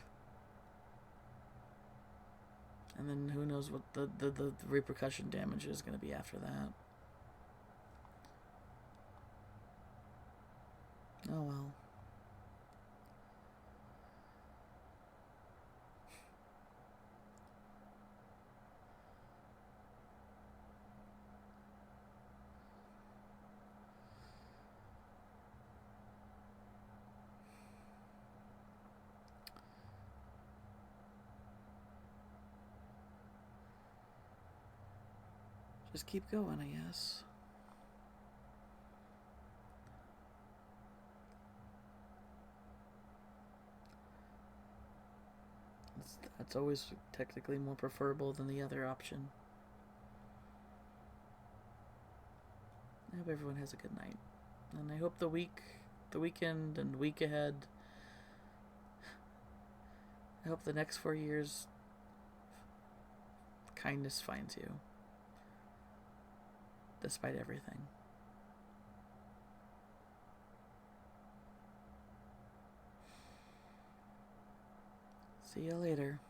And then who knows what the repercussion damage is going to be after that. Oh well. Just keep going, I guess. That's always technically more preferable than the other option. I hope everyone has a good night. And I hope the weekend and week ahead, I hope the next 4 years, kindness finds you. Despite everything. See you later.